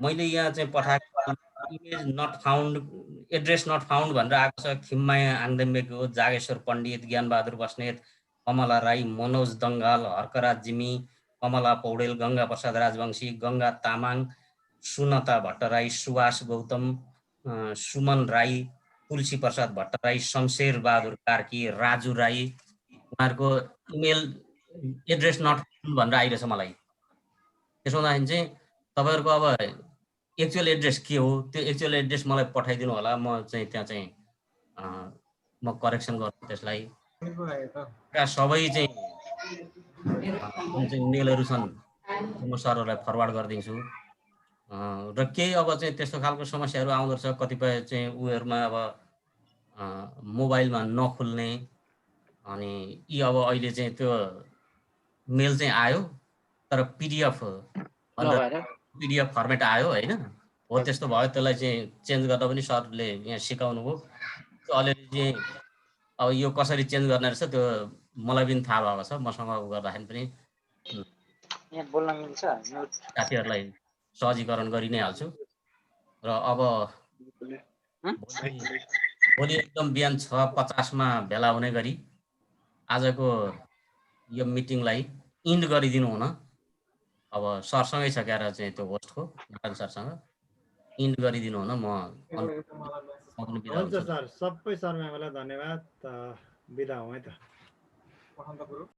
मैले यहाँ चाहिँ पठाएको image not found, address not found भनेर आएको छ। खिममाया आङदेम्बेको, जागेश्वर पण्डित, ज्ञानबहादुर बस्नेत, कमला राई, मनोज दङ्गाल, हर्कराज जिमी, कमला पौडेल, गङ्गा प्रसाद राजवंशी, गङ्गा तामाङ, सुनता भट्टराई, सुभाष गौतम, सुमन राई, तुलसी प्रसाद भट्टराई, शमशेर बहादुर कार्की, राजु राई, उहाँहरूको इमेल एड्रेस नट भनेर आइरहेछ मलाई। त्यसो हुँदाखेरि चाहिँ तपाईँहरूको अब एक्चुअल एड्रेस के हो, त्यो एक्चुअल एड्रेस मलाई पठाइदिनु होला। म चाहिँ त्यहाँ चाहिँ म करेक्सन गर्छु त्यसलाई। सबै चाहिँ जुन चाहिँ मेलहरू छन् म सरहरूलाई फरवर्ड गरिदिन्छु। र केही अब चाहिँ त्यस्तो खालको समस्याहरू आउँदो रहेछ, कतिपय चाहिँ उयोहरूमा अब मोबाइलमा नखुल्ने, अनि यी अब अहिले चाहिँ त्यो मेल चाहिँ आयो तर पिडिएफ फर्मेट आयो होइन। हो त्यस्तो भयो, त्यसलाई चाहिँ चेन्ज गर्दा पनि सरले यहाँ सिकाउनु भयो। त्यो अलिअलि चाहिँ अब यो कसरी चेन्ज गर्ने रहेछ त्यो मलाई पनि थाहा भएको छ। मसँग गर्दाखेरि पनि बोल्न मिल्छ, साथीहरूलाई सहजीकरण गरि नै हाल्छु। र अब भोलि एकदम बिहान 6:50 भेला हुने गरी आजको यो मिटिङलाई इन्ड गरिदिनु हुन अब सरसँगै छ क्यार चाहिँ त्यो होस्टको नारायण सरसँग इन्ड गरिदिनु हुन म हुन्छ सर, सबै सर म्यामलाई धन्यवाद। बिदा हौँ है त।